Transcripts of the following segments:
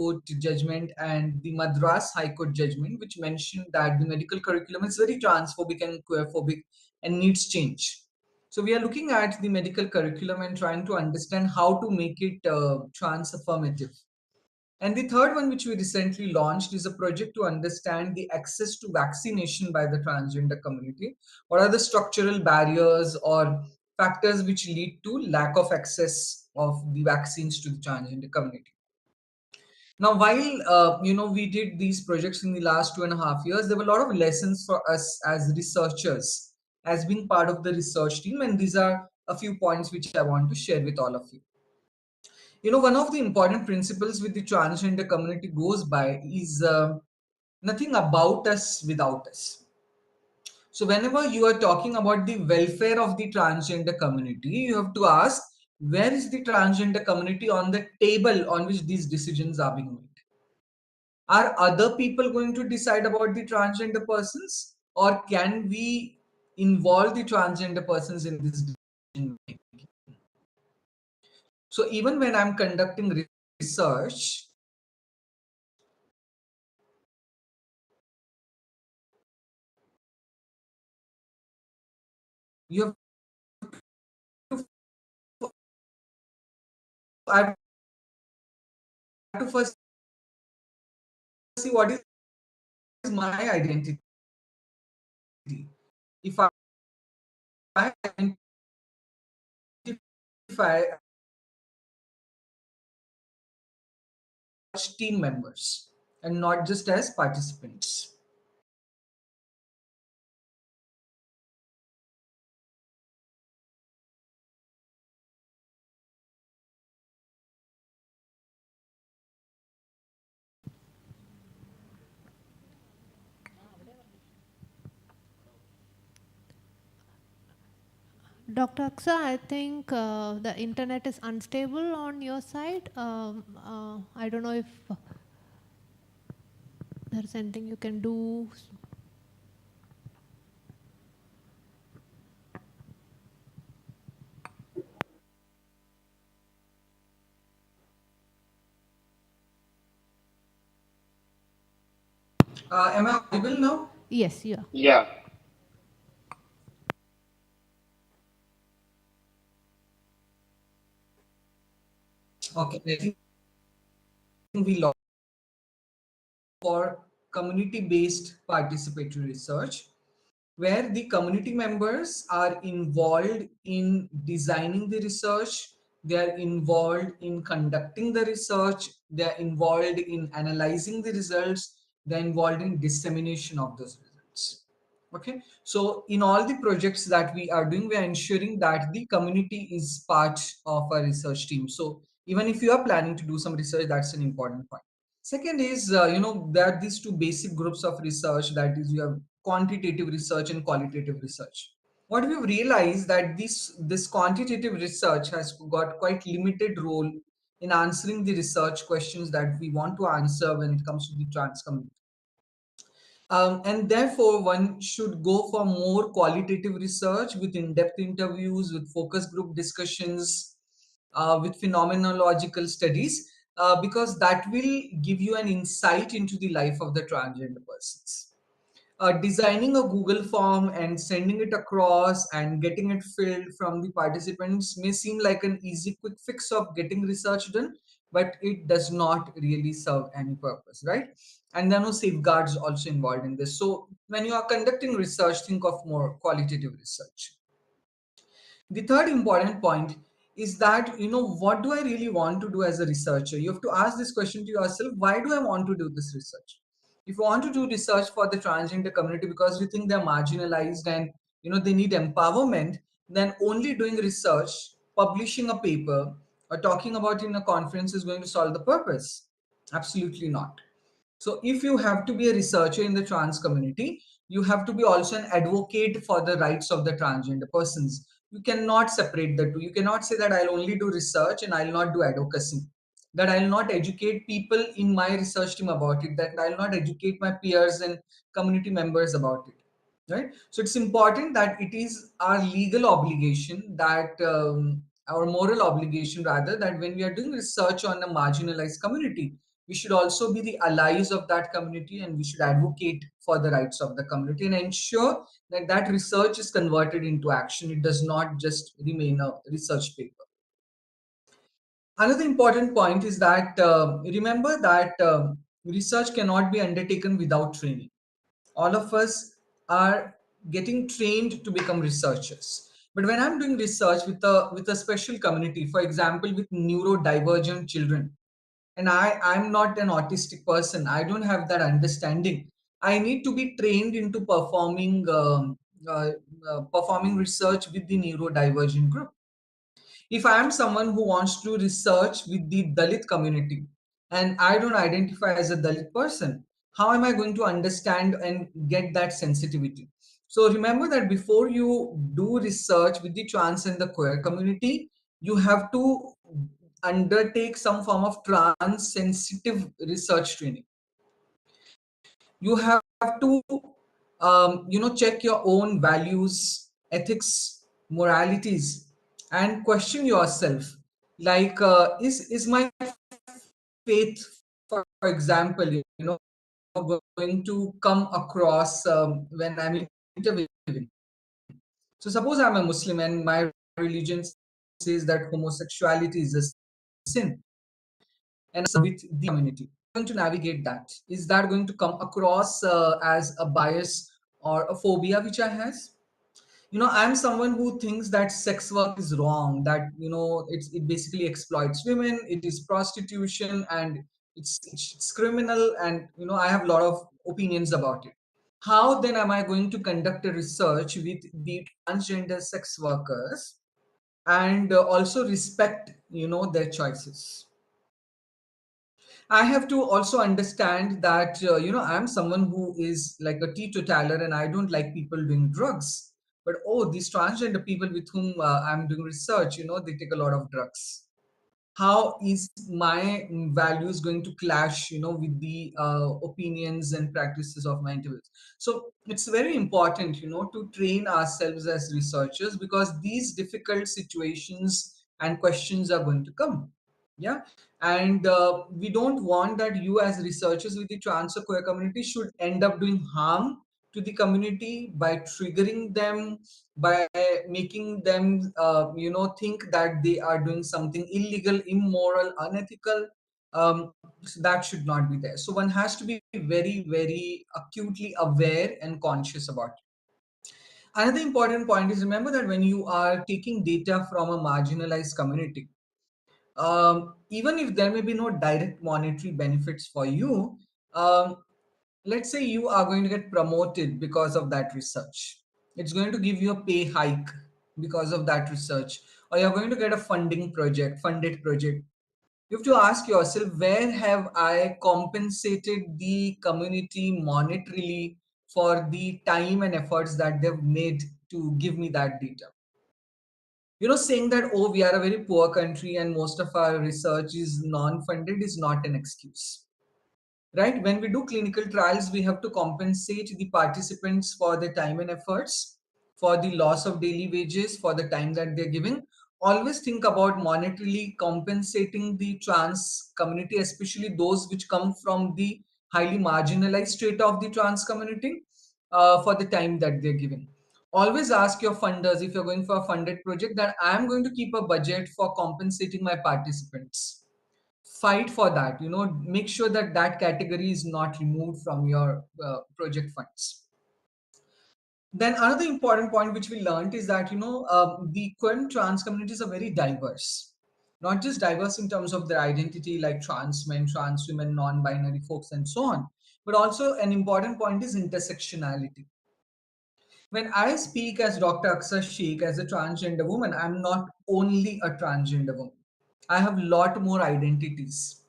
Court judgment and the Madras High Court judgment, which mentioned that the medical curriculum is very transphobic and queerphobic and needs change. So we are looking at the medical curriculum and trying to understand how to make it trans affirmative. And the third one, which we recently launched, is a project to understand the access to vaccination by the transgender community. What are the structural barriers or factors which lead to lack of access of the vaccines to the transgender community? Now, while we did these projects in the last 2.5 years, there were a lot of lessons for us as researchers, as being part of the research team, and these are a few points which I want to share with all of you. One of the important principles with the transgender community goes by is nothing about us without us. So whenever you are talking about the welfare of the transgender community, you have to ask, where is the transgender community on the table on which these decisions are being made? Are other people going to decide about the transgender persons, or can we involve the transgender persons in this decision making? So even when I'm conducting research, you have I have to first see what is my identity. If I identify as team members and not just as participants. Dr. Aksa, I think the internet is unstable on your side. I don't know if there's anything you can do. Am I audible now? Yes, you are. Yeah. Okay, I think we lost for community-based participatory research, where the community members are involved in designing the research, they are involved in conducting the research, they are involved in analyzing the results, they're involved in dissemination of those results. Okay, so in all the projects that we are doing, we are ensuring that the community is part of our research team. So even if you are planning to do some research, that's an important point. Second is, there are these two basic groups of research, that is, you have quantitative research and qualitative research. What we've realized that this quantitative research has got quite limited role in answering the research questions that we want to answer when it comes to the trans community. And therefore, one should go for more qualitative research with in-depth interviews, with focus group discussions, with phenomenological studies, because that will give you an insight into the life of the transgender persons. Designing a Google form and sending it across and getting it filled from the participants may seem like an easy, quick fix of getting research done, but it does not really serve any purpose, right? And there are no safeguards also involved in this. So when you are conducting research, think of more qualitative research. The third important point is that, what do I really want to do as a researcher? You have to ask this question to yourself: why do I want to do this research? If you want to do research for the transgender community because you think they're marginalized and they need empowerment, then only doing research, publishing a paper, or talking about it in a conference is going to solve the purpose. Absolutely not. So if you have to be a researcher in the trans community, you have to be also an advocate for the rights of the transgender persons. You cannot separate the two. You cannot say that I'll only do research and I'll not do advocacy, that I'll not educate people in my research team about it, that I'll not educate my peers and community members about it. Right? So it's important that it is our legal obligation, that our moral obligation rather, that when we are doing research on a marginalized community, we should also be the allies of that community, and we should advocate for the rights of the community and ensure that that research is converted into action. It does not just remain a research paper. Another important point is that remember that research cannot be undertaken without training. All of us are getting trained to become researchers. But when I'm doing research with a special community, for example, with neurodivergent children, and I'm not an autistic person, I don't have that understanding. I need to be trained into uh, performing research with the neurodivergent group. If I am someone who wants to research with the Dalit community and I don't identify as a Dalit person, how am I going to understand and get that sensitivity? So remember that before you do research with the trans and the queer community, you have to undertake some form of trans sensitive research training. You have to check your own values, ethics, moralities, and question yourself, like is my faith, for example, going to come across when I'm interviewing. So suppose I'm a Muslim and my religion says that homosexuality is a sin, and I'm with the community. Going to navigate that? Is that going to come across as a bias or a phobia which I has? I'm someone who thinks that sex work is wrong, that it basically exploits women, it is prostitution, and it's criminal, and I have a lot of opinions about it. How then am I going to conduct a research with the transgender sex workers and also respect their choices? I have to also understand that I'm someone who is like a teetotaler and I don't like people doing drugs. But oh, these transgender people with whom I'm doing research, they take a lot of drugs. How is my values going to clash, with the opinions and practices of my interviews? So it's very important, to train ourselves as researchers, because these difficult situations and questions are going to come. Yeah. And we don't want that you as researchers with the trans or queer community should end up doing harm to the community by triggering them, by making them think that they are doing something illegal, immoral, unethical. So that should not be there. So one has to be very, very acutely aware and conscious about it. Another important point is, remember that when you are taking data from a marginalized community, even if there may be no direct monetary benefits for you, um, let's say you are going to get promoted because of that research. It's going to give you a pay hike because of that research, or you're going to get a funded project. You have to ask yourself, where have I compensated the community monetarily for the time and efforts that they've made to give me that data? Saying that, oh, we are a very poor country and most of our research is non-funded is not an excuse, right? When we do clinical trials, we have to compensate the participants for their time and efforts, for the loss of daily wages, for the time that they're giving. Always think about monetarily compensating the trans community, especially those which come from the highly marginalized strata of the trans community, for the time that they're giving. Always ask your funders, if you're going for a funded project, that I'm going to keep a budget for compensating my participants. Fight for that. Make sure that that category is not removed from your project funds. Then another important point which we learned is that the current trans communities are very diverse. Not just diverse in terms of their identity, like trans men, trans women, non-binary folks, and so on, but also an important point is intersectionality. When I speak as Dr. Aksar Sheikh as a transgender woman, I'm not only a transgender woman. I have a lot more identities.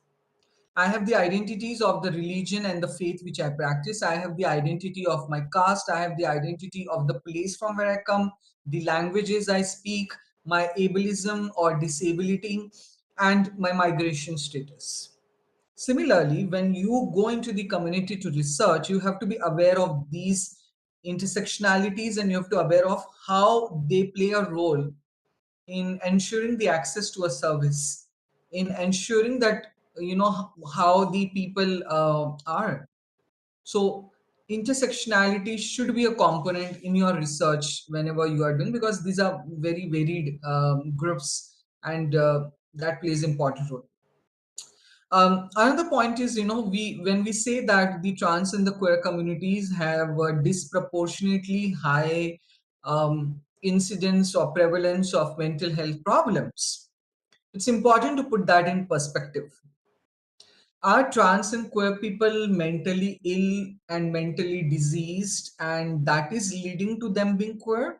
I have the identities of the religion and the faith which I practice. I have the identity of my caste. I have the identity of the place from where I come, the languages I speak, my ableism or disability, and my migration status. Similarly, when you go into the community to research, you have to be aware of these intersectionalities and you have to be aware of how they play a role in ensuring the access to a service, in ensuring that how the people are. So intersectionality should be a component in your research whenever you are doing, because these are very varied groups, and that plays important role. Another point is, we when we say that the trans and the queer communities have a disproportionately high incidence or prevalence of mental health problems, it's important to put that in perspective. Are trans and queer people mentally ill and mentally diseased, and that is leading to them being queer?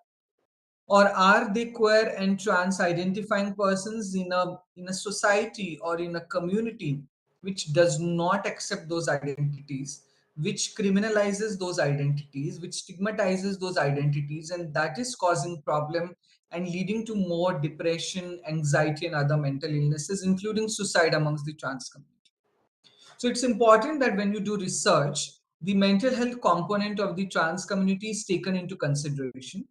Or are they queer and trans identifying persons in a society or in a community which does not accept those identities, which criminalizes those identities, which stigmatizes those identities, and that is causing problem and leading to more depression, anxiety, and other mental illnesses, including suicide amongst the trans community? So it's important that when you do research, the mental health component of the trans community is taken into consideration.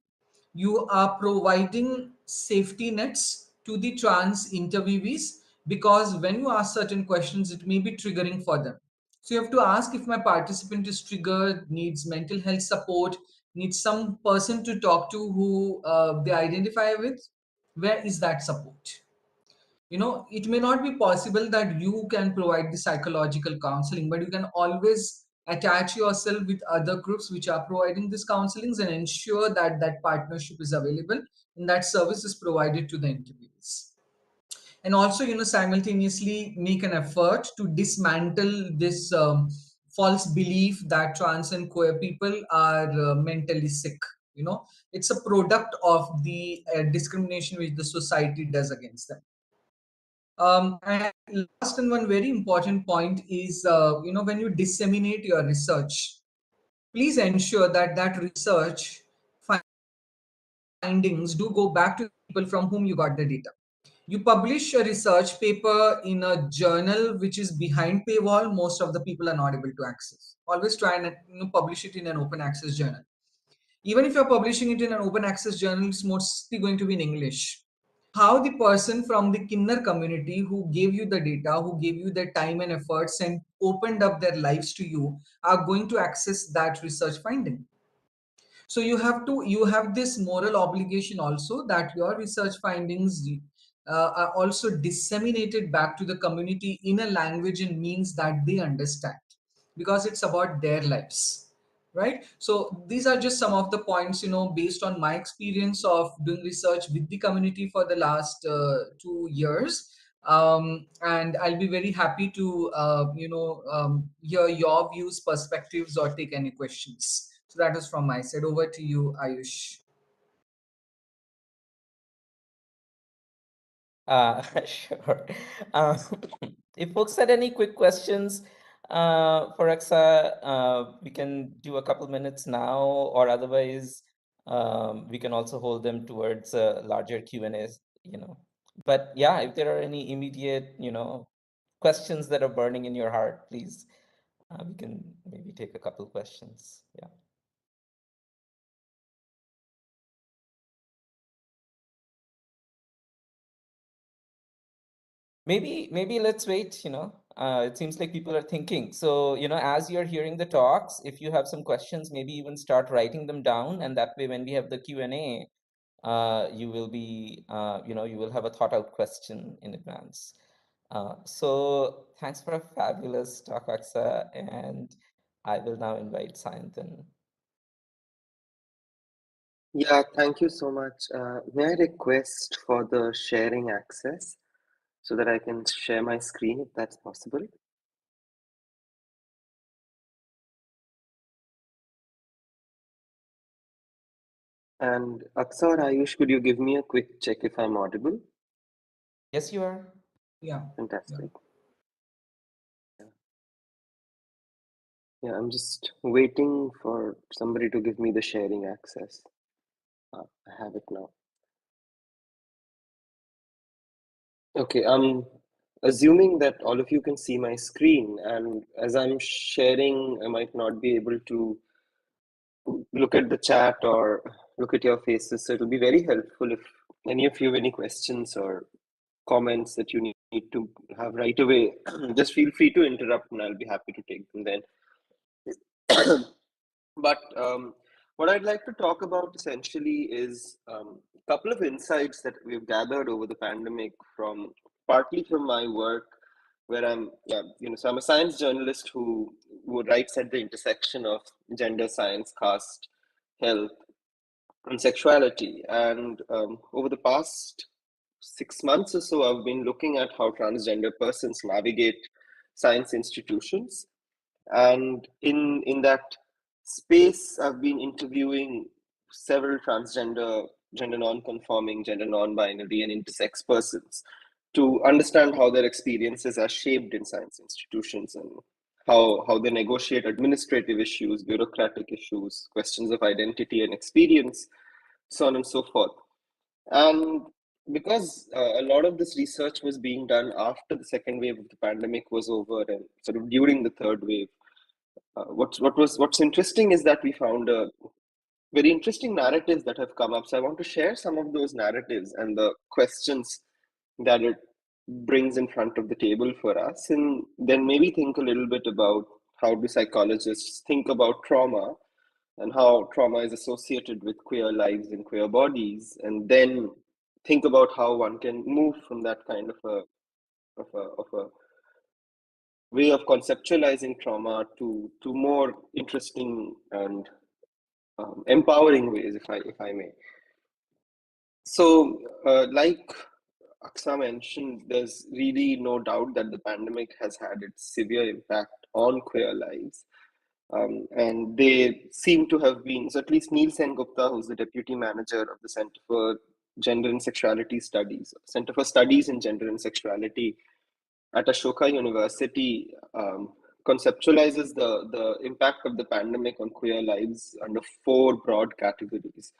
You are providing safety nets to the trans interviewees, because when you ask certain questions, it may be triggering for them. So you have to ask, if my participant is triggered, needs mental health support, needs some person to talk to who they identify with, where is that support? It may not be possible that you can provide the psychological counseling, but you can always attach yourself with other groups which are providing these counselings, and ensure that that partnership is available and that service is provided to the interviewees. And also, simultaneously make an effort to dismantle this false belief that trans and queer people are mentally sick. It's a product of the discrimination which the society does against them. And last and one very important point is, when you disseminate your research, please ensure that that research findings do go back to the people from whom you got the data. You publish a research paper in a journal which is behind paywall, most of the people are not able to access. Always try and publish it in an open access journal. Even if you're publishing it in an open access journal, it's mostly going to be in English. How the person from the Kinner community who gave you the data, who gave you their time and efforts and opened up their lives to you, are going to access that research finding? So you have this moral obligation also, that your research findings are also disseminated back to the community in a language and means that they understand, because it's about their lives, right? So these are just some of the points, based on my experience of doing research with the community for the last 2 years. And I'll be very happy to hear your views, perspectives, or take any questions. So that is from my side. Over to you, Ayush. Sure. Uh, if folks had any quick questions for Axa, we can do a couple minutes now, or otherwise we can also hold them towards larger Q&As, But yeah, if there are any immediate, questions that are burning in your heart, please, we can maybe take a couple questions. Yeah. Maybe let's wait, it seems like people are thinking. So, as you're hearing the talks, if you have some questions, maybe even start writing them down. And that way, when we have the Q&A, you will be, you will have a thought out question in advance. So thanks for a fabulous talk, Aksa. And I will now invite Sayantan. Yeah, thank you so much. May I request for the sharing access so that I can share my screen if that's possible? And Aksa or Ayush, could you give me a quick check if I'm audible? Yes, you are. Yeah. Fantastic. Yeah, I'm just waiting for somebody to give me the sharing access. I have it now. Okay, I'm assuming that all of you can see my screen, and as I'm sharing, I might not be able to look at the chat or look at your faces. So it'll be very helpful if any of you have any questions or comments that you need to have right away, just feel free to interrupt and I'll be happy to take them then. But what I'd like to talk about essentially is a couple of insights that we've gathered over the pandemic from partly from my work, where so I'm a science journalist who writes at the intersection of gender, science, caste, health, and sexuality. And over the past 6 months or so, I've been looking at how transgender persons navigate science institutions. And in that space, I've been interviewing several transgender, gender non-conforming, gender non-binary, and intersex persons to understand how their experiences are shaped in science institutions and how they negotiate administrative issues, bureaucratic issues, questions of identity and experience, so on and so forth. And because a lot of this research was being done after the second wave of the pandemic was over and sort of during the third wave, what's interesting is that we found a very interesting narratives that have come up. So I want to share some of those narratives and the questions that it brings in front of the table for us, and then maybe think a little bit about how do psychologists think about trauma and how trauma is associated with queer lives and queer bodies, and then think about how one can move from that kind of a way of conceptualizing trauma to more interesting and empowering ways, if I may. So, like Aksa mentioned, there's really no doubt that the pandemic has had its severe impact on queer lives. And they seem to have been, so at least Neil Sen Gupta, who's the deputy manager of the Center for Gender and Sexuality Studies, Center for Studies in Gender and Sexuality at Ashoka University, conceptualizes the impact of the pandemic on queer lives under four broad categories.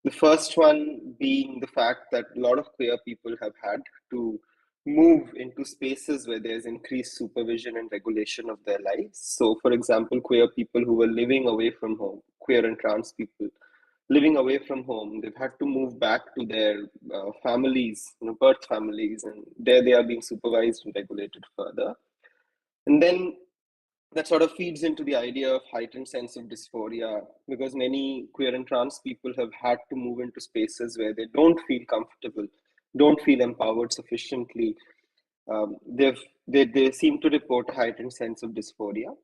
The first one being the fact that a lot of queer people have had to move into spaces where there's increased supervision and regulation of their lives. So, for example, queer people who were living away from home, queer and trans people living away from home, they've had to move back to their families, birth families, and there they are being supervised and regulated further. And then that sort of feeds into the idea of heightened sense of dysphoria, because many queer and trans people have had to move into spaces where they don't feel comfortable, don't feel empowered sufficiently. They seem to report a heightened sense of dysphoria.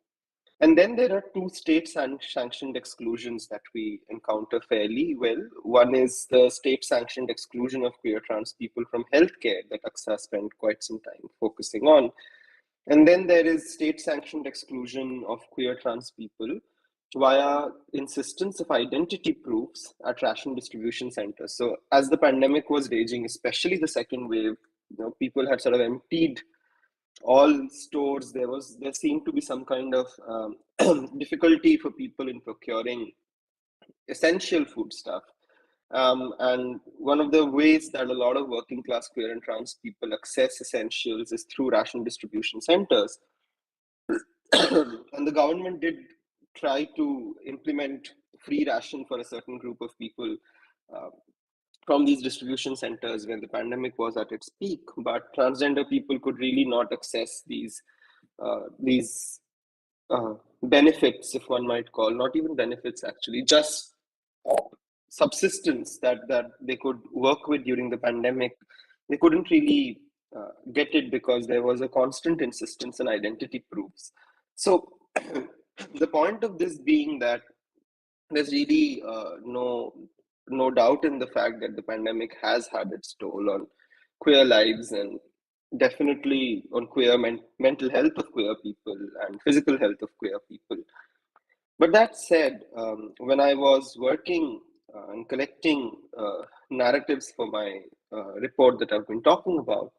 And then there are two state sanctioned exclusions that we encounter fairly well. One is the state sanctioned exclusion of queer trans people from healthcare that Aksa spent quite some time focusing on. And then there is state sanctioned exclusion of queer trans people via insistence of identity proofs at ration distribution centers. So as the pandemic was raging, especially the second wave, people had sort of emptied all stores. There seemed to be some kind of difficulty for people in procuring essential food stuff. And one of the ways that a lot of working class queer and trans people access essentials is through ration distribution centers. And the government did try to implement free ration for a certain group of people from these distribution centers when the pandemic was at its peak, but transgender people could really not access these benefits, if one might call, not even benefits actually, just subsistence that they could work with during the pandemic. They couldn't really get it because there was a constant insistence on identity proofs. So the point of this being that there's really no doubt in the fact that the pandemic has had its toll on queer lives and definitely on queer mental health of queer people and physical health of queer people. But that said, when I was working and collecting narratives for my report that I've been talking about,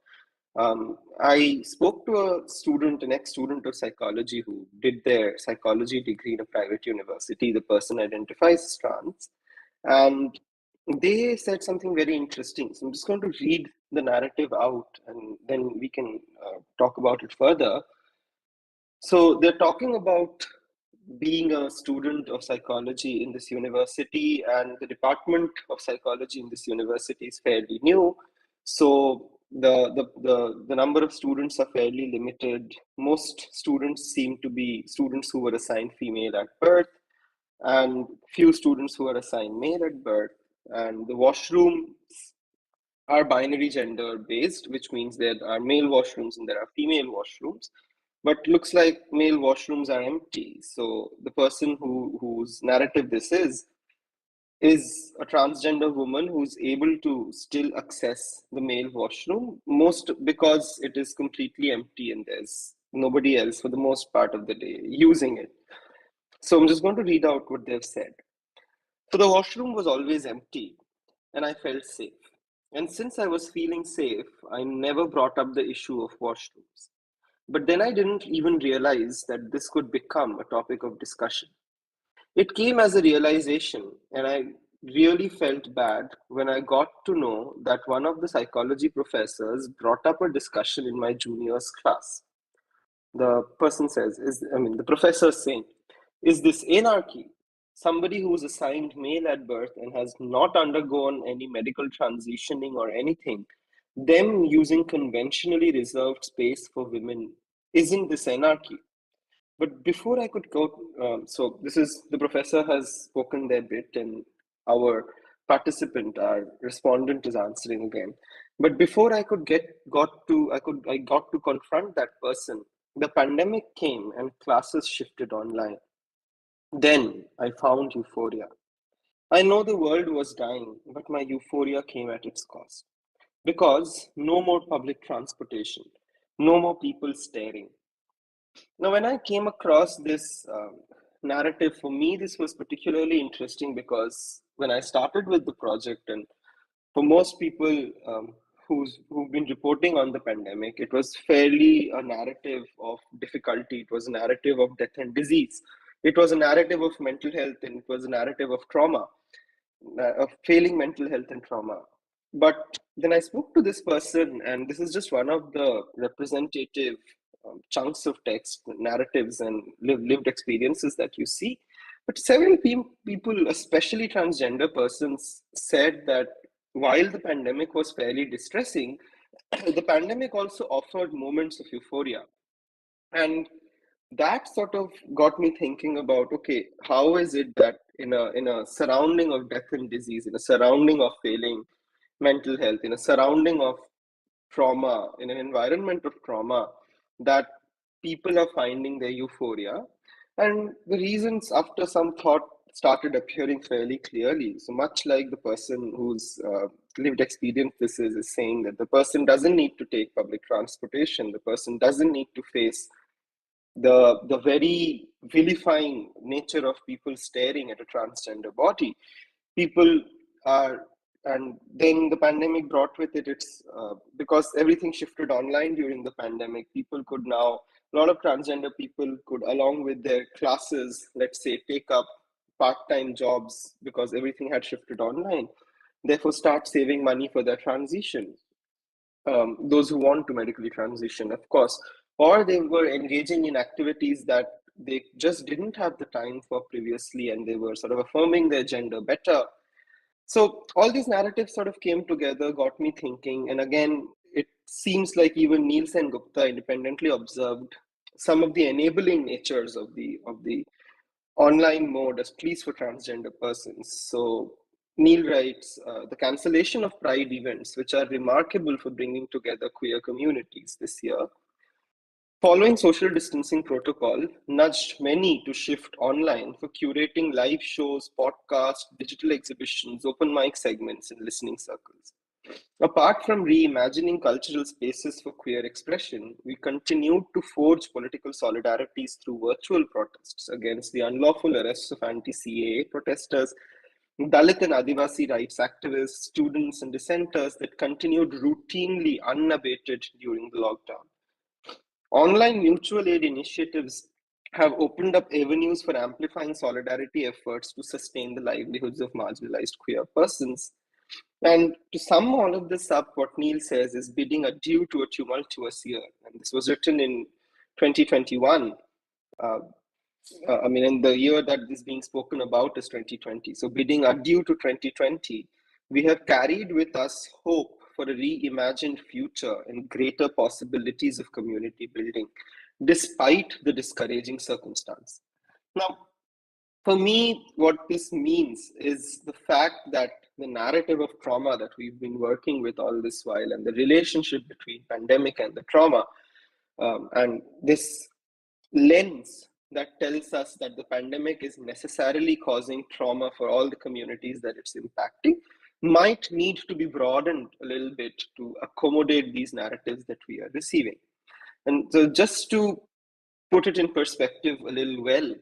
I spoke to a student, an ex-student of psychology who did their psychology degree in a private university. The person identifies as trans, and they said something very interesting. So I'm just going to read the narrative out, and then we can talk about it further. So they're talking about being a student of psychology in this university, and the department of psychology in this university is fairly new. So the number of students are fairly limited. Most students seem to be students who were assigned female at birth, and few students who are assigned male at birth. And the washrooms are binary gender based, which means there are male washrooms and there are female washrooms. But looks like male washrooms are empty. So the person whose narrative this is a transgender woman who's able to still access the male washroom, most because it is completely empty and there's nobody else for the most part of the day using it. So I'm just going to read out what they've said. So the washroom was always empty and I felt safe. And since I was feeling safe, I never brought up the issue of washrooms. But then I didn't even realize that this could become a topic of discussion. It came as a realization, and I really felt bad when I got to know that one of the psychology professors brought up a discussion in my junior's class. The person says, the professor is saying, is this anarchy? Somebody who is assigned male at birth and has not undergone any medical transitioning or anything, them using conventionally reserved space for women, isn't this anarchy? But before I could go, so this is the professor has spoken their bit, and our participant, our respondent, is answering again. But before I could I got to confront that person. The pandemic came and classes shifted online. Then I found euphoria. I know the world was dying, but my euphoria came at its cost. Because no more public transportation, no more people staring. Now, when I came across this narrative, for me, this was particularly interesting because when I started with the project, and for most people who've been reporting on the pandemic, it was fairly a narrative of difficulty. It was a narrative of death and disease. It was a narrative of mental health, and it was a narrative of trauma, of failing mental health and trauma. But then I spoke to this person, and this is just one of the representative chunks of text, narratives, and lived experiences that you see. But several people, especially transgender persons, said that while the pandemic was fairly distressing, the pandemic also offered moments of euphoria. And that sort of got me thinking about, okay, how is it that in a surrounding of death and disease, in a surrounding of failing mental health, in a surrounding of trauma, in an environment of trauma, that people are finding their euphoria? And the reasons, after some thought, started appearing fairly clearly. So much like the person whose lived experience this is saying that the person doesn't need to take public transportation, the person doesn't need to face the very vilifying nature of people staring at a transgender body. People are, and then the pandemic brought with it, it's because everything shifted online during the pandemic, people could now, a lot of transgender people could, along with their classes, let's say, take up part-time jobs because everything had shifted online, therefore start saving money for their transition. Those who want to medically transition, of course, or they were engaging in activities that they just didn't have the time for previously, and they were sort of affirming their gender better. So all these narratives sort of came together, got me thinking, and again, it seems like even Niels and Gupta independently observed some of the enabling natures of the online mode, at least for transgender persons. So Neil writes, the cancellation of Pride events, which are remarkable for bringing together queer communities this year, following social distancing protocol, nudged many to shift online for curating live shows, podcasts, digital exhibitions, open mic segments, and listening circles. Apart from reimagining cultural spaces for queer expression, we continued to forge political solidarities through virtual protests against the unlawful arrests of anti-CAA protesters, Dalit and Adivasi rights activists, students, and dissenters that continued routinely unabated during the lockdown. Online mutual aid initiatives have opened up avenues for amplifying solidarity efforts to sustain the livelihoods of marginalized queer persons. And to sum all of this up, what Neil says is bidding adieu to a tumultuous year. And this was written in 2021. And the year that is being spoken about is 2020. So bidding adieu to 2020, we have carried with us hope for a reimagined future and greater possibilities of community building, despite the discouraging circumstance. Now, for me, what this means is the fact that the narrative of trauma that we've been working with all this while, and the relationship between pandemic and the trauma, and this lens that tells us that the pandemic is necessarily causing trauma for all the communities that it's impacting, might need to be broadened a little bit to accommodate these narratives that we are receiving. And so, just to put it in perspective a little well,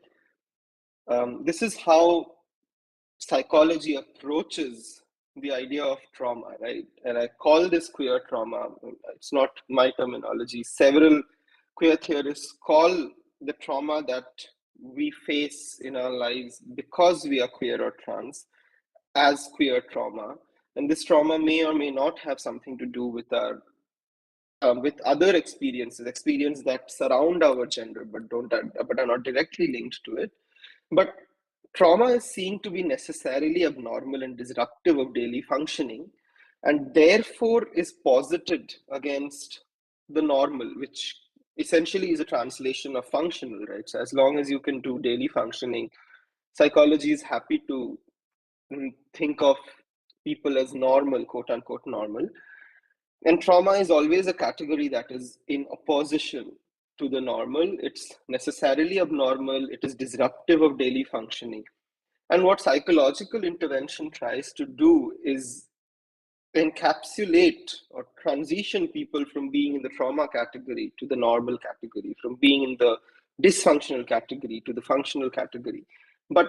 this is how psychology approaches the idea of trauma, right? And I call this queer trauma. It's not my terminology. Several queer theorists call the trauma that we face in our lives because we are queer or trans as queer trauma. And this trauma may or may not have something to do with our with other experiences that surround our gender but are not directly linked to it. But trauma is seen to be necessarily abnormal and disruptive of daily functioning, and therefore is posited against the normal, which essentially is a translation of functional, right? So, as long as you can do daily functioning, psychology is happy to think of people as normal, quote unquote, normal. And trauma is always a category that is in opposition to the normal. It's necessarily abnormal, it is disruptive of daily functioning. And what psychological intervention tries to do is encapsulate or transition people from being in the trauma category to the normal category, from being in the dysfunctional category to the functional category. But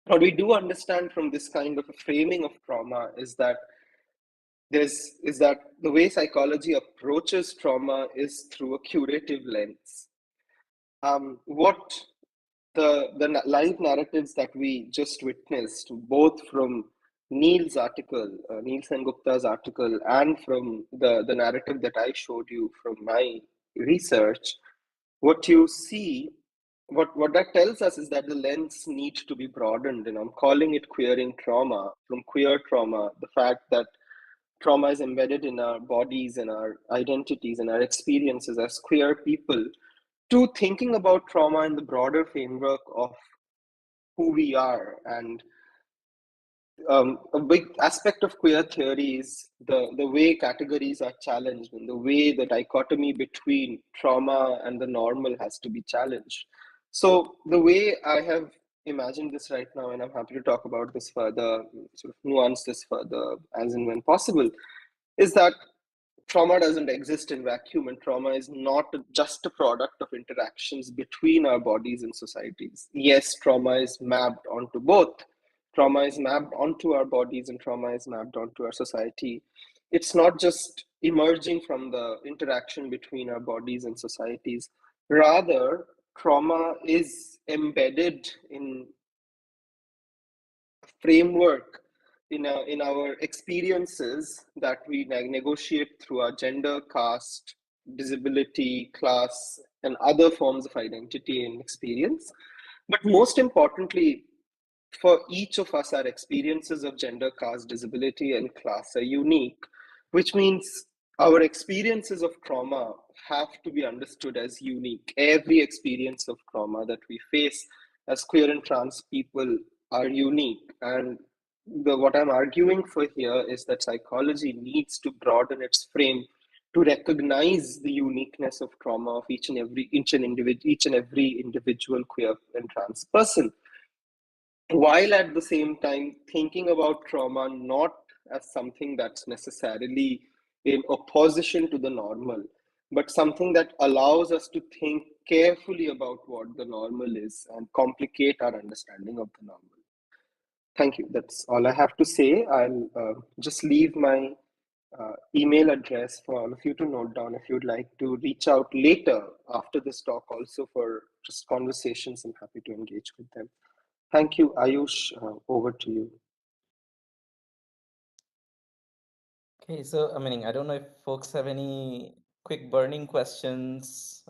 what we do understand from this kind of a framing of trauma is that the way psychology approaches trauma is through a curative lens. What the live narratives that we just witnessed, both from Neil's article, Neil Sengupta's article, and from the narrative that I showed you from my research, what you see, what that tells us is that the lens needs to be broadened. And I'm calling it queering trauma, from queer trauma, the fact that trauma is embedded in our bodies and our identities and our experiences as queer people, to thinking about trauma in the broader framework of who we are. And a big aspect of queer theory is the way categories are challenged and the way the dichotomy between trauma and the normal has to be challenged. So the way I have imagined this right now, and I'm happy to talk about this further, sort of nuance this further as and when possible, is that trauma doesn't exist in vacuum, and trauma is not just a product of interactions between our bodies and societies. Yes, trauma is mapped onto both. Trauma is mapped onto our bodies, and trauma is mapped onto our society. It's not just emerging from the interaction between our bodies and societies. Rather, trauma is embedded in framework in our experiences that we negotiate through our gender, caste, disability, class, and other forms of identity and experience. But most importantly, for each of us, our experiences of gender, caste, disability, and class are unique, which means our experiences of trauma have to be understood as unique. Every experience of trauma that we face as queer and trans people are unique. And what I'm arguing for here is that psychology needs to broaden its frame to recognize the uniqueness of trauma of each and every individual queer and trans person, while at the same time thinking about trauma not as something that's necessarily in opposition to the normal, but something that allows us to think carefully about what the normal is and complicate our understanding of the normal. Thank you. That's all I have to say. I'll just leave my email address for all of you to note down if you'd like to reach out later after this talk also for just conversations. I'm happy to engage with them. Thank you, Ayush. Over to you. Okay, so I mean, I don't know if folks have any quick burning questions,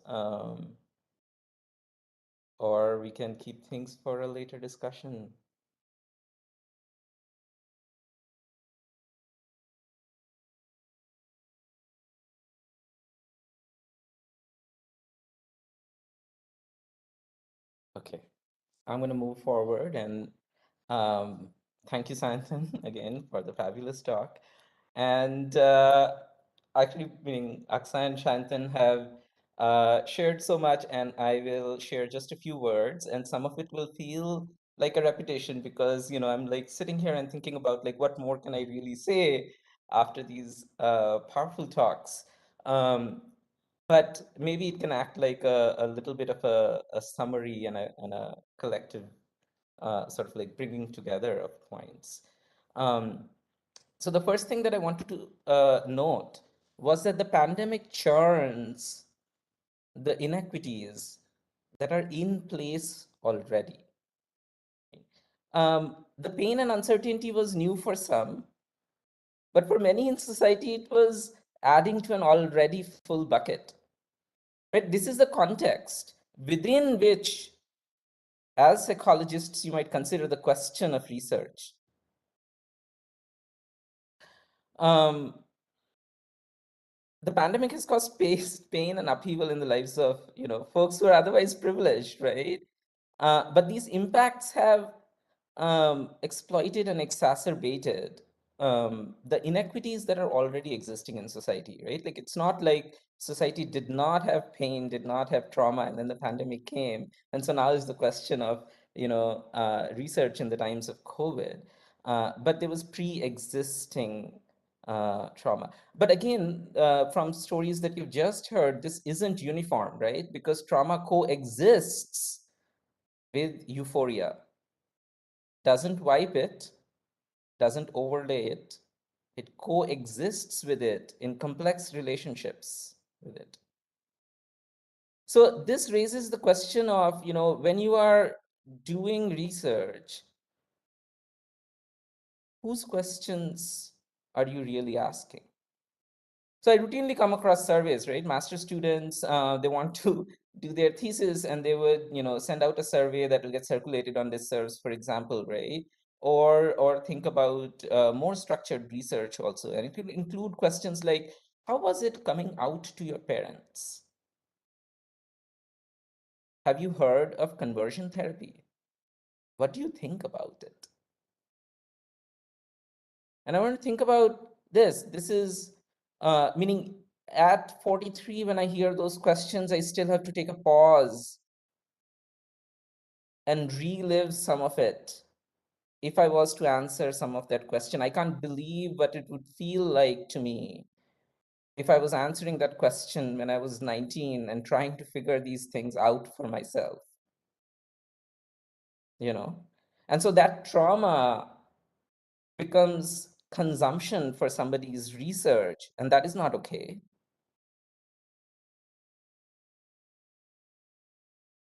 or we can keep things for a later discussion. Okay, I'm going to move forward and thank you, Sayantan, again for the fabulous talk. And actually, meaning Aksa and Shantan have shared so much, and I will share just a few words, and some of it will feel like a repetition because I'm like sitting here and thinking about like what more can I really say after these powerful talks. But maybe it can act like a little bit of a summary and a collective sort of like bringing together of points. Um, so the first thing that I wanted to note was that the pandemic churns the inequities that are in place already. The pain and uncertainty was new for some, but for many in society, it was adding to an already full bucket. Right? This is the context within which, as psychologists, you might consider the question of research. Um, the pandemic has caused pain and upheaval in the lives of folks who are otherwise privileged, right? But these impacts have exploited and exacerbated the inequities that are already existing in society, right? Like it's not like society did not have pain, did not have trauma, and then the pandemic came, and so now is the question of research in the times of COVID. But there was pre-existing trauma. But again, from stories that you've just heard, this isn't uniform, right? Because trauma coexists with euphoria, doesn't wipe it, doesn't overlay it. It coexists with it in complex relationships with it. So this raises the question of, when you are doing research, whose questions are you really asking? So I routinely come across surveys, right? Master students, they want to do their thesis and they would, send out a survey that will get circulated on listservs, for example, right? Or think about more structured research also. And it will include questions like, how was it coming out to your parents? Have you heard of conversion therapy? What do you think about it? And I want to think about this. This is meaning at 43, when I hear those questions, I still have to take a pause and relive some of it. If I was to answer some of that question, I can't believe what it would feel like to me if I was answering that question when I was 19 and trying to figure these things out for myself. And so that trauma becomes consumption for somebody's research, and that is not okay.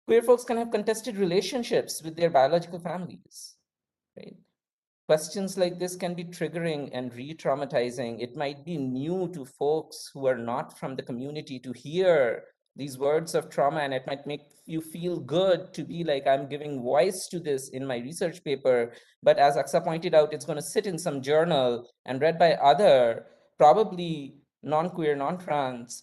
Queer folks can have contested relationships with their biological families, right? Questions like this can be triggering and re-traumatizing. It might be new to folks who are not from the community to hear these words of trauma, and it might make you feel good to be like, I'm giving voice to this in my research paper. But as Aksa pointed out, it's going to sit in some journal and read by other, probably non-queer, non-trans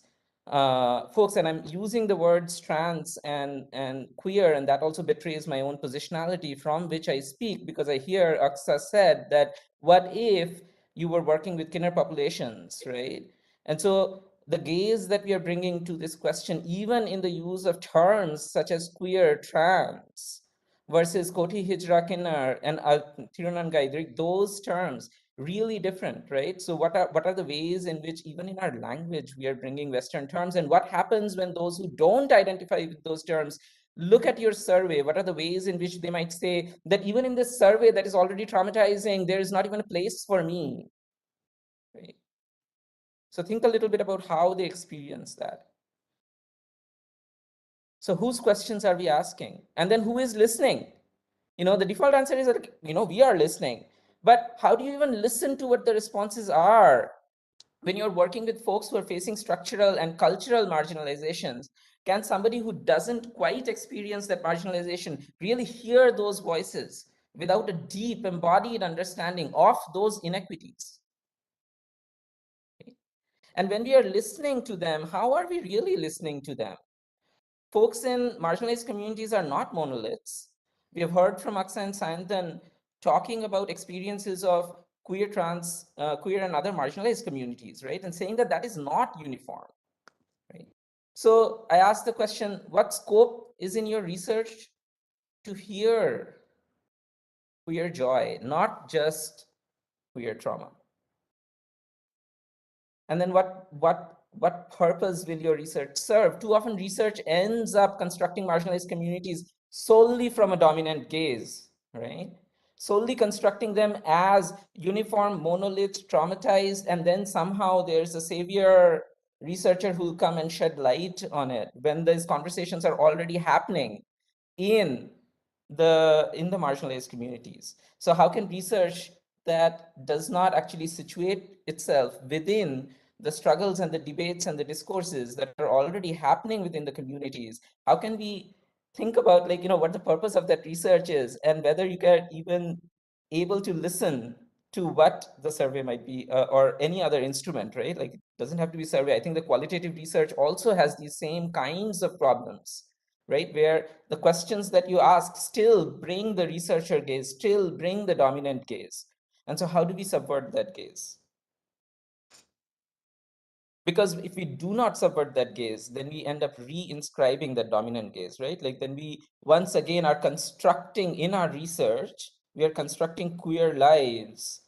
folks. And I'm using the words trans and queer, and that also betrays my own positionality from which I speak, because I hear Aksa said that what if you were working with kinder populations, right? And so the gaze that we are bringing to this question, even in the use of terms such as queer, trans, versus Koti Hijra Kinnar and Thirunan Gaidrik, those terms really different, right? So what are the ways in which even in our language we are bringing Western terms, and what happens when those who don't identify with those terms look at your survey? What are the ways in which they might say that even in this survey that is already traumatizing, there is not even a place for me, right? So think a little bit about how they experience that. So whose questions are we asking? And then who is listening? The default answer is that, we are listening. But how do you even listen to what the responses are when you're working with folks who are facing structural and cultural marginalizations? Can somebody who doesn't quite experience that marginalization really hear those voices without a deep embodied understanding of those inequities? Okay. And when we are listening to them, how are we really listening to them? folks in marginalized communities are not monoliths. We have heard from Aksa and Sayantan talking about experiences of queer, trans, queer and other marginalized communities, right? And saying that that is not uniform, right? So I asked the question, what scope is in your research to hear queer joy, not just queer trauma? And then what purpose will your research serve? Too often research ends up constructing marginalized communities solely from a dominant gaze, right? Solely constructing them as uniform, monolith, traumatized, and then somehow there's a savior researcher who'll come and shed light on it when these conversations are already happening in the marginalized communities. So how can research that does not actually situate itself within the struggles and the debates and the discourses that are already happening within the communities, how can we think about, like, what the purpose of that research is, and whether you can even able to listen to what the survey might be, or any other instrument, right? Like, it doesn't have to be survey. I think the qualitative research also has these same kinds of problems, right? Where the questions that you ask still bring the researcher gaze, still bring the dominant gaze. And so how do we subvert that gaze? Because if we do not subvert that gaze, then we end up re-inscribing that dominant gaze, right? Like, then we once again are constructing in our research, we are constructing queer lives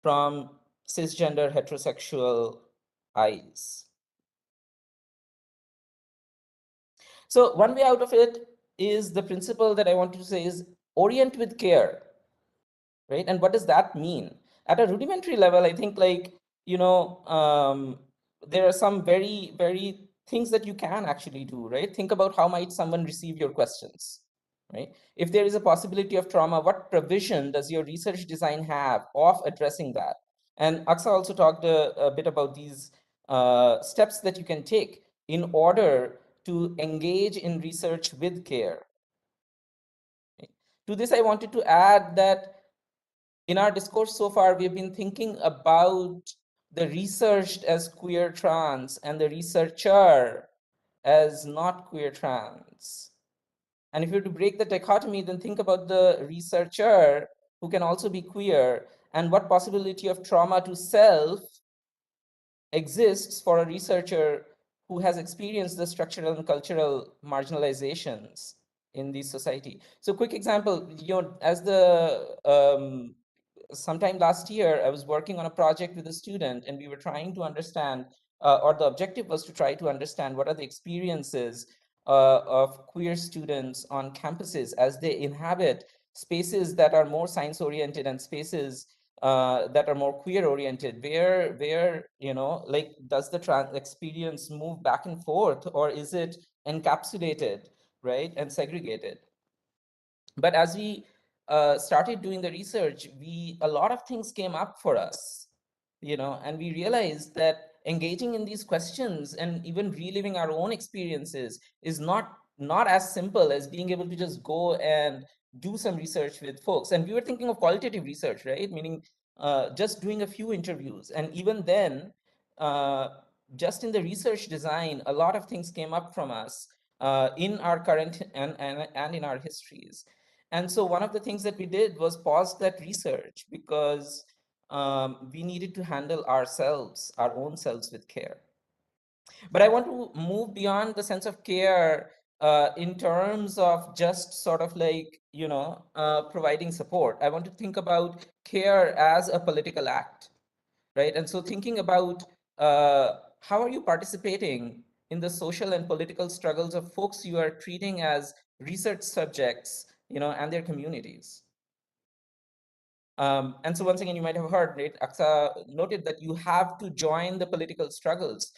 from cisgender heterosexual eyes. So one way out of it is the principle that I want to say is orient with care, right? And what does that mean? At a rudimentary level, I think, like, there are some very, very things that you can actually do, right? Think about how might someone receive your questions, right? If there is a possibility of trauma, what provision does your research design have of addressing that? And Aksa also talked a bit about these steps that you can take in order to engage in research with care. To this, I wanted to add that in our discourse so far, we've been thinking about the researched as queer trans and the researcher as not queer trans. And if you were to break the dichotomy, then think about the researcher who can also be queer, and what possibility of trauma to self exists for a researcher who has experienced the structural and cultural marginalizations in the society. So quick example, as the sometime last year, I was working on a project with a student, and we were trying to understand, or the objective was to try to understand what are the experiences of queer students on campuses as they inhabit spaces that are more science oriented and spaces that are more queer oriented, where like, does the trans experience move back and forth, or is it encapsulated, right, and segregated? But as we started doing the research, a lot of things came up for us, and we realized that engaging in these questions and even reliving our own experiences is not as simple as being able to just go and do some research with folks. And we were thinking of qualitative research, right? Meaning just doing a few interviews. And even then, just in the research design, a lot of things came up from us in our current and in our histories. And so one of the things that we did was pause that research, because we needed to handle ourselves, our own selves, with care. But I want to move beyond the sense of care in terms of just sort of like, providing support. I want to think about care as a political act, right? And so thinking about how are you participating in the social and political struggles of folks you are treating as research subjects, and their communities. And so once again, you might have heard, right, Aksa noted that you have to join the political struggles.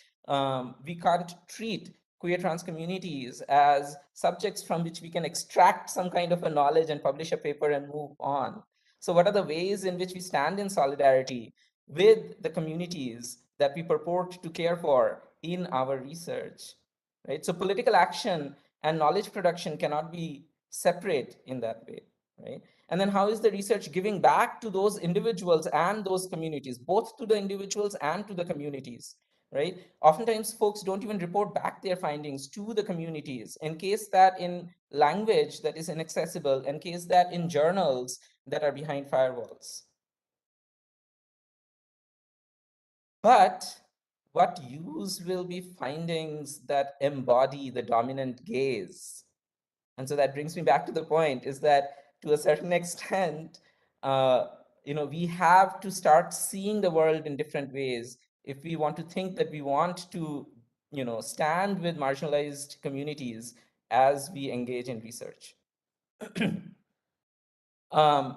We can't treat queer trans communities as subjects from which we can extract some kind of a knowledge and publish a paper and move on. So what are the ways in which we stand in solidarity with the communities that we purport to care for in our research, right? So political action and knowledge production cannot be separate in that way, right? And then how is the research giving back to those individuals and those communities, both to the individuals and to the communities, right? Oftentimes, folks don't even report back their findings to the communities, in case that in language that is inaccessible, in case that in journals that are behind firewalls. But what use will be findings that embody the dominant gaze? And so that brings me back to the point, is that to a certain extent, uh, we have to start seeing the world in different ways if we want to think that we want to, stand with marginalized communities as we engage in research. um,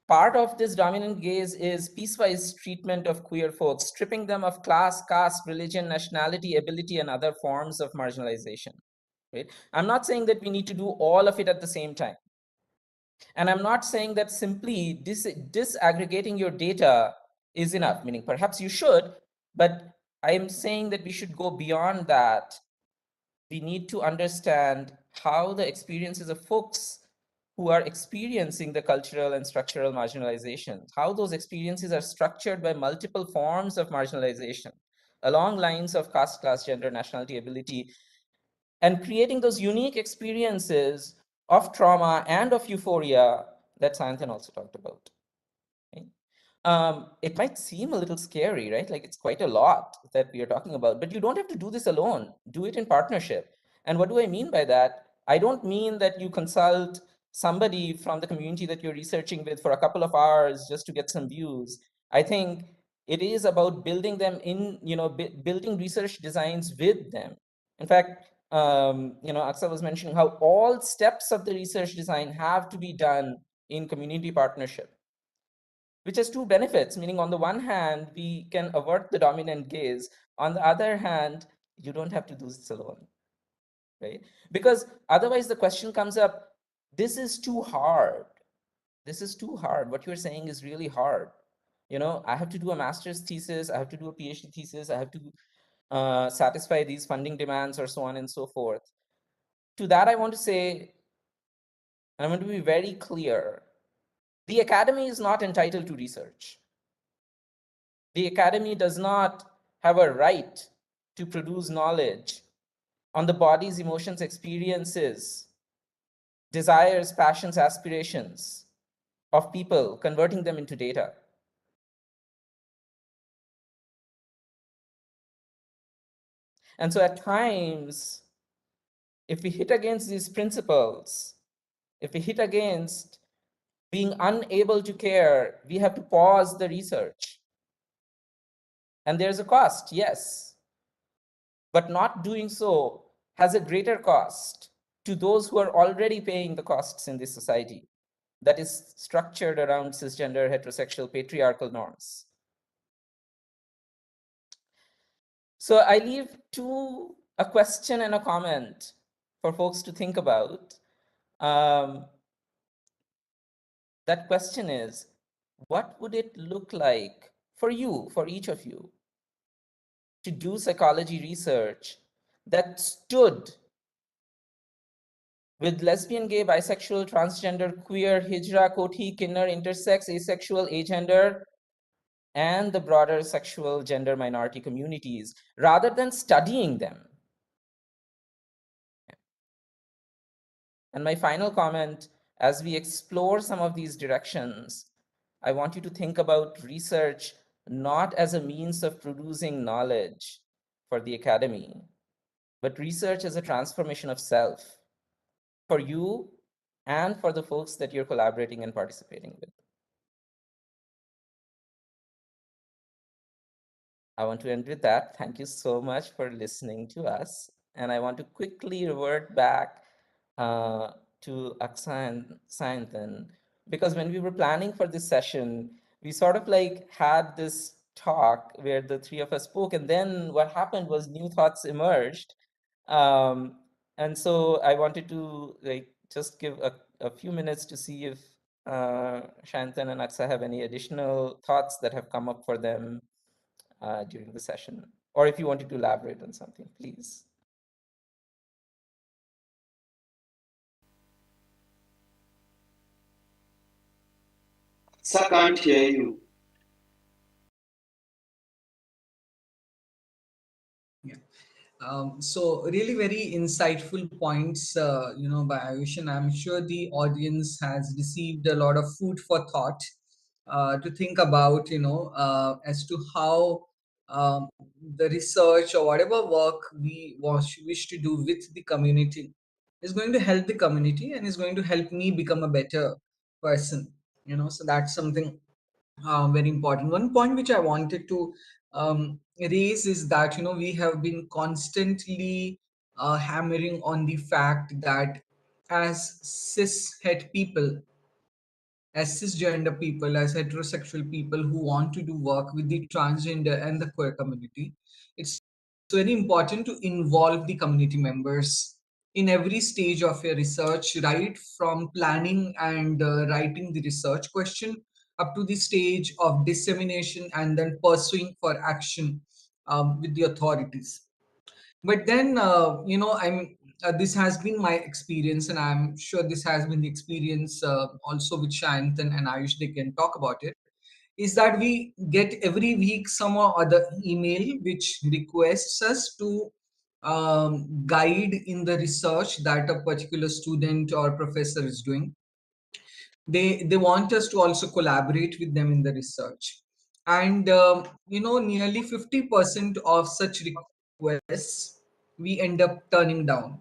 Part of this dominant gaze is piecewise treatment of queer folks, stripping them of class, caste, religion, nationality, ability, and other forms of marginalization. Right? I'm not saying that we need to do all of it at the same time. And I'm not saying that simply disaggregating your data is enough, meaning perhaps you should, but I'm saying that we should go beyond that. We need to understand how the experiences of folks who are experiencing the cultural and structural marginalization, how those experiences are structured by multiple forms of marginalization along lines of caste, class, gender, nationality, ability, and creating those unique experiences of trauma and of euphoria that Sayantan also talked about. Right? It might seem a little scary, right? Like it's quite a lot that we are talking about, but you don't have to do this alone. Do it in partnership. And what do I mean by that? I don't mean that you consult somebody from the community that you're researching with for a couple of hours just to get some views. I think it is about building them in, building research designs with them. In fact, Aksa was mentioning how all steps of the research design have to be done in community partnership, which has two benefits, meaning on the one hand, we can avert the dominant gaze. On the other hand, you don't have to do this alone, right? Because otherwise the question comes up, this is too hard. This is too hard. What you're saying is really hard. I have to do a master's thesis, I have to do a PhD thesis, I have to satisfy these funding demands or so on and so forth. To that, I want to say, I want to be very clear. The academy is not entitled to research. The academy does not have a right to produce knowledge on the body's emotions, experiences, desires, passions, aspirations of people, converting them into data. And so at times, if we hit against these principles, if we hit against being unable to care, we have to pause the research. And there's a cost, yes. But not doing so has a greater cost to those who are already paying the costs in this society that is structured around cisgender, heterosexual, patriarchal norms. So I leave a question and a comment for folks to think about. That question is, what would it look like for you, for each of you, to do psychology research that stood with lesbian, gay, bisexual, transgender, queer, hijra, koti, kinner, intersex, asexual, agender, and the broader sexual gender minority communities, rather than studying them? And my final comment, as we explore some of these directions, I want you to think about research not as a means of producing knowledge for the academy, but research as a transformation of self for you and for the folks that you're collaborating and participating with. I want to end with that. Thank you so much for listening to us. And I want to quickly revert back uh, to Aksa and Sayantan, because when we were planning for this session, we sort of like had this talk where the three of us spoke, and then what happened was new thoughts emerged. And so I wanted to like just give a few minutes to see if Shantan and Aksa have any additional thoughts that have come up for them during the session, or if you wanted to elaborate on something, please. So I can't hear you. So really very insightful points, by Ayush, and I'm sure the audience has received a lot of food for thought to think about, as to how um, the research or whatever work we wish to do with the community is going to help the community and is going to help me become a better person. So that's something very important. One point which I wanted to raise is that we have been constantly hammering on the fact that as cis-het people, as cisgender people, as heterosexual people who want to do work with the transgender and the queer community, it's very important to involve the community members in every stage of your research, right from planning and writing the research question up to the stage of dissemination and then pursuing for action with the authorities. But then I'm this has been my experience, and I'm sure this has been the experience also with Shayantan and Ayush. They can talk about it. Is that we get every week some or other email which requests us to guide in the research that a particular student or professor is doing. They want us to also collaborate with them in the research, and nearly 50% of such requests we end up turning down.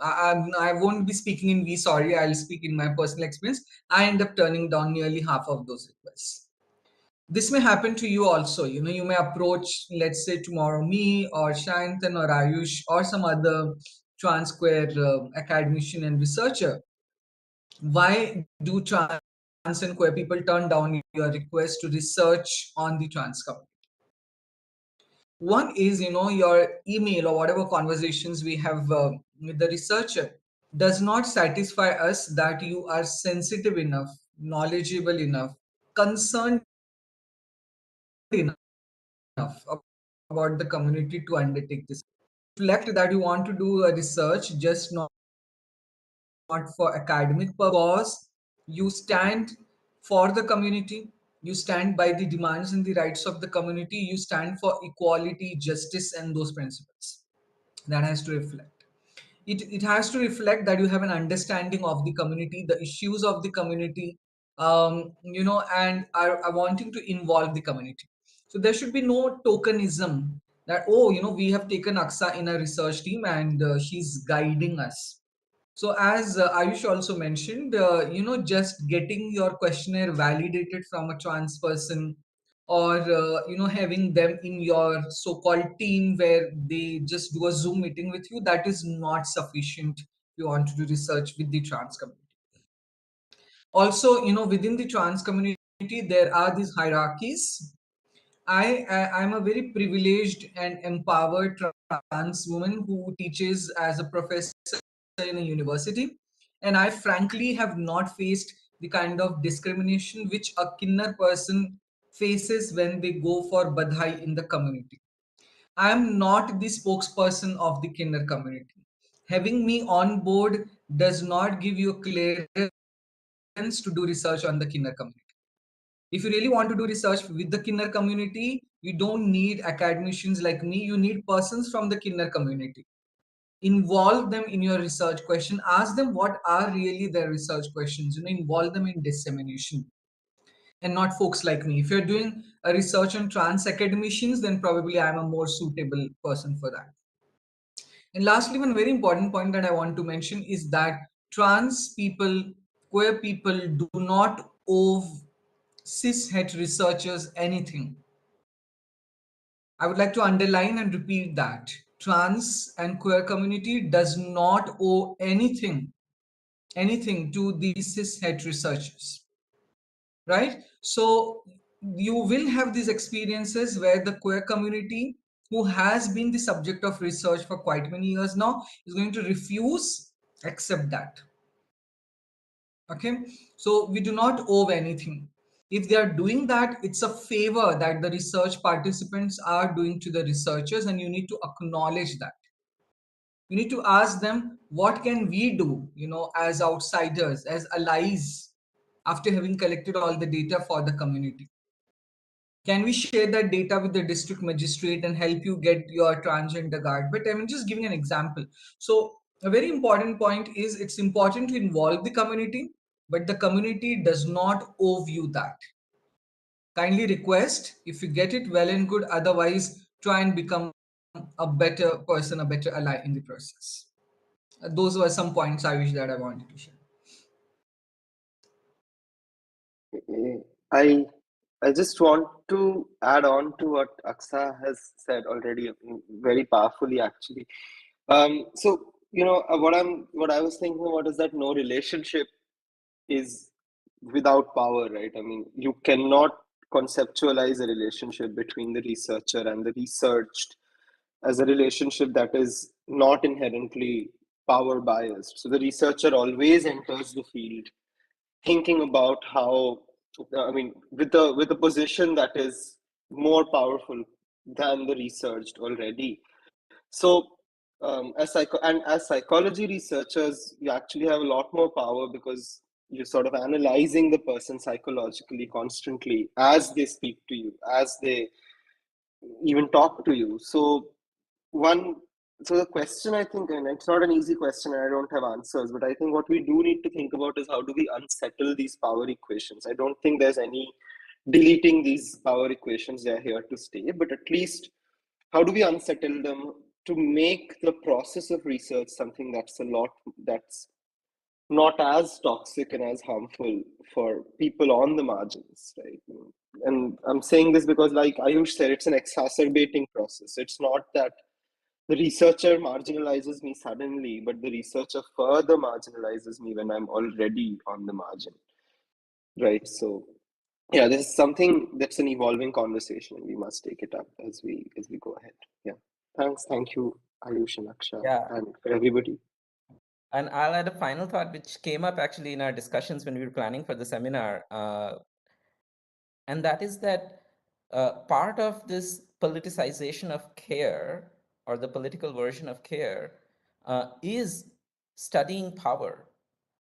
I won't be speaking in we, sorry, I'll speak in my personal experience. I end up turning down nearly half of those requests. This may happen to you also. You may approach, let's say tomorrow, me or Shantan or Ayush or some other trans queer academician and researcher. Why do trans and queer people turn down your request to research on the trans community? One is, your email or whatever conversations we have with the researcher does not satisfy us that you are sensitive enough, knowledgeable enough, concerned enough about the community to undertake this. Reflect that you want to do a research just not for academic purpose, but because you stand for the community, you stand by the demands and the rights of the community, you stand for equality, justice, and those principles. That has to reflect. It has to reflect that you have an understanding of the community, the issues of the community, and are wanting to involve the community. So there should be no tokenism that, oh, we have taken Aksa in a research team and she's guiding us. So as Ayush also mentioned, just getting your questionnaire validated from a trans person, or having them in your so-called team where they just do a Zoom meeting with you, that is not sufficient if you want to do research with the trans community. Also, within the trans community, there are these hierarchies. I'm a very privileged and empowered trans woman who teaches as a professor in a university, and I frankly have not faced the kind of discrimination which a Kinnar person faces when they go for Badhai in the community. I am not the spokesperson of the Kinnar community. Having me on board does not give you clearance to do research on the Kinnar community. If you really want to do research with the Kinnar community, you don't need academicians like me, you need persons from the Kinnar community. Involve them in your research question, ask them what are really their research questions, involve them in dissemination, and not folks like me. If you're doing a research on trans academicians, then probably I'm a more suitable person for that. And lastly, one very important point that I want to mention is that trans people, queer people do not owe cis-het researchers anything. I would like to underline and repeat that. Trans and queer community does not owe anything to these cis-het researchers, right? So you will have these experiences where the queer community, who has been the subject of research for quite many years now, is going to refuse accept that. Okay, so we do not owe anything. If they are doing that, it's a favor that the research participants are doing to the researchers, and you need to acknowledge that. You need to ask them, what can we do, as outsiders, as allies, after having collected all the data for the community? Can we share that data with the district magistrate and help you get your transgender guard? But I'm just giving an example. So a very important point is it's important to involve the community, but the community does not owe you that. Kindly request, if you get it, well and good. Otherwise, try and become a better person, a better ally in the process. Those were some points I wish that I wanted to share. I I just want to add on to what Aksa has said already, very powerfully actually. So what I was thinking about is that no relationship is without power, right? I mean, you cannot conceptualize a relationship between the researcher and the researched as a relationship that is not inherently power biased. So the researcher always enters the field thinking about how, I mean, with a position that is more powerful than the researched already. So as psychology researchers, you actually have a lot more power because you're sort of analyzing the person psychologically constantly as they speak to you, as they even talk to you. One so the question, I think, and it's not an easy question and I don't have answers, but I think what we do need to think about is how do we unsettle these power equations. I don't think there's any deleting these power equations. They're here to stay, but at least how do we unsettle them to make the process of research something that's not as toxic and as harmful for people on the margins, right? And I'm saying this because, like Ayush said, it's an exacerbating process. It's not that the researcher marginalizes me suddenly, but the researcher further marginalizes me when I'm already on the margin, right? So yeah, this is something that's an evolving conversation, and we must take it up as we go ahead. Yeah, thank you, Ayush and Aksha, Yeah. and for everybody. And I'll add a final thought, which came up actually in our discussions when we were planning for the seminar. And that is that part of this politicization of care, or the political version of care, is studying power.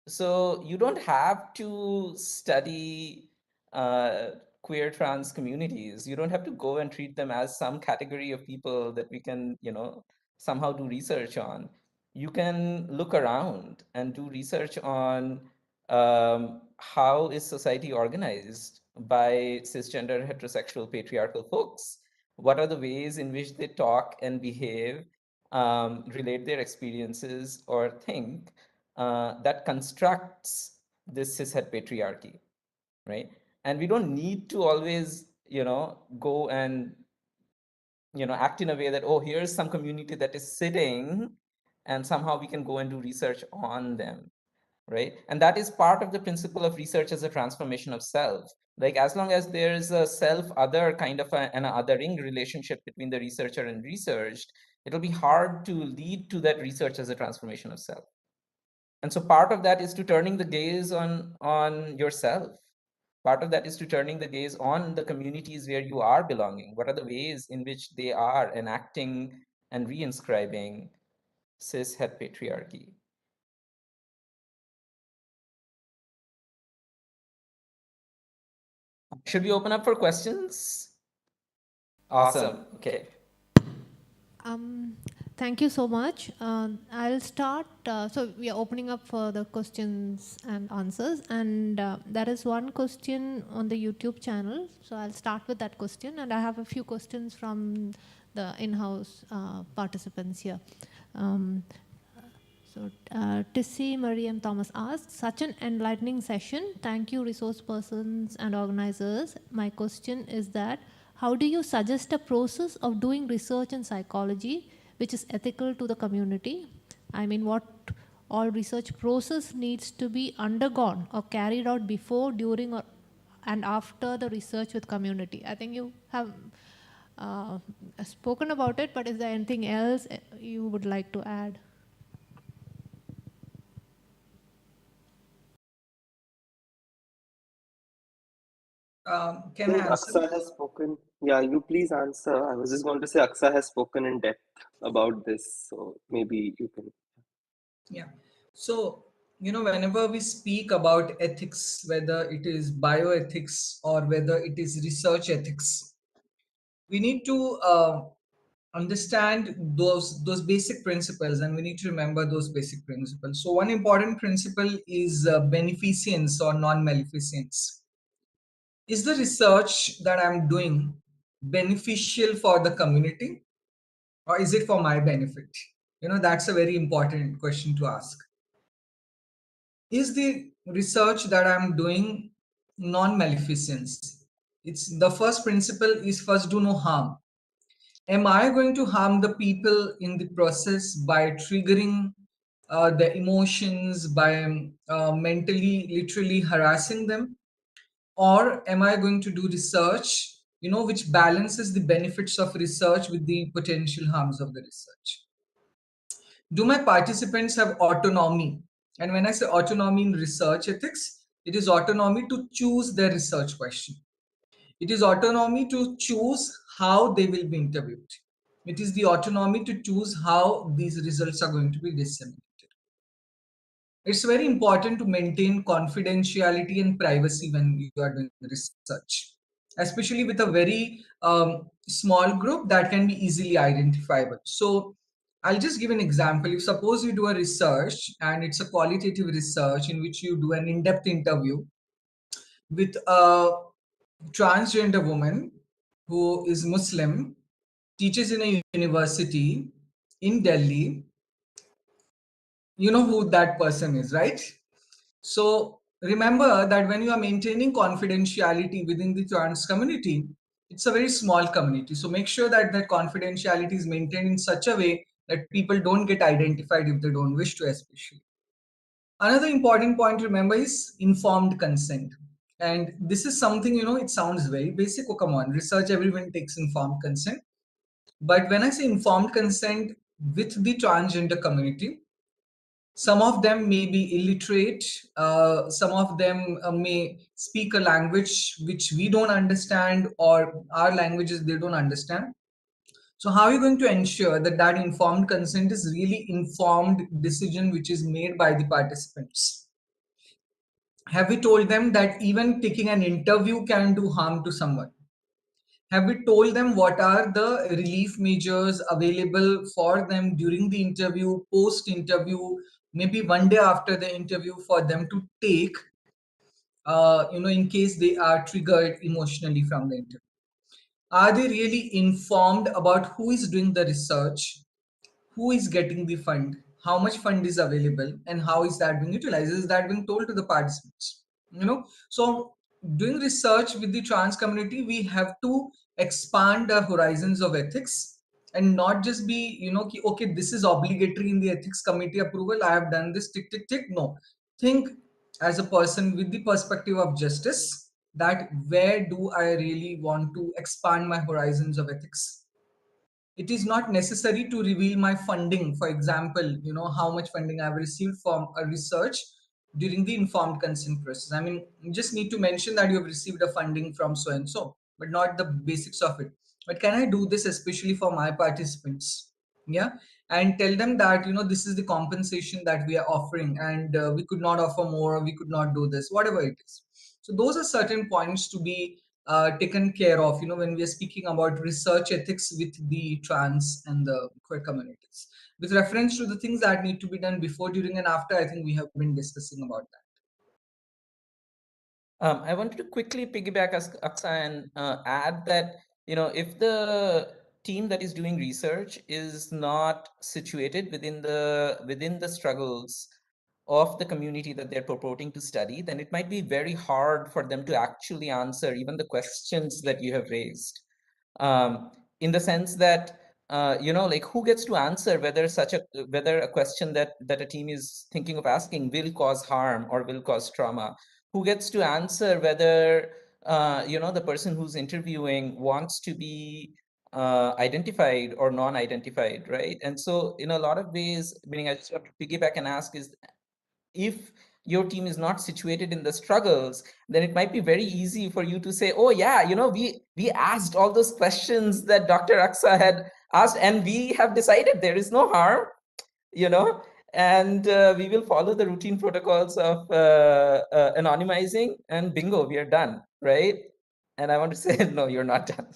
So you don't have to study uh, queer trans communities. You don't have to go and treat them as some category of people that we can, somehow do research on. You can look around and do research on how is society organized by cisgender heterosexual patriarchal folks. What are the ways in which they talk and behave, relate their experiences, or think, that constructs this cishet patriarchy, right? And we don't need to always, go and, act in a way that, oh, here's some community that is sitting, and somehow we can go and do research on them, right? And that is part of the principle of research as a transformation of self. Like, as long as there's a self other kind of an othering relationship between the researcher and researched, it'll be hard to lead to that research as a transformation of self. And so part of that is to turning the gaze on yourself. Part of that is to turning the gaze on the communities where you are belonging. What are the ways in which they are enacting and reinscribing cis het patriarchy? Should we open up for questions? Awesome. Okay. Um, Thank you so much. I'll start. So we are opening up for the questions and answers, and there is one question on the YouTube channel. So I'll start with that question, and I have a few questions from the in-house participants here. Um, Tissy Mariam Thomas asks, such an enlightening session. Thank you, resource persons and organizers. My question is that, how do you suggest a process of doing research in psychology which is ethical to the community? I mean, what all research process needs to be undergone or carried out before, during, or and after the research with community? I think you have spoken about it, but is there anything else you would like to add? I Can I think answer? Aksa has spoken. Yeah, you please answer. I was just going to say Aksa has spoken in depth about this, so maybe you can. Yeah. So whenever we speak about ethics, whether it is bioethics or whether it is research ethics, we need to understand those basic principles, and we need to remember those basic principles. So one important principle is beneficence or non-maleficence. Is the research that I'm doing beneficial for the community, or is it for my benefit? That's a very important question to ask. Is the research that I'm doing non-maleficence? It's the first principle is first do no harm. Am I going to harm the people in the process by triggering the emotions, by mentally, literally harassing them? Or am I going to do research, which balances the benefits of research with the potential harms of the research? Do my participants have autonomy? And when I say autonomy in research ethics, it is autonomy to choose their research question. It is autonomy to choose how they will be interviewed. It is the autonomy to choose how these results are going to be disseminated. It's very important to maintain confidentiality and privacy when you are doing research, especially with a very small group that can be easily identifiable. So I'll just give an example. If suppose you do a research and it's a qualitative research in which you do an in-depth interview with a transgender woman who is Muslim, teaches in a university in Delhi, you know who that person is, right? So remember that when you are maintaining confidentiality within the trans community, it's a very small community. So make sure that that confidentiality is maintained in such a way that people don't get identified if they don't wish to, especially. Another important point to remember is informed consent. And this is something, it sounds very basic. Oh, come on, research, everyone takes informed consent. But when I say informed consent with the transgender community, some of them may be illiterate, some of them may speak a language which we don't understand, or our languages they don't understand. So how are you going to ensure that that informed consent is really informed decision which is made by the participants? Have we told them that even taking an interview can do harm to someone? Have we told them what are the relief measures available for them during the interview, post interview, maybe one day after the interview, for them to take, in case they are triggered emotionally from the interview? Are they really informed about who is doing the research, who is getting the fund, how much fund is available, and how is that being utilized? Is that being told to the participants? So doing research with the trans community, we have to expand our horizons of ethics and not just be, okay, this is obligatory in the ethics committee approval, I have done this, tick tick tick. No, think as a person with the perspective of justice, that where do I really want to expand my horizons of ethics? It is not necessary to reveal my funding, for example, how much funding I've received from a research during the informed consent process. I mean, you just need to mention that you have received a funding from so and so, but not the basics of it. But can I do this especially for my participants? Yeah. And tell them that, this is the compensation that we are offering, and we could not offer more, or we could not do this, whatever it is. So those are certain points to be taken care of, when we are speaking about research ethics with the trans and the queer communities. With reference to the things that need to be done before, during, and after, I think we have been discussing about that. I wanted to quickly piggyback Aksa and add that, if the team that is doing research is not situated within the struggles of the community that they're purporting to study, then it might be very hard for them to actually answer even the questions that you have raised. In the sense that, like, who gets to answer whether a question that a team is thinking of asking will cause harm or will cause trauma? Who gets to answer whether the person who's interviewing wants to be identified or non-identified, right? And so in a lot of ways, meaning I just have to piggyback and ask is, if your team is not situated in the struggles, then it might be very easy for you to say, oh yeah, we asked all those questions that Dr. Aksa had asked, and we have decided there is no harm, you know And we will follow the routine protocols of anonymizing, and bingo, we are done, right? And I want to say, no, you're not done.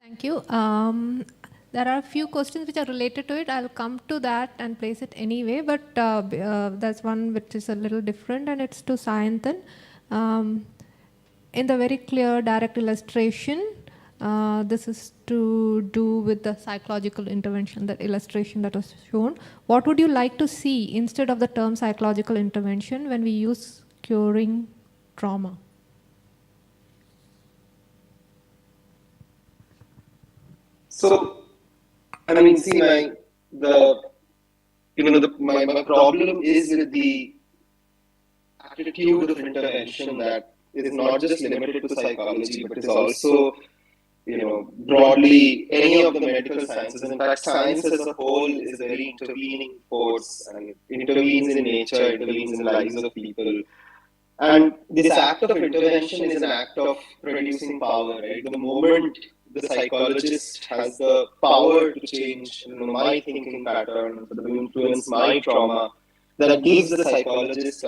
Thank you. There are a few questions which are related to it. I'll come to that and place it anyway, but there's one which is a little different, and it's to Sayantan. In the very clear, direct illustration, this is to do with the psychological intervention, that illustration that was shown. What would you like to see instead of the term psychological intervention when we use curing trauma? So, I mean, see, my problem is with the attitude of intervention that is not just limited to psychology, but is also, broadly any of the medical sciences. In fact, science as a whole is a very intervening force, and it intervenes in nature, intervenes in the lives of people. And this act of intervention is an act of producing power, right? The moment the psychologist has the power to change, my thinking pattern, to influence my trauma, that gives the psychologist,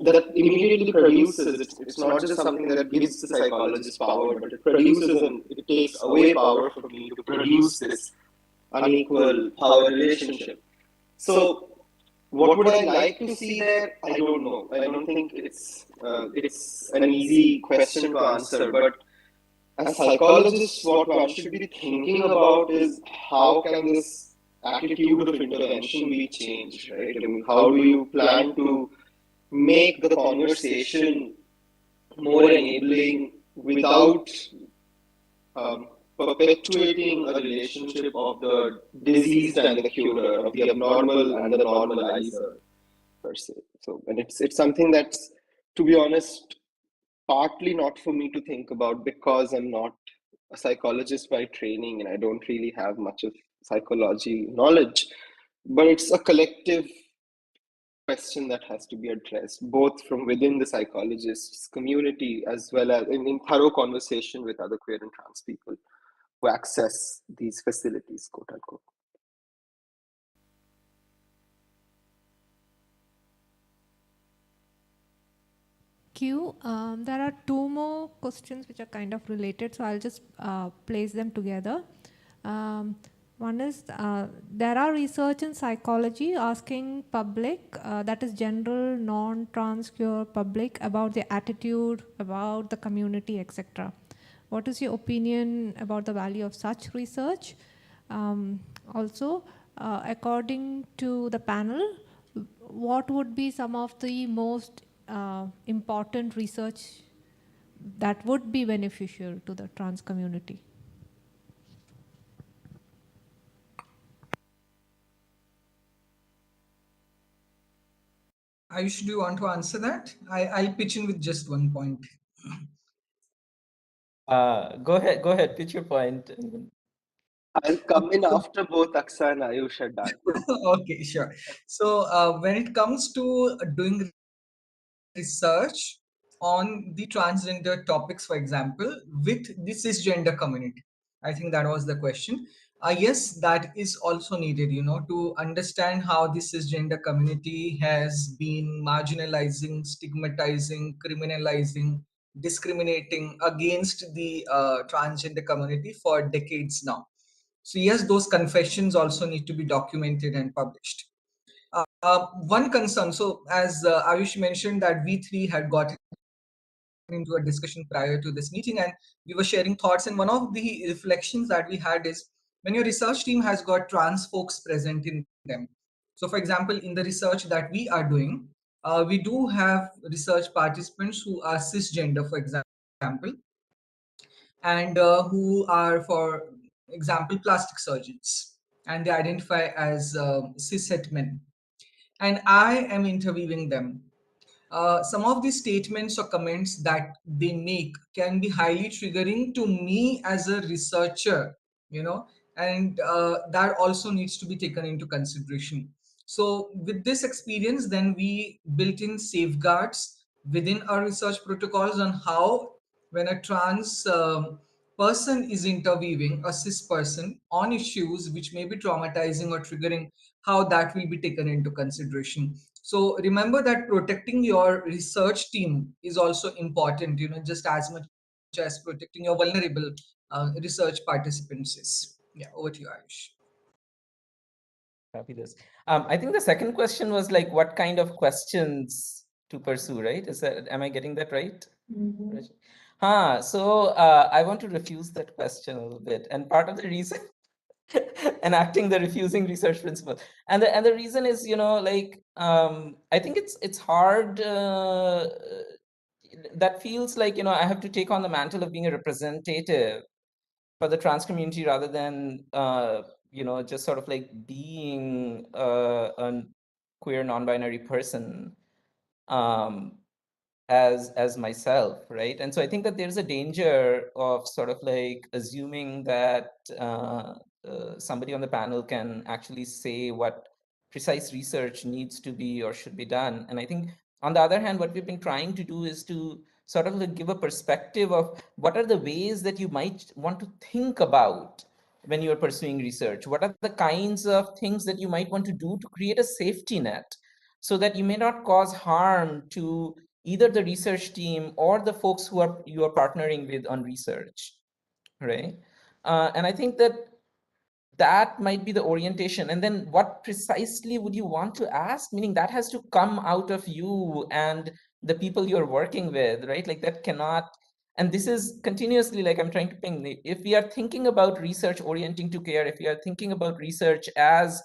that immediately produces, it's not just something that gives the psychologist power, but it produces and it takes away power from me to produce this unequal power relationship. So, what would I like to see there? I don't know. I don't think it's an easy question to answer. But as psychologists, what one should be thinking about is how can this attitude of intervention be changed, right? I mean, how do you plan to make the conversation more enabling without um, perpetuating a relationship of the diseased and the curer, of the abnormal and the normalizer, per se. So, and it's something that's, to be honest, partly not for me to think about because I'm not a psychologist by training and I don't really have much of psychology knowledge. But it's a collective question that has to be addressed, both from within the psychologists community as well as in thorough conversation with other queer and trans people who access these facilities, quote unquote. Q. There are two more questions which are kind of related, so I'll just place them together. One is, there are research in psychology asking public, that is general, non-trans queer public, about their attitude, about the community, etc. What is your opinion about the value of such research? Also, according to the panel, what would be some of the most important research that would be beneficial to the trans community? Ayush, do you want to answer that? I'll pitch in with just one point. Go ahead, pitch your point. I'll come in after both Aksa and Ayush are done. Okay, sure. So when it comes to doing research on the transgender topics, for example, with the cisgender community, I think that was the question. Yes, that is also needed, to understand how the cisgender community has been marginalizing, stigmatizing, criminalizing, discriminating against the transgender community for decades now. So yes, those confessions also need to be documented and published. One concern, so as Ayush mentioned that we three had gotten into a discussion prior to this meeting and we were sharing thoughts, and one of the reflections that we had is when your research team has got trans folks present in them. So for example, in the research that we are doing, we do have research participants who are cisgender, for example, and who are, for example, plastic surgeons, and they identify as cishet men, and I am interviewing them. Some of the statements or comments that they make can be highly triggering to me as a researcher, and that also needs to be taken into consideration. So, with this experience, then we built in safeguards within our research protocols on how, when a trans person is interviewing a cis person on issues which may be traumatizing or triggering, how that will be taken into consideration. So remember that protecting your research team is also important, just as much as protecting your vulnerable research participants is. Yeah, over to you, Ayush. Fabulous. I think the second question was like, what kind of questions to pursue, right? Am I getting that right? Raj? So I want to refuse that question a little bit. And part of the reason, enacting the refusing research principle. And the reason is, I think it's hard, that feels like, I have to take on the mantle of being a representative for the trans community rather than just sort of like being a queer non-binary person, um, as myself, right? And so I think that there's a danger of sort of like assuming that somebody on the panel can actually say what precise research needs to be or should be done. And I think on the other hand, what we've been trying to do is to sort of like give a perspective of what are the ways that you might want to think about when you're pursuing research. What are the kinds of things that you might want to do to create a safety net so that you may not cause harm to either the research team or the folks who you are partnering with on research, right? And I think that might be the orientation. And then what precisely would you want to ask? Meaning that has to come out of you and the people you're working with, right? Like that cannot, and this is continuously like I'm trying to ping, if we are thinking about research orienting to care, if we are thinking about research as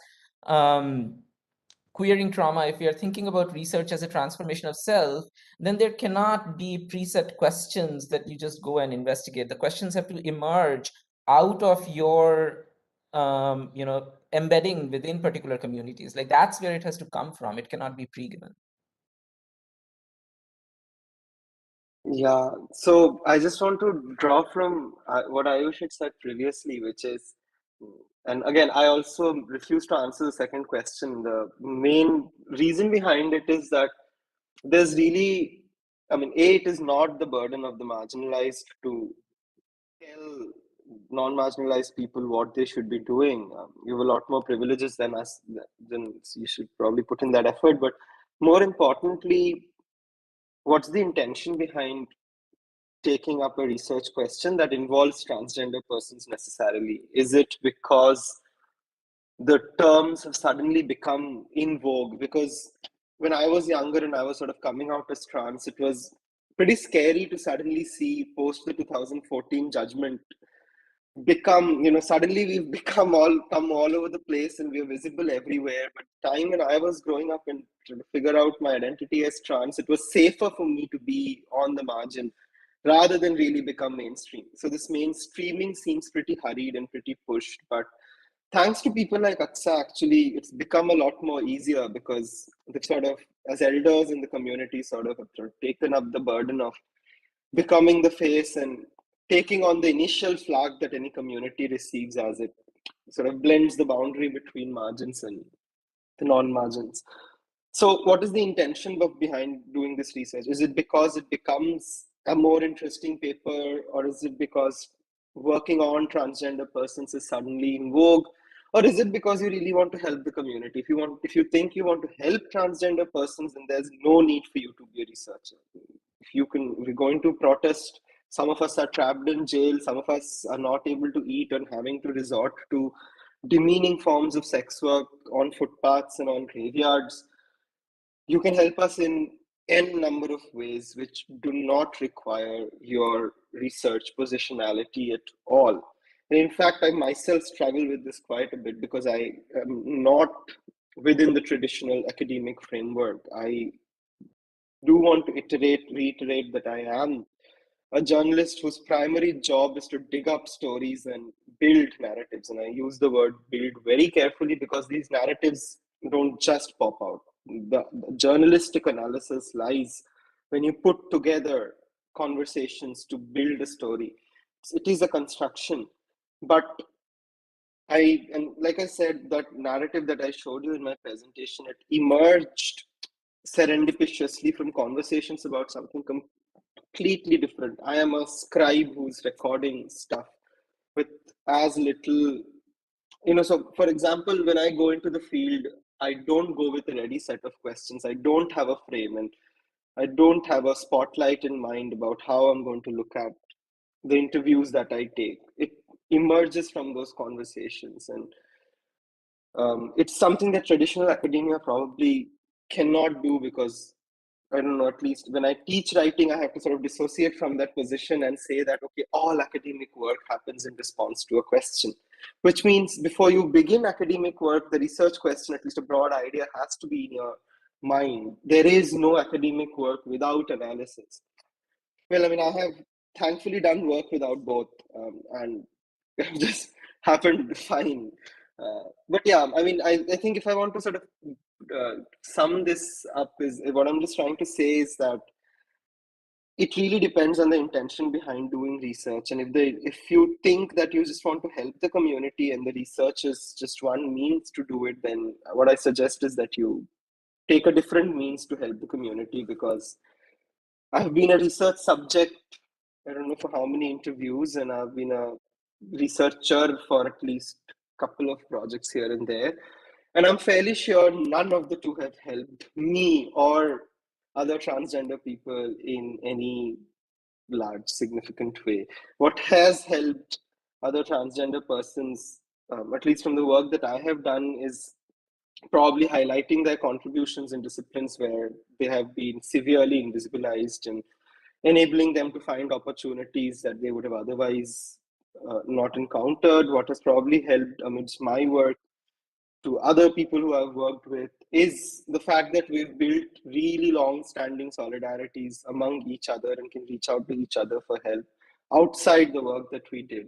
queering trauma, if we are thinking about research as a transformation of self, then there cannot be preset questions that you just go and investigate. The questions have to emerge out of your, embedding within particular communities. Like that's where it has to come from. It cannot be pre-given. Yeah, so I just want to draw from what Ayush had said previously, which is, and again, I also refuse to answer the second question. The main reason behind it is that there's really, I mean, A, it is not the burden of the marginalized to tell non-marginalized people what they should be doing. You have a lot more privileges than us, then you should probably put in that effort. But more importantly, what's the intention behind taking up a research question that involves transgender persons necessarily? Is it because the terms have suddenly become in vogue? Because when I was younger and I was sort of coming out as trans, it was pretty scary to suddenly see post the 2014 judgment become, suddenly we've become come all over the place and we're visible everywhere. But time when I was growing up and trying to figure out my identity as trans, it was safer for me to be on the margin rather than really become mainstream. So this mainstreaming seems pretty hurried and pretty pushed, but thanks to people like Aksa, actually, it's become a lot more easier because the sort of, as elders in the community, sort of taken up the burden of becoming the face and taking on the initial flag that any community receives, as it sort of blends the boundary between margins and the non-margins. So what is the intention behind doing this research? Is it because it becomes a more interesting paper, or is it because working on transgender persons is suddenly in vogue, or is it because you really want to help the community? If you think you want to help transgender persons, then there's no need for you to be a researcher. If we're going to protest, some of us are trapped in jail, some of us are not able to eat and having to resort to demeaning forms of sex work on footpaths and on graveyards. You can help us in n number of ways which do not require your research positionality at all. And in fact, I myself struggle with this quite a bit because I am not within the traditional academic framework. I do want to reiterate that I am a journalist whose primary job is to dig up stories and build narratives. And I use the word build very carefully because these narratives don't just pop out. The journalistic analysis lies when you put together conversations to build a story. It is a construction. But and like I said, that narrative that I showed you in my presentation, it emerged serendipitously from conversations about something completely different. I am a scribe who's recording stuff with as little, so for example, when I go into the field, I don't go with a ready set of questions. I don't have a frame, and I don't have a spotlight in mind about how I'm going to look at the interviews that I take. It emerges from those conversations, and it's something that traditional academia probably cannot do, because I don't know, at least when I teach writing, I have to sort of dissociate from that position and say that, okay, all academic work happens in response to a question, which means before you begin academic work, the research question, at least a broad idea, has to be in your mind. There is no academic work without analysis. Well, I mean, I have thankfully done work without both, and just happened fine. But yeah, I mean, I think if I want to sort of sum this up, is what I'm just trying to say is that it really depends on the intention behind doing research. And if you think that you just want to help the community and the research is just one means to do it, then what I suggest is that you take a different means to help the community, because I've been a research subject, I don't know for how many interviews, and I've been a researcher for at least a couple of projects here and there. And I'm fairly sure none of the two have helped me or other transgender people in any large, significant way. What has helped other transgender persons, at least from the work that I have done, is probably highlighting their contributions in disciplines where they have been severely invisibilized, and enabling them to find opportunities that they would have otherwise not encountered. What has probably helped amidst my work to other people who I've worked with is the fact that we've built really long standing solidarities among each other and can reach out to each other for help outside the work that we did.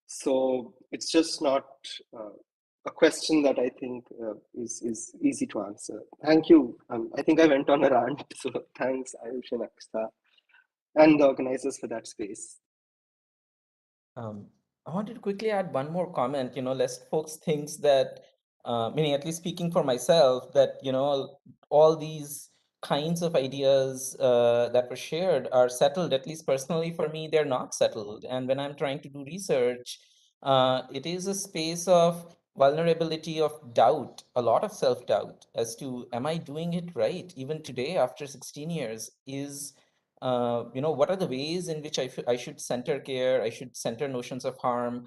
So it's just not a question that I think is easy to answer. Thank you. I think I went on a rant, so thanks, Ayush and Aksa, and the organizers for that space. I wanted to quickly add one more comment, lest folks thinks that, meaning at least speaking for myself, that, all these kinds of ideas that were shared are settled. At least personally for me, they're not settled. And when I'm trying to do research, it is a space of vulnerability, of doubt, a lot of self-doubt as to, am I doing it right? Even today, after 16 years, what are the ways in which I should center care, I should center notions of harm.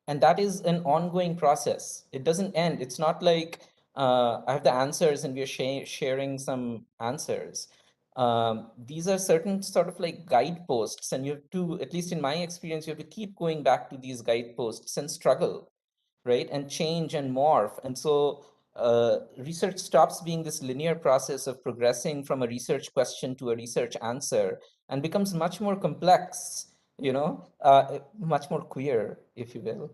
And that is an ongoing process. It doesn't end. It's not like I have the answers and we're sharing some answers. These are certain sort of like guideposts, and you have to, at least in my experience, you have to keep going back to these guideposts and struggle, right? And change and morph. And so research stops being this linear process of progressing from a research question to a research answer and becomes much more complex, much more queer, if you will.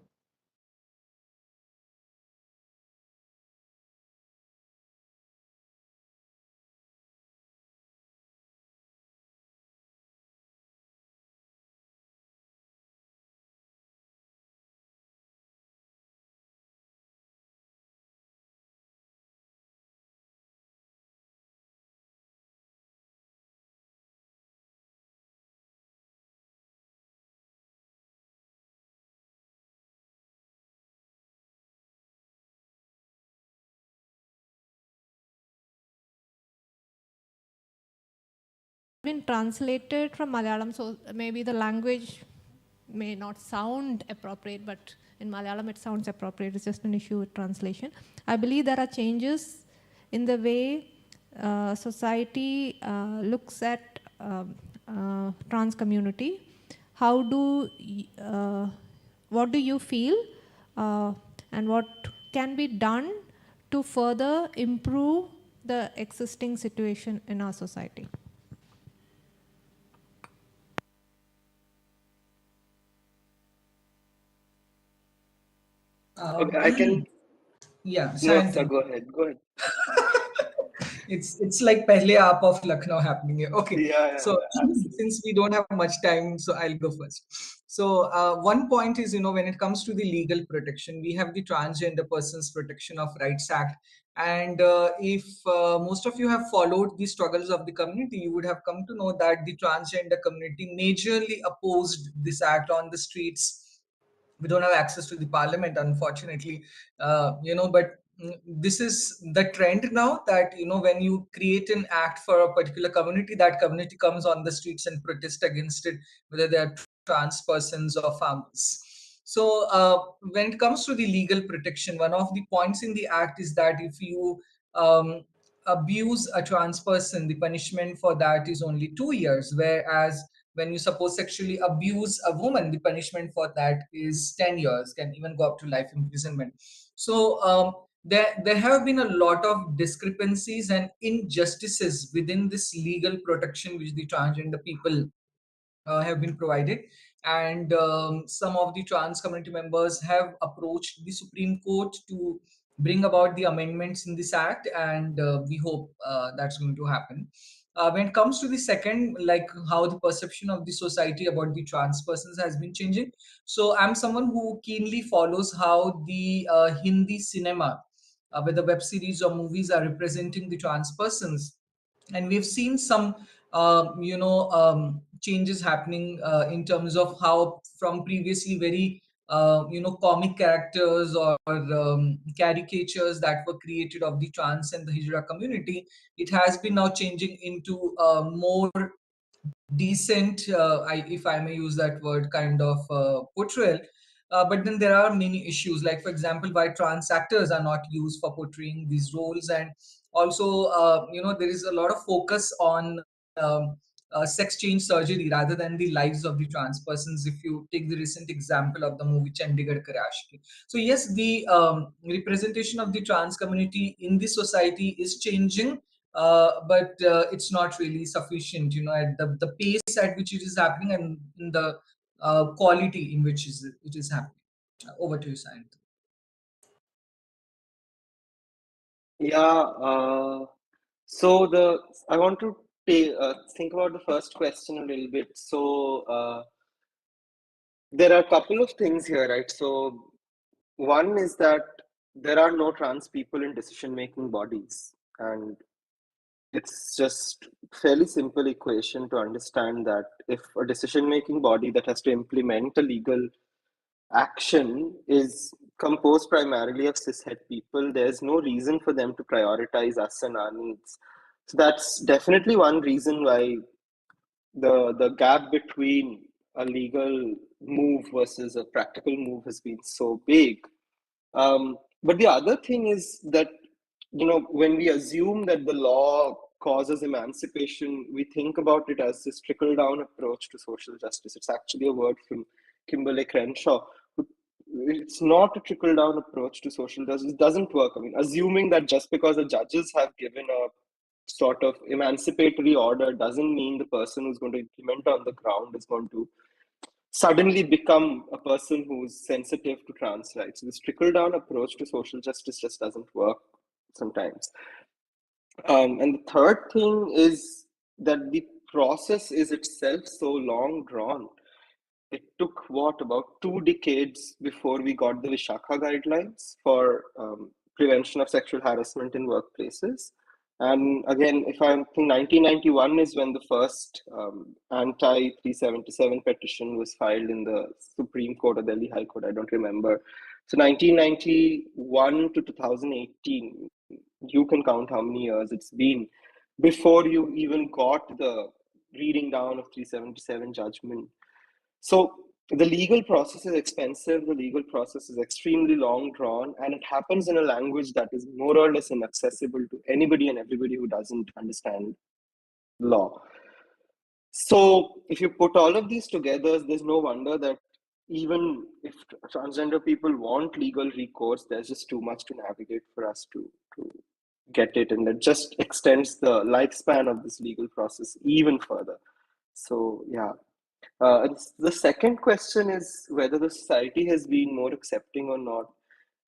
Been translated from Malayalam, so maybe the language may not sound appropriate, but in Malayalam it sounds appropriate. It's just an issue with translation. I believe there are changes in the way society looks at trans community. What do you feel, and what can be done to further improve the existing situation in our society? I can. Yeah, No, sir, Sayantan. go ahead. Go ahead. It's like pehle aap of Lucknow happening here. Okay, Yeah, so absolutely. since we don't have much time, so I'll go first. So one point is, when it comes to the legal protection, we have the Transgender Persons Protection of Rights Act. And if most of you have followed the struggles of the community, you would have come to know that the transgender community majorly opposed this act on the streets. We don't have access to the parliament, unfortunately, but this is the trend now, that when you create an act for a particular community, that community comes on the streets and protest against it, whether they are trans persons or farmers. So when it comes to the legal protection, one of the points in the act is that if you abuse a trans person, the punishment for that is only 2 years, whereas when you suppose sexually abuse a woman, the punishment for that is 10 years, can even go up to life imprisonment. So there have been a lot of discrepancies and injustices within this legal protection which the transgender people have been provided. And some of the trans community members have approached the Supreme Court to bring about the amendments in this act, and we hope that's going to happen. When it comes to the second, like how the perception of the society about the trans persons has been changing, so I'm someone who keenly follows how the Hindi cinema, whether web series or movies, are representing the trans persons. And we've seen some changes happening in terms of how from previously very comic characters or caricatures that were created of the trans and the hijra community, it has been now changing into more decent, if I may use that word, kind of portrayal. But then there are many issues, like for example, why trans actors are not used for portraying these roles. And also, there is a lot of focus on sex change surgery rather than the lives of the trans persons. If you take the recent example of the movie Chandigarh Karashki. So yes, the representation of the trans community in the society is changing, but it's not really sufficient, at the pace at which it is happening, and in the quality in which it is happening. Over to you, Sayantan. Yeah. So I want to think about the first question a little bit. So there are a couple of things here, right? So one is that there are no trans people in decision-making bodies, and it's just fairly simple equation to understand that if a decision-making body that has to implement a legal action is composed primarily of cishet people, there's no reason for them to prioritize us and our needs. So that's definitely one reason why the gap between a legal move versus a practical move has been so big. But the other thing is that, when we assume that the law causes emancipation, we think about it as this trickle down approach to social justice. It's actually a word from Kimberly Crenshaw. It's not a trickle down approach to social justice. It doesn't work. I mean, assuming that just because the judges have given a sort of emancipatory order doesn't mean the person who's going to implement on the ground is going to suddenly become a person who's sensitive to trans rights. This trickle down approach to social justice just doesn't work sometimes. And the third thing is that the process is itself so long drawn. It took about 2 decades before we got the Vishakha guidelines for prevention of sexual harassment in workplaces. And again, if I think 1991 is when the first anti-377 petition was filed in the Supreme Court or Delhi High Court, I don't remember. So 1991 to 2018, you can count how many years it's been before you even got the reading down of 377 judgment. So the legal process is expensive, the legal process is extremely long drawn, and it happens in a language that is more or less inaccessible to anybody and everybody who doesn't understand law. So if you put all of these together, there's no wonder that even if transgender people want legal recourse, there's just too much to navigate for us to get it, and it just extends the lifespan of this legal process even further. So yeah. The second question is whether the society has been more accepting or not.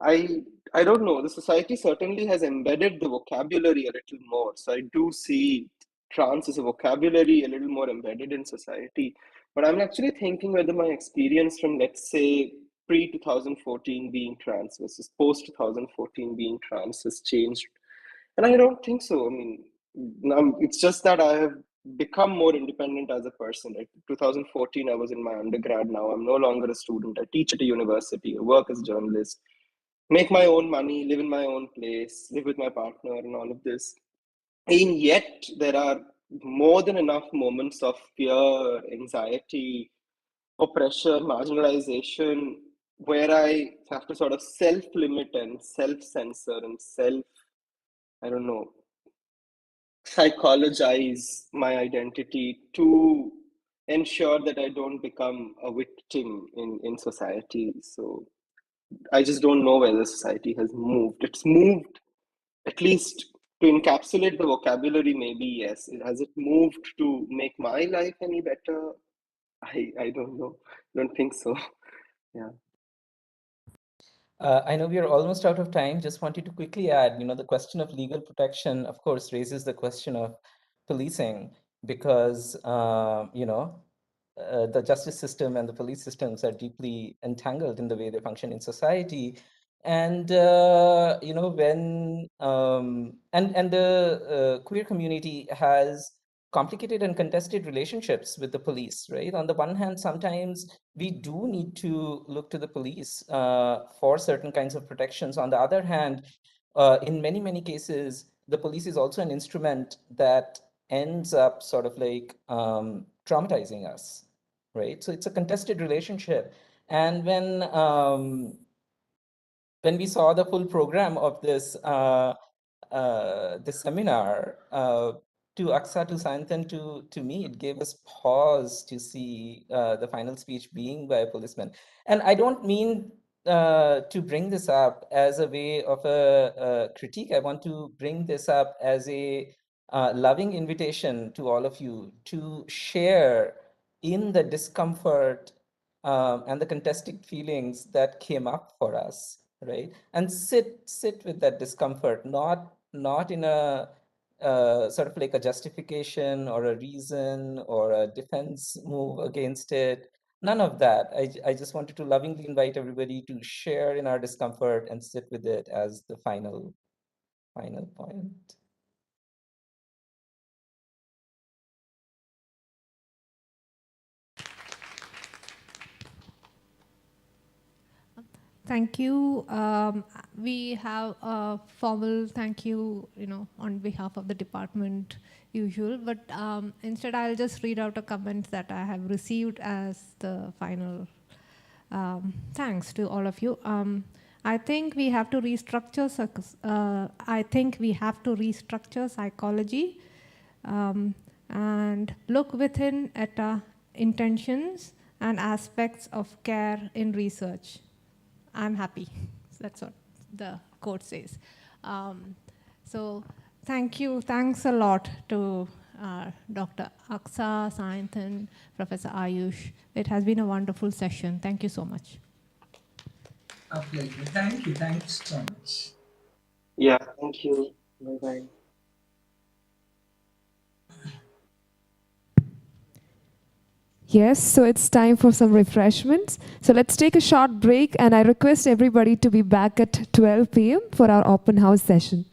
I don't know. The society certainly has embedded the vocabulary a little more. So I do see trans as a vocabulary a little more embedded in society. But I'm actually thinking whether my experience from, let's say, pre 2014 being trans versus post 2014 being trans has changed. And I don't think so. I mean, it's just that I have become more independent as a person. Like 2014, I was in my undergrad. Now I'm no longer a student. I teach at a university, I work as a journalist, make my own money, live in my own place, live with my partner, and all of this. And yet, there are more than enough moments of fear, anxiety, oppression, marginalization, where I have to sort of self limit and self censor and I don't know, psychologize my identity to ensure that I don't become a victim in society. So I just don't know whether society has moved. It's moved, at least to encapsulate the vocabulary, maybe yes. Has it moved to make my life any better? I don't know. I don't think so. Yeah. I know we are almost out of time. Just wanted to quickly add, the question of legal protection, of course, raises the question of policing because, the justice system and the police systems are deeply entangled in the way they function in society. And, when, and the queer community has complicated and contested relationships with the police, right? On the one hand, sometimes we do need to look to the police for certain kinds of protections. On the other hand, in many, many cases, the police is also an instrument that ends up sort of like traumatizing us, right? So it's a contested relationship. And when we saw the full program of this seminar, to Aksa, to Sayantan, to me, it gave us pause to see the final speech being by a policeman. And I don't mean to bring this up as a way of a critique. I want to bring this up as a loving invitation to all of you to share in the discomfort and the contested feelings that came up for us, right? And sit with that discomfort, not in a sort of like a justification or a reason or a defense move against it. None of that. I just wanted to lovingly invite everybody to share in our discomfort and sit with it as the final point. Thank you. We have a formal thank you, on behalf of the department usual, but instead I'll just read out a comment that I have received as the final thanks to all of you. I think we have to restructure. I think we have to restructure psychology and look within at intentions and aspects of care in research. I'm happy. That's what the quote says. So thank you. Thanks a lot to Dr. Aksa, Sayantan, Professor Ayush. It has been a wonderful session. Thank you so much. A pleasure. Thank you. Thanks so much. Yeah. Thank you. Bye bye. Yes, so it's time for some refreshments. So let's take a short break, and I request everybody to be back at 12 p.m. for our open house session.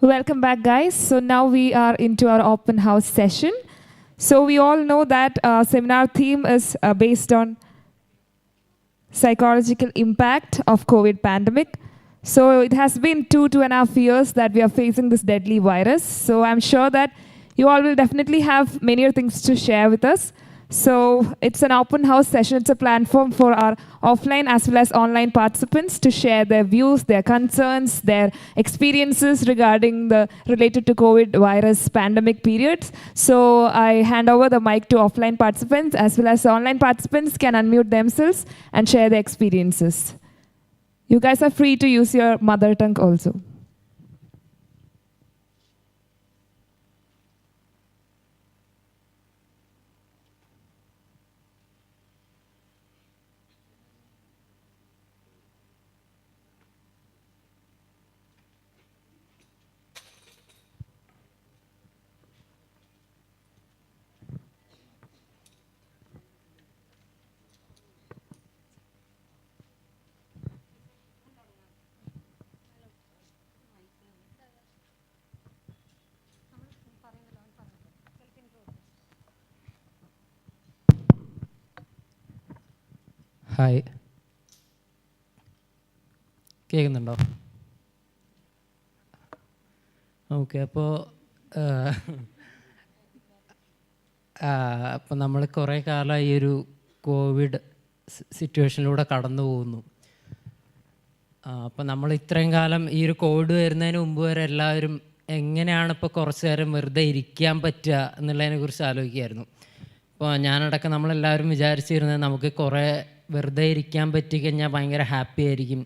Welcome back, guys. So now we are into our open house session. So we all know that seminar theme is based on psychological impact of COVID pandemic. So it has been 2.5 years that we are facing this deadly virus. So I'm sure that you all will definitely have many things to share with us. So it's an open house session. It's a platform for our offline as well as online participants to share their views, their concerns, their experiences regarding the related to COVID virus pandemic periods. So I hand over the mic to offline participants as well as online participants can unmute themselves and share their experiences. You guys are free to use your mother tongue also. Hi, കേൾക്കുന്നുണ്ടോ? Okay, അപ്പോൾ നമ്മൾ കുറേ കാലമായി ഈ ഒരു Covid സിറ്റുവേഷനിലൂടെ കടന്നു പോകുന്നു. അപ്പോൾ നമ്മൾ ഇത്രയും കാലം ഈ ഒരു കോവിഡ് വരുന്നതിന് മുമ്പ് വരെ എല്ലാവരും എങ്ങനെയാണ് ഇപ്പോൾ കുറച്ച് നേരം വെറുതെ ഇരിക്കാൻ പറ്റുക എന്നുള്ളതിനെക്കുറിച്ച് ആലോചിക്കുമായിരുന്നു. അപ്പോൾ ഞാനടക്കം നമ്മളെല്ലാവരും വിചാരിച്ചിരുന്നത് നമുക്ക് കുറേ വെറുതെ ഇരിക്കാൻ പറ്റിക്കഴിഞ്ഞാൽ ഭയങ്കര ഹാപ്പി ആയിരിക്കും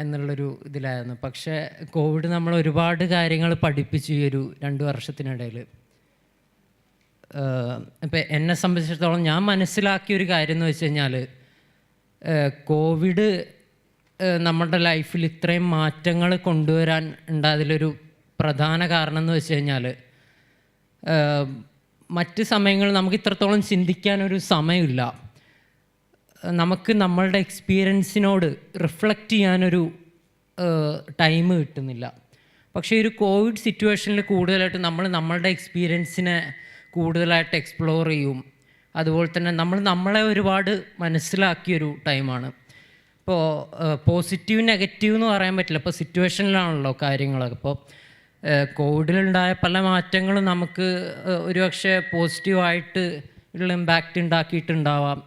എന്നുള്ളൊരു ഇതിലായിരുന്നു. പക്ഷേ കോവിഡ് നമ്മൾ ഒരുപാട് കാര്യങ്ങൾ പഠിപ്പിച്ചു ഈ ഒരു 2 വർഷത്തിനിടയിൽ. ഇപ്പം എന്നെ സംബന്ധിച്ചിടത്തോളം ഞാൻ മനസ്സിലാക്കിയൊരു കാര്യം എന്ന് വെച്ച് കഴിഞ്ഞാൽ കോവിഡ് നമ്മുടെ ലൈഫിൽ ഇത്രയും മാറ്റങ്ങൾ കൊണ്ടുവരാൻ ഉണ്ടായതിലൊരു പ്രധാന കാരണം എന്ന് വെച്ച് കഴിഞ്ഞാൽ മറ്റ് സമയങ്ങളിൽ നമുക്ക് ഇത്രത്തോളം ചിന്തിക്കാനൊരു സമയമില്ല. നമുക്ക് നമ്മളുടെ എക്സ്പീരിയൻസിനോട് റിഫ്ലക്റ്റ് ചെയ്യാനൊരു ടൈം കിട്ടുന്നില്ല. പക്ഷേ ഒരു കോവിഡ് സിറ്റുവേഷനിൽ കൂടുതലായിട്ട് നമ്മൾ നമ്മളുടെ എക്സ്പീരിയൻസിനെ കൂടുതലായിട്ട് എക്സ്പ്ലോർ ചെയ്യും. അതുപോലെ തന്നെ നമ്മളെ ഒരുപാട് മനസ്സിലാക്കിയൊരു ടൈമാണ്. ഇപ്പോൾ പോസിറ്റീവ് നെഗറ്റീവ് എന്ന് പറയാൻ പറ്റില്ല, ഇപ്പോൾ സിറ്റുവേഷനിലാണല്ലോ കാര്യങ്ങളൊക്കെ. ഇപ്പോൾ കോവിഡിലുണ്ടായ പല മാറ്റങ്ങളും നമുക്ക് ഒരുപക്ഷെ പോസിറ്റീവായിട്ട് ഉള്ള ഇമ്പാക്റ്റ് ഉണ്ടാക്കിയിട്ടുണ്ടാവാം,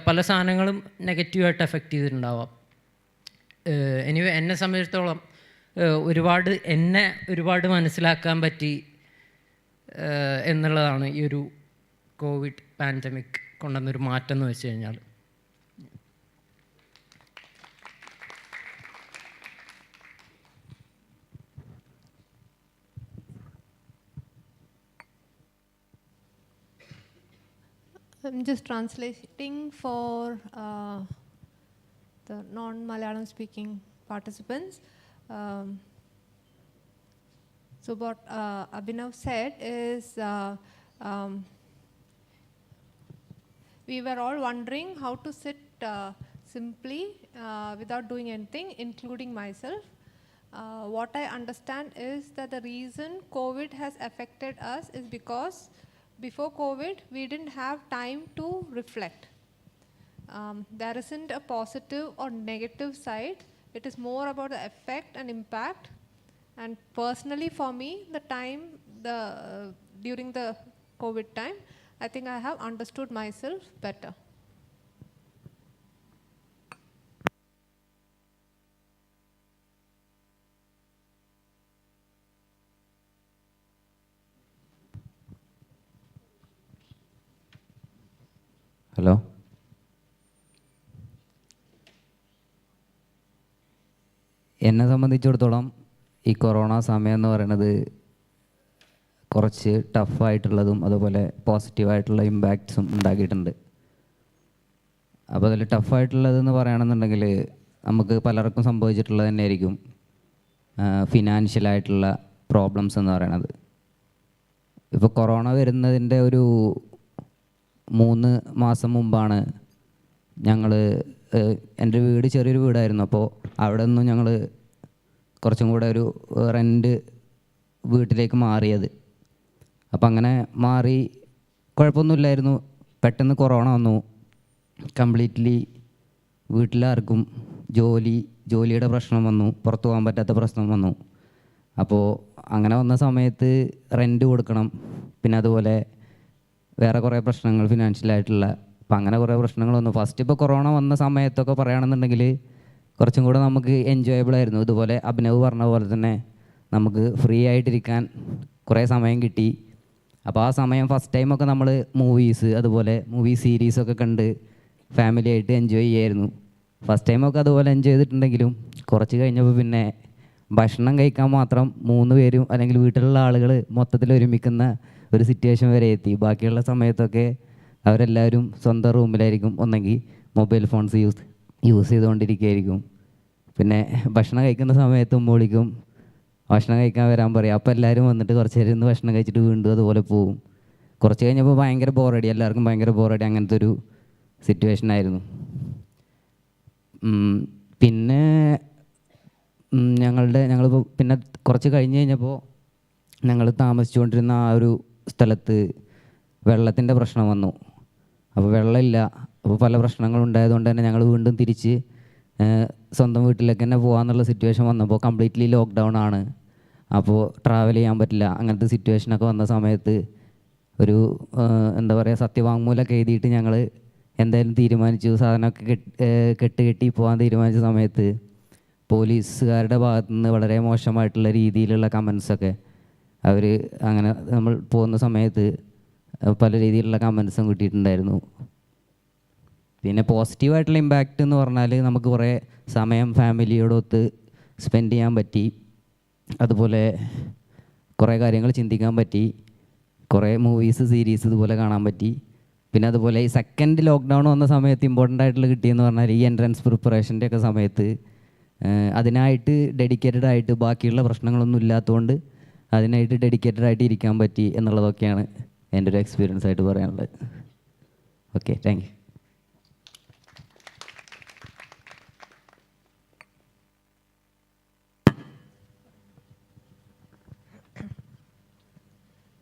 പല സാധനങ്ങളും നെഗറ്റീവായിട്ട് എഫക്റ്റ് ചെയ്തിട്ടുണ്ടാവാം. എനിവേ എന്നെ സംബന്ധിച്ചിടത്തോളം എന്നെ ഒരുപാട് മനസ്സിലാക്കാൻ പറ്റി എന്നുള്ളതാണ് ഈ ഒരു കോവിഡ് പാൻഡമിക് കൊണ്ടുവന്നൊരു മാറ്റം എന്ന് വെച്ച് കഴിഞ്ഞാൽ. I'm just translating for the non-Malayalam speaking participants. So what Abhinav said is we were all wondering how to sit simply without doing anything, including myself. What I understand is that the reason COVID has affected us is because before COVID, we didn't have time to reflect. There isn't a positive or negative side. It is more about the effect and impact. And personally for me, during the COVID time, I think I have understood myself better. Hello, എന്നെ സംബന്ധിച്ചിടത്തോളം ഈ corona സമയം എന്ന് പറയുന്നത് കുറച്ച് ടഫായിട്ടുള്ളതും അതുപോലെ പോസിറ്റീവായിട്ടുള്ള ഇമ്പാക്ട്സും ഉണ്ടാക്കിയിട്ടുണ്ട്. അപ്പോൾ അതിൽ ടഫായിട്ടുള്ളതെന്ന് പറയുകയാണെന്നുണ്ടെങ്കിൽ നമുക്ക് പലർക്കും സംഭവിച്ചിട്ടുള്ളത് തന്നെയായിരിക്കും ഫിനാൻഷ്യലായിട്ടുള്ള പ്രോബ്ലംസ് എന്ന് പറയണത്. ഇപ്പോൾ കൊറോണ വരുന്നതിൻ്റെ ഒരു 3 മാസം മുമ്പാണ് എൻ്റെ വീട് ചെറിയൊരു വീടായിരുന്നു. അപ്പോൾ അവിടെ നിന്നും ഞങ്ങൾ കുറച്ചും കൂടെ ഒരു റെൻറ്റ് വീട്ടിലേക്ക് മാറിയത്. അപ്പം അങ്ങനെ മാറി കുഴപ്പമൊന്നുമില്ലായിരുന്നു. പെട്ടെന്ന് കൊറോണ വന്നു. കംപ്ലീറ്റ്ലി വീട്ടിലാർക്കും ജോലിയുടെ പ്രശ്നം വന്നു, പുറത്തു പോകാൻ പറ്റാത്ത പ്രശ്നം വന്നു. അപ്പോൾ അങ്ങനെ വന്ന സമയത്ത് റെൻറ്റ് കൊടുക്കണം, പിന്നെ അതുപോലെ വേറെ കുറേ പ്രശ്നങ്ങൾ ഫിനാൻഷ്യലായിട്ടുള്ള. അപ്പം അങ്ങനെ കുറേ പ്രശ്നങ്ങൾ വന്നു. ഫസ്റ്റ് ഇപ്പോൾ കൊറോണ വന്ന സമയത്തൊക്കെ പറയുകയാണെന്നുണ്ടെങ്കിൽ കുറച്ചും കൂടെ നമുക്ക് എൻജോയബിൾ ആയിരുന്നു. ഇതുപോലെ അഭിനവ് പറഞ്ഞ പോലെ തന്നെ നമുക്ക് ഫ്രീ ആയിട്ടിരിക്കാൻ കുറേ സമയം കിട്ടി. അപ്പോൾ ആ സമയം ഫസ്റ്റ് ടൈമൊക്കെ നമ്മൾ മൂവീസ്, അതുപോലെ സീരീസൊക്കെ കണ്ട് ഫാമിലി ആയിട്ട് എൻജോയ് ചെയ്യായിരുന്നു. ഫസ്റ്റ് ടൈമൊക്കെ അതുപോലെ എൻജോയ് ചെയ്തിട്ടുണ്ടെങ്കിലും കുറച്ച് കഴിഞ്ഞപ്പോൾ പിന്നെ ഭക്ഷണം കഴിക്കാൻ മാത്രം 3 പേരും അല്ലെങ്കിൽ വീട്ടിലുള്ള ആളുകൾ മൊത്തത്തിൽ ഒരുമിക്കുന്ന ഒരു സിറ്റുവേഷൻ വരെ എത്തി. ബാക്കിയുള്ള സമയത്തൊക്കെ അവരെല്ലാവരും സ്വന്തം റൂമിലായിരിക്കും, ഒന്നെങ്കിൽ മൊബൈൽ ഫോൺസ് യൂസ് ചെയ്തുകൊണ്ടിരിക്കുകയായിരിക്കും. പിന്നെ ഭക്ഷണം കഴിക്കുന്ന സമയത്ത് വിളിക്കും, ഭക്ഷണം കഴിക്കാൻ വരാൻ പറയും. അപ്പോൾ എല്ലാവരും വന്നിട്ട് കുറച്ച് നേരം ഇരുന്ന് ഭക്ഷണം കഴിച്ചിട്ട് വീണ്ടും അതുപോലെ പോവും. കുറച്ച് കഴിഞ്ഞപ്പോൾ ഭയങ്കര ബോറടി, എല്ലാവർക്കും ഭയങ്കര ബോറടി, അങ്ങനത്തെ ഒരു സിറ്റുവേഷനായിരുന്നു. പിന്നെ ഞങ്ങളിപ്പോൾ പിന്നെ കുറച്ച് കഴിഞ്ഞ് കഴിഞ്ഞപ്പോൾ ഞങ്ങൾ താമസിച്ചുകൊണ്ടിരുന്ന ആ ഒരു സ്ഥലത്ത് വെള്ളത്തിൻ്റെ പ്രശ്നം വന്നു. അപ്പോൾ വെള്ളമില്ല. അപ്പോൾ പല പ്രശ്നങ്ങളുണ്ടായതുകൊണ്ട് തന്നെ ഞങ്ങൾ വീണ്ടും തിരിച്ച് സ്വന്തം വീട്ടിലേക്ക് തന്നെ പോകാമെന്നുള്ള സിറ്റുവേഷൻ വന്നപ്പോൾ കംപ്ലീറ്റ്ലി ലോക്ക്ഡൗൺ ആണ്. അപ്പോൾ ട്രാവൽ ചെയ്യാൻ പറ്റില്ല. അങ്ങനത്തെ സിറ്റുവേഷനൊക്കെ വന്ന സമയത്ത് ഒരു എന്താ പറയുക, സത്യവാങ്മൂലമൊക്കെ എഴുതിയിട്ട് ഞങ്ങൾ എന്തായാലും തീരുമാനിച്ചു, സാധനമൊക്കെ കെട്ടി പോകാൻ തീരുമാനിച്ച സമയത്ത് പോലീസുകാരുടെ ഭാഗത്തുനിന്ന് വളരെ മോശമായിട്ടുള്ള രീതിയിലുള്ള കമൻസൊക്കെ അവർ അങ്ങനെ നമ്മൾ പോകുന്ന സമയത്ത് പല രീതിയിലുള്ള കമൻസും കിട്ടിയിട്ടുണ്ടായിരുന്നു. പിന്നെ പോസിറ്റീവായിട്ടുള്ള ഇമ്പാക്റ്റ് എന്ന് പറഞ്ഞാൽ നമുക്ക് കുറേ സമയം ഫാമിലിയോടൊത്ത് സ്പെൻഡ് ചെയ്യാൻ പറ്റി, അതുപോലെ കുറേ കാര്യങ്ങൾ ചിന്തിക്കാൻ പറ്റി, കുറേ മൂവീസ് സീരീസ് ഇതുപോലെ കാണാൻ പറ്റി. പിന്നെ അതുപോലെ ഈ സെക്കൻഡ് ലോക്ക്ഡൗൺ വന്ന സമയത്ത് ഇമ്പോർട്ടൻ്റ് ആയിട്ടുള്ള കിട്ടിയെന്ന് പറഞ്ഞാൽ ഈ എൻട്രൻസ് പ്രിപ്പറേഷൻ്റെ ഒക്കെ സമയത്ത് അതിനായിട്ട് ഡെഡിക്കേറ്റഡ് ആയിട്ട് ബാക്കിയുള്ള പ്രശ്നങ്ങളൊന്നും ഇല്ലാത്തതുകൊണ്ട് അതിനായിട്ട് ഡെഡിക്കേറ്റഡ് ആയിട്ട് ഇരിക്കാൻ പറ്റി എന്നുള്ളതൊക്കെയാണ് എൻ്റെ ഒരു എക്സ്പീരിയൻസ് ആയിട്ട് പറയാനുള്ളത്. Okay, thank you.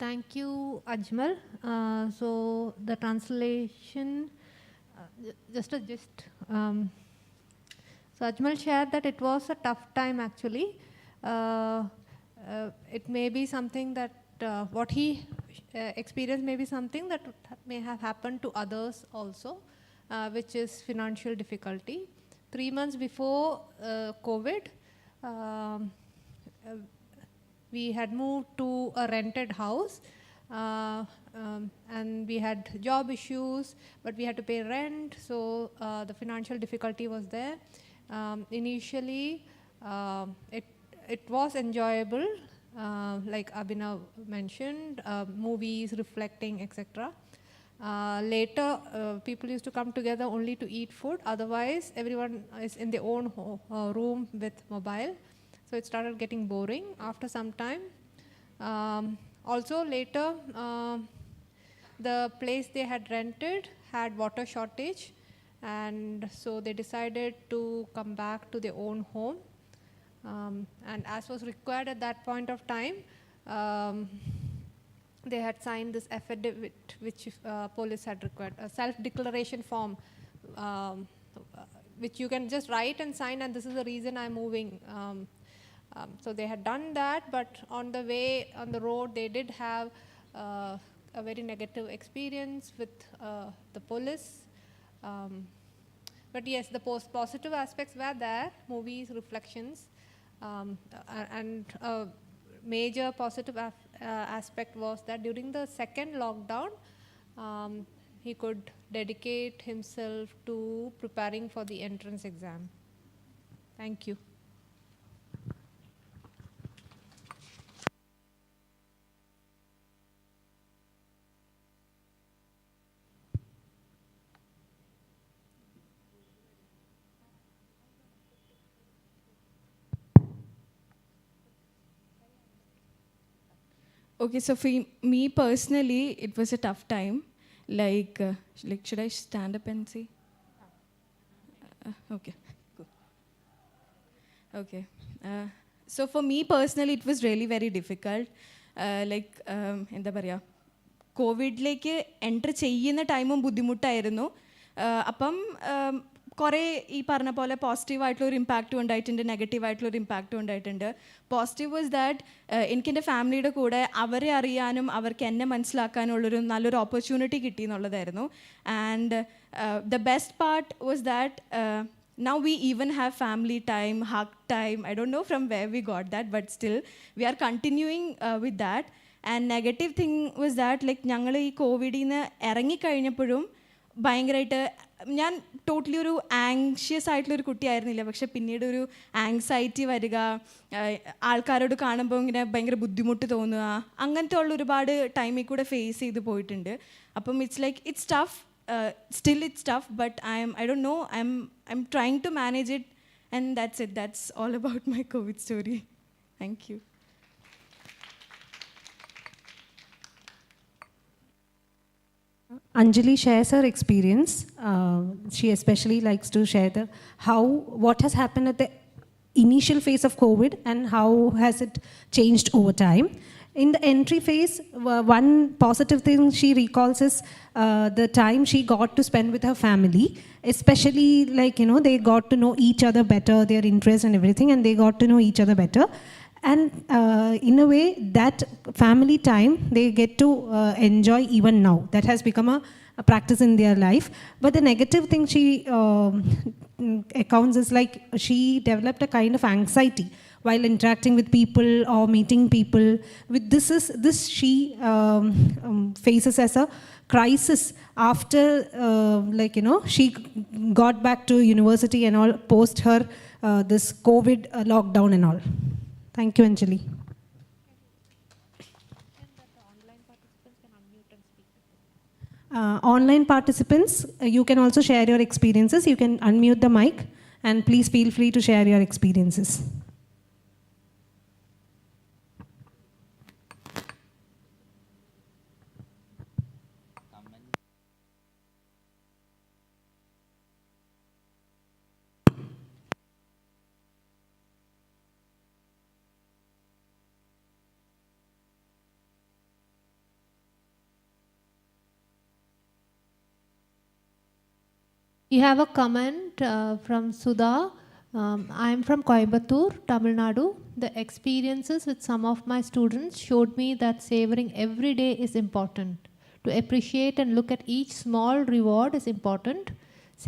Thank you, Ajmal. So the translation, just a gist. So Ajmal shared that it was a tough time actually. It may be something that what he experienced may be something that may have happened to others also, which is financial difficulty. 3 months before COVID, we had moved to a rented house, and we had job issues, but we had to pay rent, so the financial difficulty was there. Initially, it was enjoyable, like Abhinav mentioned, movies, reflecting, etc. Later, people used to come together only to eat food, otherwise everyone is in their own room with mobile. So it started getting boring after some time. Also later, the place they had rented had water shortage, and so they decided to come back to their own home. And as was required at that point of time, they had signed this affidavit which police had required, a self-declaration form, which you can just write and sign, and this is the reason I'm moving. So they had done that, but on the way, on the road, they did have a very negative experience with the police. But yes, the positive aspects were there, movies, reflections, and a major positive aspect was that during the second lockdown, he could dedicate himself to preparing for the entrance exam. Thank you. Okay, so for me personally, it was a tough time. Like should I stand up and say? Okay, cool. Okay. So for me personally, it was really very difficult. Like, എന്താ പറയുക, കോവിഡിലേക്ക് enter ചെയ്യുന്ന ടൈമും ബുദ്ധിമുട്ടായിരുന്നു. അപ്പം കുറേ ഈ പറഞ്ഞ പോലെ പോസിറ്റീവായിട്ടുള്ളൊരു ഇമ്പാക്റ്റും ഉണ്ടായിട്ടുണ്ട്, നെഗറ്റീവായിട്ടുള്ളൊരു ഇമ്പാക്റ്റും ഉണ്ടായിട്ടുണ്ട്. പോസിറ്റീവ് വാസ് ദാറ്റ് എനിക്ക് എൻ്റെ ഫാമിലിയുടെ കൂടെ അവരെ അറിയാനും അവർക്ക് എന്നെ മനസ്സിലാക്കാനുള്ളൊരു നല്ലൊരു ഓപ്പർച്യൂണിറ്റി കിട്ടി എന്നുള്ളതായിരുന്നു. And the best part was that now we even have family time, hug time. I don't know from where we got that, but still we are continuing with that. And negative thing was that like ഞങ്ങൾ ഈ കോവിഡിൽ നിന്ന് ഇറങ്ങിക്കഴിഞ്ഞപ്പോഴും ഭയങ്കരമായിട്ട് ഞാൻ totally ഒരു anxious ആയിട്ടുള്ളൊരു കുട്ടിയായിരുന്നില്ല. പക്ഷെ പിന്നീട് ഒരു ആങ്സൈറ്റി വരിക, ആൾക്കാരോട് കാണുമ്പോൾ ഇങ്ങനെ ഭയങ്കര ബുദ്ധിമുട്ട് തോന്നുക, അങ്ങനത്തെ ഉള്ള ഒരുപാട് ടൈമിൽ കൂടെ ഫേസ് ചെയ്ത് പോയിട്ടുണ്ട്. അപ്പം it's like it's tough. Still it's tough, but I don't know, I'm trying to manage it, and that's it. That's all about my COVID story. Thank you. Anjali shares her experience. She especially likes to share what has happened at the initial phase of COVID and how has it changed over time. In the entry phase, one positive thing she recalls is the time she got to spend with her family, especially like, they got to know each other better, their interests and everything, and they got to know each other better. And in a way, that family time, they get to enjoy even now. That has become a practice in their life. But the negative thing she accounts is like she developed a kind of anxiety while interacting with people or meeting people. With this she faces as a crisis after she got back to university and all post her this COVID lockdown and all. Thank you, Anjali. Online participants, you can also share your experiences. You can unmute the mic and please feel free to share your experiences. You have a comment from Sudha. I am from Coimbatore, Tamil Nadu. The experiences with some of my students showed me that savoring every day is important. To appreciate and look at each small reward is important.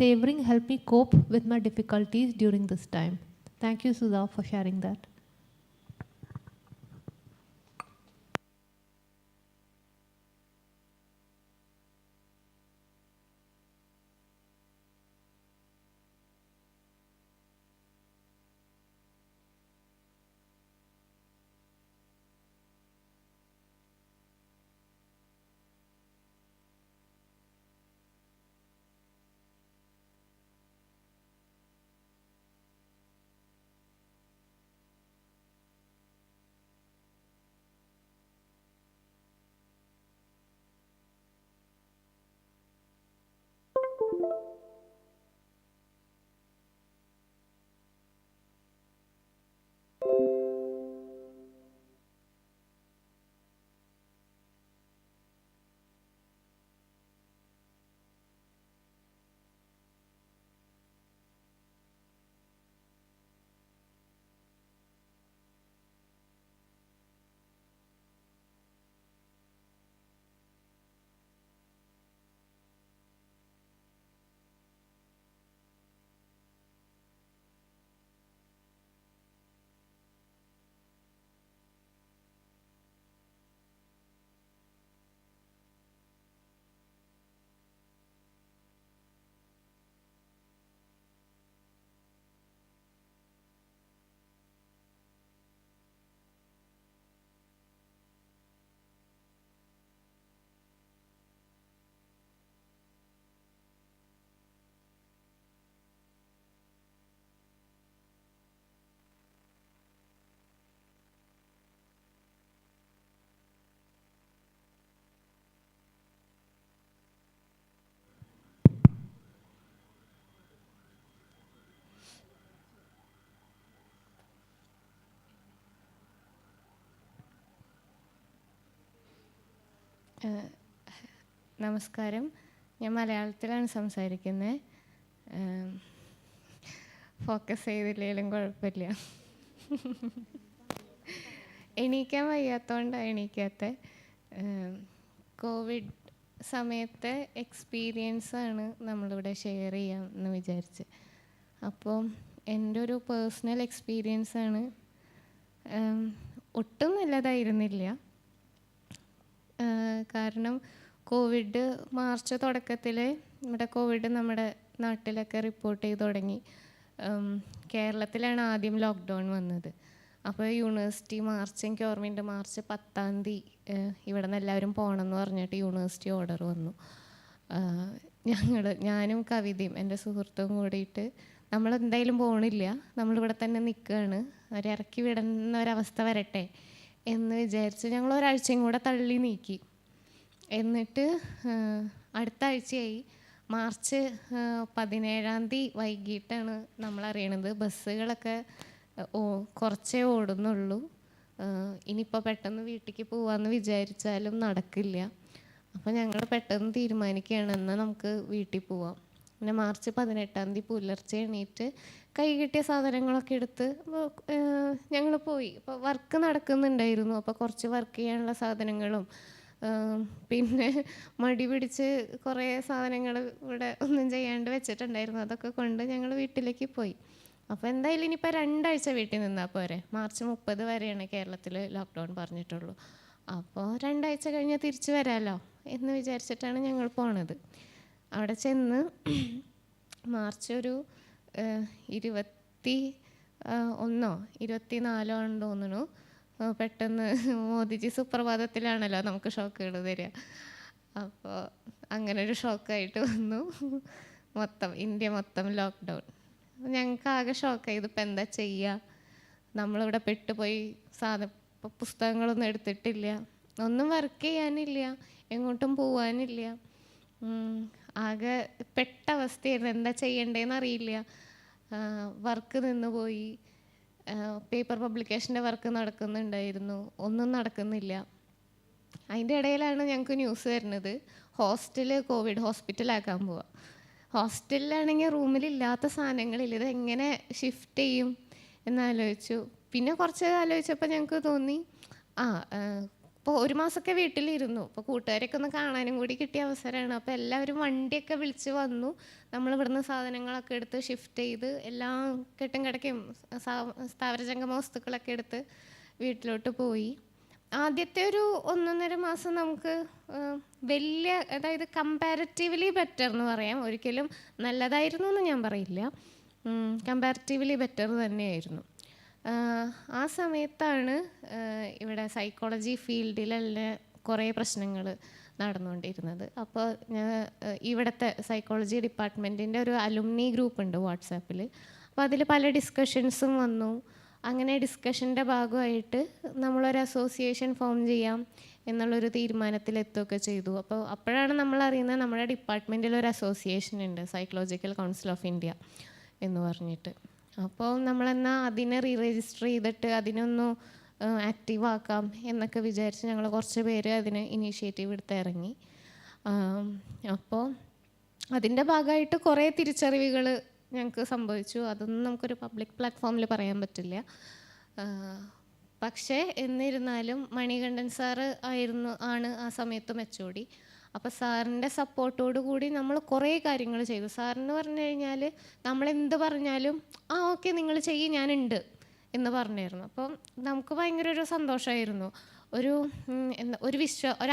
Savoring helped me cope with my difficulties during this time. Thank you, Sudha, for sharing that. നമസ്കാരം, ഞാൻ മലയാളത്തിലാണ് സംസാരിക്കുന്നത്. Focus ചെയ്തില്ലെങ്കിലും കുഴപ്പമില്ല. എണീക്കാൻ വയ്യാത്തതുകൊണ്ടാണ് എണീക്കാത്ത. Covid സമയത്തെ എക്സ്പീരിയൻസാണ് നമ്മളിവിടെ ഷെയർ ചെയ്യാം എന്ന് വിചാരിച്ച്. അപ്പോൾ എൻ്റെ ഒരു പേഴ്സണൽ എക്സ്പീരിയൻസാണ്. ഒട്ടും നല്ലതായിരുന്നില്ല. കാരണം കോവിഡ് മാർച്ച് തുടക്കത്തിൽ ഇവിടെ കോവിഡ് നമ്മുടെ നാട്ടിലൊക്കെ റിപ്പോർട്ട് ചെയ്ത് തുടങ്ങി. കേരളത്തിലാണ് ആദ്യം ലോക്ക്ഡൗൺ വന്നത്. അപ്പോൾ യൂണിവേഴ്സിറ്റി എനിക്ക് ഓർമ്മയുണ്ട്, മാർച്ച് 10 ഇവിടെ നിന്ന് എല്ലാവരും പോകണമെന്ന് പറഞ്ഞിട്ട് യൂണിവേഴ്സിറ്റി ഓർഡർ വന്നു. ഞാനും കവിതയും എൻ്റെ സുഹൃത്തും കൂടിയിട്ട് നമ്മളെന്തായാലും പോകണില്ല, നമ്മളിവിടെ തന്നെ നിൽക്കുകയാണ്, അവരിറക്കി വിടുന്ന ഒരവസ്ഥ വരട്ടെ എന്ന് വിചാരിച്ച് ഞങ്ങൾ ഒരാഴ്ചയും കൂടെ തള്ളി നീക്കി. എന്നിട്ട് അടുത്ത ആഴ്ചയായി മാർച്ച് 17 വൈകിട്ടാണ് നമ്മളറിയണത് ബസ്സുകളൊക്കെ കുറച്ചേ ഓടുന്നുള്ളൂ, ഇനിയിപ്പോൾ പെട്ടെന്ന് വീട്ടിലേക്ക് പോകാമെന്ന് വിചാരിച്ചാലും നടക്കില്ല. അപ്പോൾ ഞങ്ങൾ പെട്ടെന്ന് തീരുമാനിക്കുകയാണ്, എന്നാൽ നമുക്ക് വീട്ടിൽ പോവാം. പിന്നെ മാർച്ച് 18 പുലർച്ചെ എണീറ്റ് കൈ കിട്ടിയ സാധനങ്ങളൊക്കെ എടുത്ത് ഞങ്ങൾ പോയി. അപ്പോൾ വർക്ക് നടക്കുന്നുണ്ടായിരുന്നു, അപ്പോൾ കുറച്ച് വർക്ക് ചെയ്യാനുള്ള സാധനങ്ങളും പിന്നെ മടി പിടിച്ച് കുറേ സാധനങ്ങൾ ഇവിടെ ഒന്നും ചെയ്യാണ്ട് വെച്ചിട്ടുണ്ടായിരുന്നു, അതൊക്കെ കൊണ്ട് ഞങ്ങൾ വീട്ടിലേക്ക് പോയി. അപ്പോൾ എന്തായാലും ഇനിയിപ്പോൾ 2 ആഴ്ച വീട്ടിൽ നിന്നാൽ പോരെ, മാർച്ച് 30 വരെയാണ് കേരളത്തിൽ ലോക്ക്ഡൗൺ പറഞ്ഞിട്ടുള്ളൂ. അപ്പോൾ 2 ആഴ്ച കഴിഞ്ഞാൽ തിരിച്ച് വരാമല്ലോ എന്ന് വിചാരിച്ചിട്ടാണ് ഞങ്ങൾ പോണത്. അവിടെ ചെന്ന് മാർച്ച് ഒരു 21 24 ആണെന്ന് തോന്നുന്നു, പെട്ടെന്ന് മോദിജി സുപ്രഭാതത്തിലാണല്ലോ നമുക്ക് ഷോക്കുകൾ തരിക. അപ്പോൾ അങ്ങനെ ഒരു ഷോക്കായിട്ട് വന്നു. ഇന്ത്യ മൊത്തം ലോക്ക്ഡൗൺ. ഞങ്ങൾക്ക് ആകെ ഷോക്കായി, ഇതിപ്പോൾ എന്താ ചെയ്യുക, നമ്മളിവിടെ പെട്ടുപോയി. പുസ്തകങ്ങളൊന്നും എടുത്തിട്ടില്ല, ഒന്നും വർക്ക് ചെയ്യാനില്ല, എങ്ങോട്ടും പോവാനില്ല. ആകെ പെട്ട അവസ്ഥയായിരുന്നു, എന്താ ചെയ്യണ്ടേന്ന് അറിയില്ല. വർക്ക് നിന്ന് പോയി, പേപ്പർ പബ്ലിക്കേഷൻ്റെ വർക്ക് നടക്കുന്നുണ്ടായിരുന്നു, ഒന്നും നടക്കുന്നില്ല. അതിൻ്റെ ഇടയിലാണ് ഞങ്ങൾക്ക് ന്യൂസ് വരുന്നത്, കോവിഡ് ഹോസ്പിറ്റലാക്കാൻ പോവുക. ഹോസ്റ്റലിലാണെങ്കിൽ റൂമിലില്ലാത്ത സാധനങ്ങളില്ല, ഇത് എങ്ങനെ ഷിഫ്റ്റ് ചെയ്യും എന്നാലോചിച്ചു. പിന്നെ കുറച്ച് ആലോചിച്ചപ്പോൾ ഞങ്ങൾക്ക് തോന്നി, ഇപ്പോൾ 1 മാസമൊക്കെ വീട്ടിലിരുന്നു, അപ്പോൾ കൂട്ടുകാരൊക്കെ ഒന്ന് കാണാനും കൂടി കിട്ടിയ അവസരമാണ്. അപ്പോൾ എല്ലാവരും വണ്ടിയൊക്കെ വിളിച്ച് വന്നു, നമ്മളിവിടുന്ന് സാധനങ്ങളൊക്കെ എടുത്ത് ഷിഫ്റ്റ് ചെയ്ത് എല്ലാം കെട്ടും കിടക്കയും സ്ഥാവരജംഗമ വസ്തുക്കളൊക്കെ എടുത്ത് വീട്ടിലോട്ട് പോയി. ആദ്യത്തെ ഒരു 1.5 മാസം നമുക്ക് അതായത് കമ്പാരിറ്റീവ്ലി ബെറ്റർ എന്ന് പറയാം, ഒരിക്കലും നല്ലതായിരുന്നു എന്ന് ഞാൻ പറയില്ല, കമ്പാരിറ്റീവ്ലി ബെറ്റർ തന്നെയായിരുന്നു. ആ സമയത്താണ് ഇവിടെ സൈക്കോളജി ഫീൽഡിലുള്ള കുറേ പ്രശ്നങ്ങൾ നടന്നുകൊണ്ടിരുന്നത്. അപ്പോൾ ഇവിടുത്തെ സൈക്കോളജി ഡിപ്പാർട്ട്മെൻറ്റിൻ്റെ ഒരു അലുമിനി ഗ്രൂപ്പ് ഉണ്ട് വാട്സാപ്പിൽ, അപ്പോൾ അതിൽ പല ഡിസ്കഷൻസും വന്നു. അങ്ങനെ ഡിസ്കഷൻ്റെ ഭാഗമായിട്ട് നമ്മളൊരു അസോസിയേഷൻ ഫോം ചെയ്യാം എന്നുള്ളൊരു തീരുമാനത്തിലെത്തുകയൊക്കെ ചെയ്തു. അപ്പോഴാണ് നമ്മൾ അറിയുന്നത് നമ്മുടെ ഡിപ്പാർട്ട്മെൻറ്റിൽ ഒരു അസോസിയേഷൻ ഉണ്ട്, സൈക്കോളജിക്കൽ കൗൺസിൽ ഓഫ് ഇന്ത്യ എന്ന് പറഞ്ഞിട്ട്. അപ്പോൾ നമ്മളെന്നാൽ അതിനെ രജിസ്റ്റർ ചെയ്തിട്ട് അതിനൊന്ന് ആക്റ്റീവ് ആക്കാം എന്നൊക്കെ വിചാരിച്ച് ഞങ്ങൾ കുറച്ച് പേര് അതിന് ഇനീഷ്യേറ്റീവ് എടുത്ത് ഇറങ്ങി. അപ്പോൾ അതിൻ്റെ ഭാഗമായിട്ട് കുറേ തിരിച്ചറിവുകൾ ഞങ്ങൾക്ക് സംഭവിച്ചു. അതൊന്നും നമുക്കൊരു പബ്ലിക് പ്ലാറ്റ്ഫോമിൽ പറയാൻ പറ്റില്ല. പക്ഷേ എന്നിരുന്നാലും മണികണ്ഠൻ സാറ് ആണ് ആ സമയത്ത് മെച്ചോടി. അപ്പോൾ സാറിൻ്റെ സപ്പോർട്ടോടു കൂടി നമ്മൾ കുറേ കാര്യങ്ങൾ ചെയ്തു. സാറിന് പറഞ്ഞു കഴിഞ്ഞാൽ നമ്മളെന്ത് പറഞ്ഞാലും ഓക്കെ നിങ്ങൾ ചെയ്യ്, ഞാനുണ്ട് എന്ന് പറഞ്ഞിരുന്നു. അപ്പം നമുക്ക് ഭയങ്കര ഒരു സന്തോഷമായിരുന്നു, ഒരു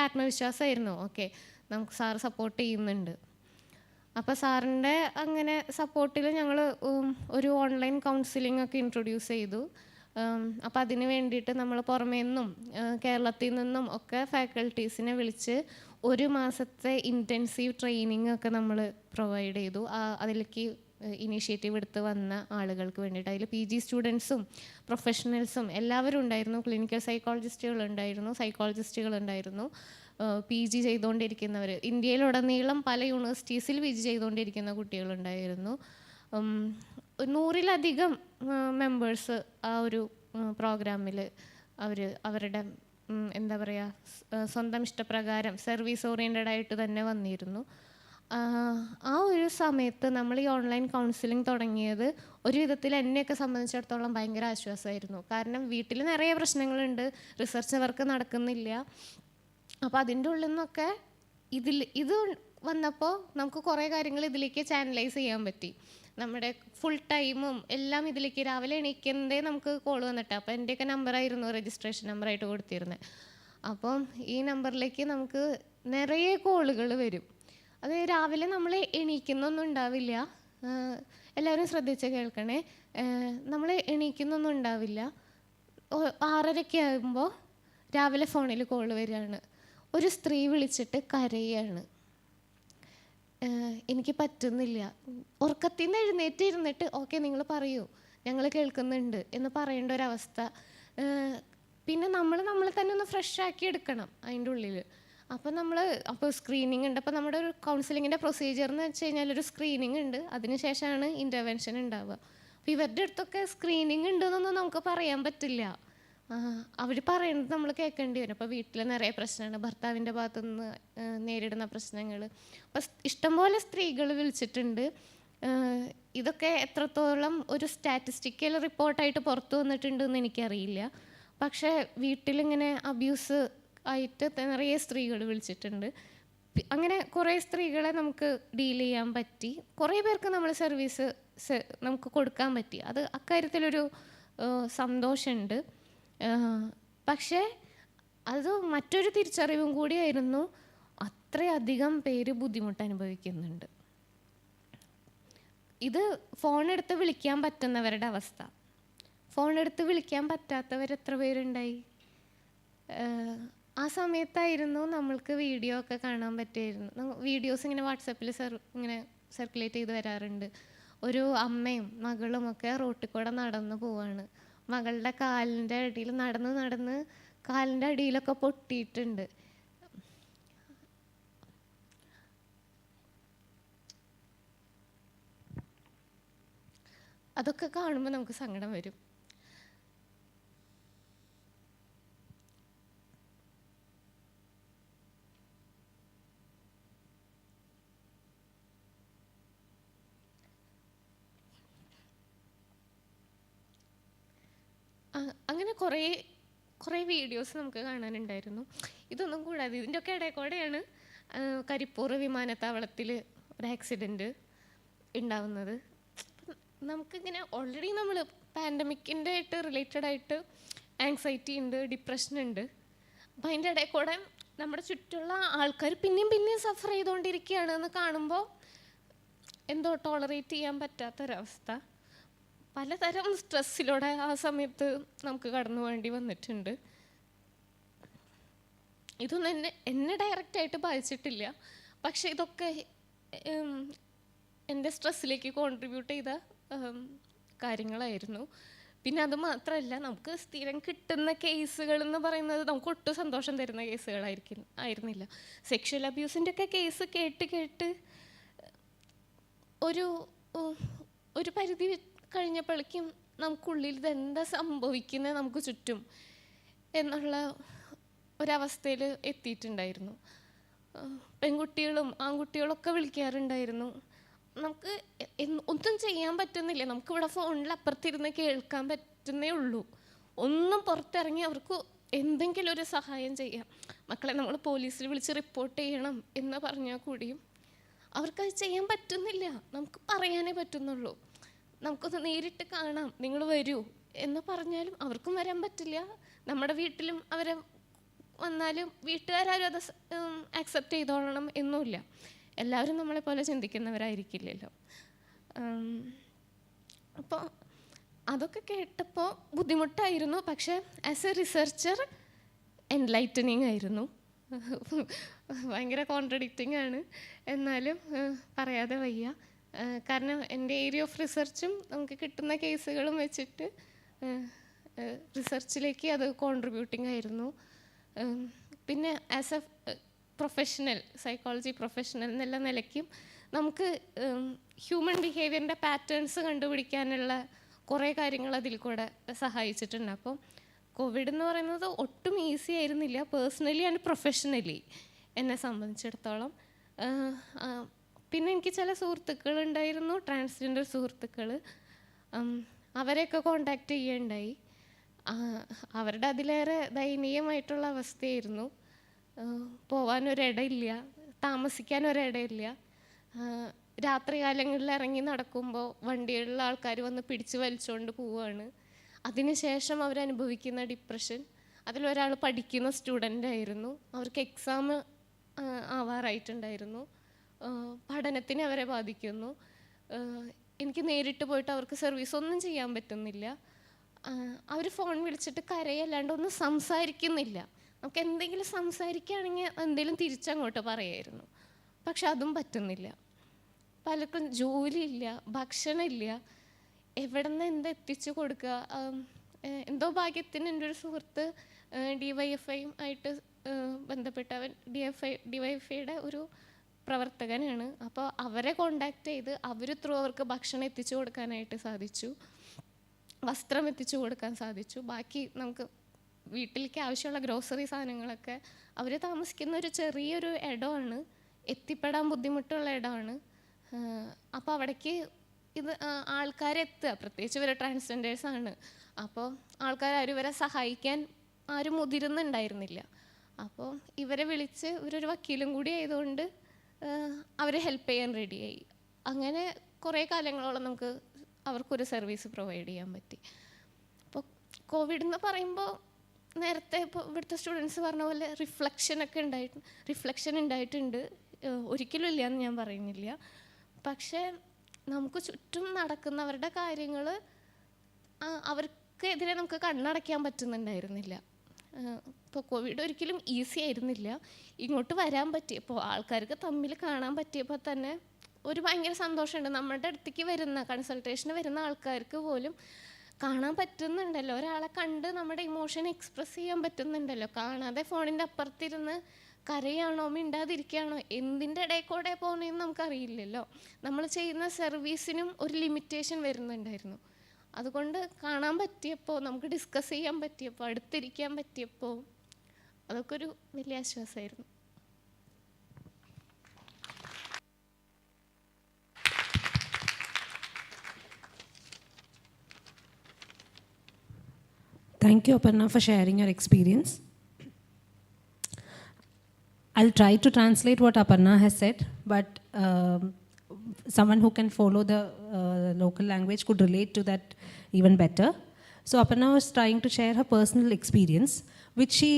ആത്മവിശ്വാസമായിരുന്നു. ഓക്കെ, നമുക്ക് സാറ് സപ്പോർട്ട് ചെയ്യുന്നുണ്ട്. അപ്പോൾ സാറിൻ്റെ അങ്ങനെ സപ്പോർട്ടിൽ ഞങ്ങൾ ഒരു ഓൺലൈൻ കൗൺസിലിംഗ് ഒക്കെ ഇൻട്രൊഡ്യൂസ് ചെയ്തു. അപ്പോൾ അതിന് വേണ്ടിയിട്ട് നമ്മൾ പുറമേ നിന്നും കേരളത്തിൽ നിന്നും ഒക്കെ ഫാക്കൽറ്റീസിനെ വിളിച്ച് 1 മാസത്തെ ഇൻറ്റൻസീവ് ട്രെയിനിങ് ഒക്കെ നമ്മൾ പ്രൊവൈഡ് ചെയ്തു. അതിലേക്ക് ഇനീഷ്യേറ്റീവ് എടുത്ത് വന്ന ആളുകൾക്ക് വേണ്ടിയിട്ട് അതിൽ PG സ്റ്റുഡൻസും പ്രൊഫഷണൽസും എല്ലാവരും ഉണ്ടായിരുന്നു. ക്ലിനിക്കൽ സൈക്കോളജിസ്റ്റുകളുണ്ടായിരുന്നു, സൈക്കോളജിസ്റ്റുകളുണ്ടായിരുന്നു, PG ചെയ്തുകൊണ്ടിരിക്കുന്നവർ, ഇന്ത്യയിലുടനീളം പല യൂണിവേഴ്സിറ്റീസിൽ PG ചെയ്തുകൊണ്ടിരിക്കുന്ന കുട്ടികളുണ്ടായിരുന്നു. 100-ലധികം മെമ്പേഴ്സ് ആ ഒരു പ്രോഗ്രാമിൽ അവരുടെ എന്താ പറയുക, സ്വന്തം ഇഷ്ടപ്രകാരം സർവീസ് ഓറിയൻറ്റഡ് ആയിട്ട് തന്നെ വന്നിരുന്നു. ആ ഒരു സമയത്ത് നമ്മൾ ഈ ഓൺലൈൻ കൗൺസിലിംഗ് തുടങ്ങിയത് ഒരു വിധത്തിൽ എന്നെയൊക്കെ സംബന്ധിച്ചിടത്തോളം ഭയങ്കര ആശ്വാസമായിരുന്നു. കാരണം വീട്ടിൽ നിറയെ പ്രശ്നങ്ങളുണ്ട്, റിസർച്ച് വർക്ക് നടക്കുന്നില്ല. അപ്പോൾ അതിൻ്റെ ഉള്ളിൽ നിന്നൊക്കെ ഇത് വന്നപ്പോൾ നമുക്ക് കുറേ കാര്യങ്ങൾ ഇതിലേക്ക് ചാനലൈസ് ചെയ്യാൻ പറ്റി. നമ്മുടെ ഫുൾ ടൈമും എല്ലാം ഇതിലേക്ക് രാവിലെ എണീക്കുന്നതേ നമുക്ക് കോൾ വന്നിട്ട്, അപ്പോൾ എൻ്റെയൊക്കെ നമ്പറായിരുന്നു രജിസ്ട്രേഷൻ നമ്പറായിട്ട് കൊടുത്തിരുന്നത്. അപ്പം ഈ നമ്പറിലേക്ക് നമുക്ക് നിറയെ കോളുകൾ വരും. അത് രാവിലെ നമ്മൾ എണീക്കുന്നൊന്നും ഉണ്ടാവില്ല. എല്ലാവരും ശ്രദ്ധിച്ച് കേൾക്കണേ, നമ്മൾ എണീക്കുന്നൊന്നും ഉണ്ടാവില്ല. 6:30 ആകുമ്പോൾ രാവിലെ ഫോണിൽ കോൾ വരികയാണ്. ഒരു സ്ത്രീ വിളിച്ചിട്ട് കരയാണ്, എനിക്ക് പറ്റുന്നില്ല. ഉറക്കത്തിൽ നിന്ന് എഴുന്നേറ്റ് ഓക്കെ നിങ്ങൾ പറയൂ, ഞങ്ങൾ കേൾക്കുന്നുണ്ട് എന്ന് പറയേണ്ട ഒരവസ്ഥ. പിന്നെ നമ്മൾ തന്നെ ഒന്ന് ഫ്രഷ് ആക്കി എടുക്കണം അതിൻ്റെ ഉള്ളിൽ. അപ്പോൾ സ്ക്രീനിങ് ഉണ്ട്. അപ്പോൾ നമ്മുടെ ഒരു കൗൺസിലിങ്ങിൻ്റെ പ്രൊസീജിയർ എന്ന് വെച്ച് കഴിഞ്ഞാൽ ഒരു സ്ക്രീനിങ് ഉണ്ട്, അതിനുശേഷമാണ് ഇൻ്റർവെൻഷൻ ഉണ്ടാവുക. അപ്പോൾ ഇവരുടെ അടുത്തൊക്കെ സ്ക്രീനിങ് ഉണ്ടെന്നൊന്നും നമുക്ക് പറയാൻ പറ്റില്ല. അവർ പറയുന്നത് നമ്മൾ കേൾക്കേണ്ടി വരും. അപ്പോൾ വീട്ടിൽ നിറയെ പ്രശ്നമാണ്, ഭർത്താവിൻ്റെ ഭാഗത്തുനിന്ന് നേരിടുന്ന പ്രശ്നങ്ങൾ. അപ്പോൾ ഇഷ്ടംപോലെ സ്ത്രീകൾ വിളിച്ചിട്ടുണ്ട്. ഇതൊക്കെ എത്രത്തോളം ഒരു സ്റ്റാറ്റിസ്റ്റിക്കൽ റിപ്പോർട്ടായിട്ട് പുറത്തു വന്നിട്ടുണ്ടെന്ന് എനിക്കറിയില്ല. പക്ഷേ വീട്ടിലിങ്ങനെ അബ്യൂസ് ആയിട്ട് നിറയെ സ്ത്രീകൾ വിളിച്ചിട്ടുണ്ട്. അങ്ങനെ കുറേ സ്ത്രീകളെ നമുക്ക് ഡീൽ ചെയ്യാൻ പറ്റി. കുറേ പേർക്ക് നമ്മൾ സർവീസ് നമുക്ക് കൊടുക്കാൻ പറ്റി. അത് അക്കാര്യത്തിലൊരു സന്തോഷമുണ്ട്. പക്ഷേ അത് മറ്റൊരു തിരിച്ചറിവും കൂടിയായിരുന്നു, അത്രയധികം പേര് ബുദ്ധിമുട്ട് അനുഭവിക്കുന്നുണ്ട്. ഇത് ഫോണെടുത്ത് വിളിക്കാൻ പറ്റുന്നവരുടെ അവസ്ഥ. ഫോണെടുത്ത് വിളിക്കാൻ പറ്റാത്തവർ എത്ര പേരുണ്ടായി? ആ സമയത്തായിരുന്നു നമ്മൾക്ക് വീഡിയോ ഒക്കെ കാണാൻ പറ്റിയിരുന്നു. വീഡിയോസ് ഇങ്ങനെ വാട്സപ്പിൽ ഇങ്ങനെ സർക്കുലേറ്റ് ചെയ്ത് വരാറുണ്ട്. ഒരു അമ്മയും മകളും ഒക്കെ റോട്ടിൽ കൂടെ നടന്നു പോവാണ്. മകളുടെ കാലിൻ്റെ അടിയിൽ നടന്ന് കാലിൻ്റെ അടിയിലൊക്കെ പൊട്ടിയിട്ടുണ്ട്. അതൊക്കെ കാണുമ്പോൾ നമുക്ക് സങ്കടം വരും. അങ്ങനെ കുറേ വീഡിയോസ് നമുക്ക് കാണാനുണ്ടായിരുന്നു. ഇതൊന്നും കൂടാതെ ഇതിൻ്റെയൊക്കെ ഇടയിൽ കരിപ്പൂർ വിമാനത്താവളത്തിൽ ഒരു ആക്സിഡൻറ്റ് ഉണ്ടാവുന്നത്. നമുക്കിങ്ങനെ ഓൾറെഡി നമ്മൾ പാൻഡമിക്കിൻ്റെ ആയിട്ട് റിലേറ്റഡ് ആയിട്ട് ആങ്സൈറ്റി ഉണ്ട്, ഡിപ്രഷൻ ഉണ്ട്. അപ്പോൾ അതിൻ്റെ ഇടയിൽ കൂടെ നമ്മുടെ ചുറ്റുള്ള ആൾക്കാർ പിന്നെയും സഫർ ചെയ്തുകൊണ്ടിരിക്കുകയാണെന്ന് കാണുമ്പോൾ എന്തോ ടോളറേറ്റ് ചെയ്യാൻ പറ്റാത്തൊരവസ്ഥ. പലതരം സ്ട്രെസ്സിലൂടെ ആ സമയത്ത് നമുക്ക് കടന്നു വേണ്ടി വന്നിട്ടുണ്ട്. ഇതൊന്നും എന്നെ ഡയറക്റ്റായിട്ട് ബാധിച്ചിട്ടില്ല, പക്ഷേ ഇതൊക്കെ എൻ്റെ സ്ട്രെസ്സിലേക്ക് കോൺട്രിബ്യൂട്ട് ചെയ്ത കാര്യങ്ങളായിരുന്നു. പിന്നെ അത് മാത്രമല്ല, നമുക്ക് സ്ഥിരം കിട്ടുന്ന കേസുകൾ എന്ന് പറയുന്നത് നമുക്ക് ഒട്ടും സന്തോഷം തരുന്ന കേസുകളായിരുന്നില്ല. സെക്ഷൽ അബ്യൂസിൻ്റെ ഒക്കെ കേസ് കേട്ട് ഒരു പരിധി കഴിഞ്ഞപ്പോഴേക്കും നമുക്കുള്ളിൽ ഇതെന്താ സംഭവിക്കുന്നത് നമുക്ക് ചുറ്റും എന്നുള്ള ഒരവസ്ഥയിൽ എത്തിയിട്ടുണ്ടായിരുന്നു. പെൺകുട്ടികളും ആൺകുട്ടികളൊക്കെ വിളിക്കാറുണ്ടായിരുന്നു. നമുക്ക് ഒന്നും ചെയ്യാൻ പറ്റുന്നില്ല. നമുക്കിവിടെ ഫോണിൽ അപ്പുറത്തിരുന്ന് കേൾക്കാൻ പറ്റുന്നേ ഉള്ളൂ. ഒന്നും പുറത്തിറങ്ങി അവർക്ക് എന്തെങ്കിലും ഒരു സഹായം ചെയ്യാം. മക്കളെ നമ്മൾ പോലീസിൽ വിളിച്ച് റിപ്പോർട്ട് ചെയ്യണം എന്ന് പറഞ്ഞാൽ കൂടിയും അവർക്കത് ചെയ്യാൻ പറ്റുന്നില്ല. നമുക്ക് പറയാനേ പറ്റുന്നുള്ളൂ. നമുക്കൊന്ന് നേരിട്ട് കാണാം, നിങ്ങൾ വരൂ എന്ന് പറഞ്ഞാലും അവർക്കും വരാൻ പറ്റില്ല. നമ്മുടെ വീട്ടിലും അവരെ വന്നാലും വീട്ടുകാരും അത് ആക്സെപ്റ്റ് ചെയ്തോളണം എന്നുമില്ല. എല്ലാവരും നമ്മളെപ്പോലെ ചിന്തിക്കുന്നവരായിരിക്കില്ലല്ലോ. അപ്പോൾ അതൊക്കെ കേട്ടപ്പോൾ ബുദ്ധിമുട്ടായിരുന്നു. പക്ഷേ ആസ് എ റിസർച്ചർ എൻലൈറ്റനിങ് ആയിരുന്നു. ഭയങ്കര കോൺട്രഡിക്റ്റിംഗ് ആണ്, എന്നാലും പറയാതെ വയ്യ. കാരണം എൻ്റെ ഏരിയ ഓഫ് റിസർച്ചും നമുക്ക് കിട്ടുന്ന കേസുകളും വെച്ചിട്ട് റിസർച്ചിലേക്ക് അത് കോൺട്രിബ്യൂട്ടിംഗ് ആയിരുന്നു. പിന്നെ as A professional psychology professional എന്നുള്ള നിലയ്ക്കും നമുക്ക് ഹ്യൂമൻ ബിഹേവിയറിൻ്റെ പാറ്റേൺസ് കണ്ടുപിടിക്കാനുള്ള കുറേ കാര്യങ്ങൾ അതിൽ കൂടെ സഹായിച്ചിട്ടുണ്ട്. അപ്പം കോവിഡ് എന്ന് പറയുന്നത് ഒട്ടും ഈസി ആയിരുന്നില്ല, പേഴ്സണലി ആൻഡ് പ്രൊഫഷണലി എന്നെ സംബന്ധിച്ചിടത്തോളം. പിന്നെ എനിക്ക് ചില സുഹൃത്തുക്കളുണ്ടായിരുന്നു, ട്രാൻസ്ജെൻഡർ സുഹൃത്തുക്കൾ. അവരെയൊക്കെ കോണ്ടാക്റ്റ് ചെയ്യുകയുണ്ടായി. അവരുടെ അതിലേറെ ദയനീയമായിട്ടുള്ള അവസ്ഥയായിരുന്നു. പോകാനൊരിടയില്ല, താമസിക്കാനൊരിടയില്ല. രാത്രികാലങ്ങളിൽ ഇറങ്ങി നടക്കുമ്പോൾ വണ്ടികളിലുള്ള ആൾക്കാർ വന്ന് പിടിച്ച് വലിച്ചുകൊണ്ട് പോവുകയാണ്. അതിനുശേഷം അവരനുഭവിക്കുന്ന ഡിപ്രഷൻ. അതിലൊരാൾ പഠിക്കുന്ന സ്റ്റുഡൻ്റ് ആയിരുന്നു, അവർക്ക് എക്സാം ആവാറായിട്ടുണ്ടായിരുന്നു. പഠനത്തിനെ അവരെ ബാധിക്കുന്നു. എനിക്ക് നേരിട്ട് പോയിട്ട് അവർക്ക് സർവീസ് ഒന്നും ചെയ്യാൻ പറ്റുന്നില്ല. അവർ ഫോൺ വിളിച്ചിട്ട് കരയല്ലാണ്ട് ഒന്നും സംസാരിക്കുന്നില്ല. നമുക്ക് എന്തെങ്കിലും സംസാരിക്കുകയാണെങ്കിൽ എന്തെങ്കിലും തിരിച്ചങ്ങോട്ട് പറയായിരുന്നു, പക്ഷെ അതും പറ്റുന്നില്ല. പലർക്കും ജോലിയില്ല, ഭക്ഷണമില്ല, എവിടെ നിന്ന് എന്താ എത്തിച്ചു കൊടുക്കുക. എന്തോ ഭാഗ്യത്തിന് എൻ്റെ ഒരു സുഹൃത്ത് DYFIയും ആയിട്ട് ബന്ധപ്പെട്ടവൻ DYFIയുടെ ഒരു പ്രവർത്തകനാണ്. അപ്പോൾ അവരെ കോണ്ടാക്ട് ചെയ്ത് അവർ ത്രൂ അവർക്ക് ഭക്ഷണം എത്തിച്ചു കൊടുക്കാനായിട്ട് സാധിച്ചു, വസ്ത്രം എത്തിച്ചു കൊടുക്കാൻ സാധിച്ചു. ബാക്കി നമുക്ക് വീട്ടിലേക്ക് ആവശ്യമുള്ള ഗ്രോസറി സാധനങ്ങളൊക്കെ, അവർ താമസിക്കുന്ന ഒരു ചെറിയൊരു ഇടമാണ്, എത്തിപ്പെടാൻ ബുദ്ധിമുട്ടുള്ള ഇടമാണ്. അപ്പോൾ അവിടേക്ക് ഇത് ആൾക്കാരെത്തുക, പ്രത്യേകിച്ച് ഇവർ ട്രാൻസ്ജെൻഡേഴ്സാണ്. അപ്പോൾ ആൾക്കാരും ഇവരെ സഹായിക്കാൻ ആരും മുതിരുന്നുണ്ടായിരുന്നില്ല. അപ്പോൾ ഇവരെ വിളിച്ച്, ഇവരൊരു വക്കീലും കൂടി ആയതുകൊണ്ട് അവരെ ഹെൽപ്പ് ചെയ്യാൻ റെഡിയായി. അങ്ങനെ കുറേ കാലങ്ങളോളം നമുക്ക് അവർക്കൊരു സർവീസ് പ്രൊവൈഡ് ചെയ്യാൻ പറ്റി. അപ്പോൾ കോവിഡ് എന്ന് പറയുമ്പോൾ നേരത്തെ ഇപ്പോൾ ഇവിടുത്തെ സ്റ്റുഡൻസ് പറഞ്ഞ പോലെ റിഫ്ലക്ഷൻ ഉണ്ടായിട്ടുണ്ട്, ഒരിക്കലും ഇല്ല എന്ന് ഞാൻ പറയുന്നില്ല. പക്ഷേ നമുക്ക് ചുറ്റും നടക്കുന്നവരുടെ കാര്യങ്ങൾ അവർക്കെതിരെ നമുക്ക് കണ്ണടയ്ക്കാൻ പറ്റുന്നുണ്ടായിരുന്നില്ല. ഇപ്പോൾ കോവിഡ് ഒരിക്കലും ഈസി ആയിരുന്നില്ല. ഇങ്ങോട്ട് വരാൻ പറ്റിയപ്പോൾ, ആൾക്കാർക്ക് തമ്മിൽ കാണാൻ പറ്റിയപ്പോൾ തന്നെ ഒരു ഭയങ്കര സന്തോഷമുണ്ട്. നമ്മുടെ അടുത്തേക്ക് വരുന്ന കൺസൾട്ടേഷന് വരുന്ന ആൾക്കാർക്ക് പോലും കാണാൻ പറ്റുന്നുണ്ടല്ലോ, ഒരാളെ കണ്ട് നമ്മുടെ ഇമോഷൻ എക്സ്പ്രസ് ചെയ്യാൻ പറ്റുന്നുണ്ടല്ലോ. കാണാതെ ഫോണിൻ്റെ അപ്പുറത്തിരുന്ന് കരയാണോ മിണ്ടാതിരിക്കുകയാണോ എന്തിൻ്റെ ഇടയിൽ കൂടെ പോകുന്നതെന്ന് നമുക്കറിയില്ലല്ലോ. നമ്മൾ ചെയ്യുന്ന സർവീസിനും ഒരു ലിമിറ്റേഷൻ വരുന്നുണ്ടായിരുന്നു. അതുകൊണ്ട് കാണാൻ പറ്റിയപ്പോൾ, നമുക്ക് ഡിസ്കസ് ചെയ്യാൻ പറ്റിയപ്പോൾ, അടുത്തിരിക്കാൻ പറ്റിയപ്പോൾ അതൊക്കെ ഒരു വലിയ ആശ്വാസമായിരുന്നു. Thank you, Aparna, for sharing your experience. I'll try to translate what Aparna has said, but someone who can follow the local language could relate to that even better. So Aparna was trying to share her personal experience, which she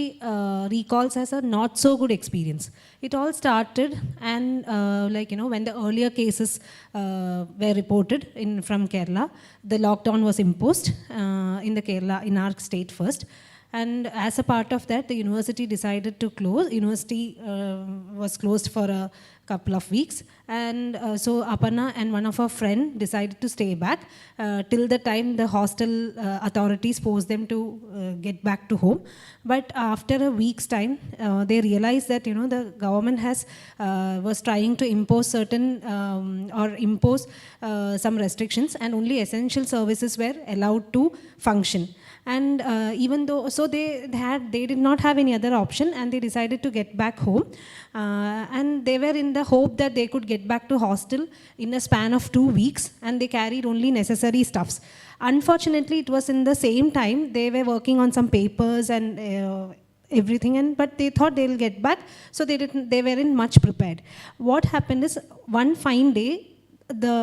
recalls as a not so good experience. It all started and when the earlier cases were reported from Kerala, the lockdown was imposed in our state first. And as a part of that, the university decided to close. University was closed for a couple of weeks. And so Aparna and one of her friends decided to stay back till the time the hostel authorities forced them to get back to home. But after a week's time, they realized that, the government was trying to impose some restrictions, and only essential services were allowed to function. And even though, so they did not have any other option, and they decided to get back home. And they were in the hope that they could get back to hostel in a span of 2 weeks, and they carried only necessary stuffs. Unfortunately, it was in the same time they were working on some papers and everything, but they thought they'll get back, so they weren't much prepared. What happened is, one fine day, the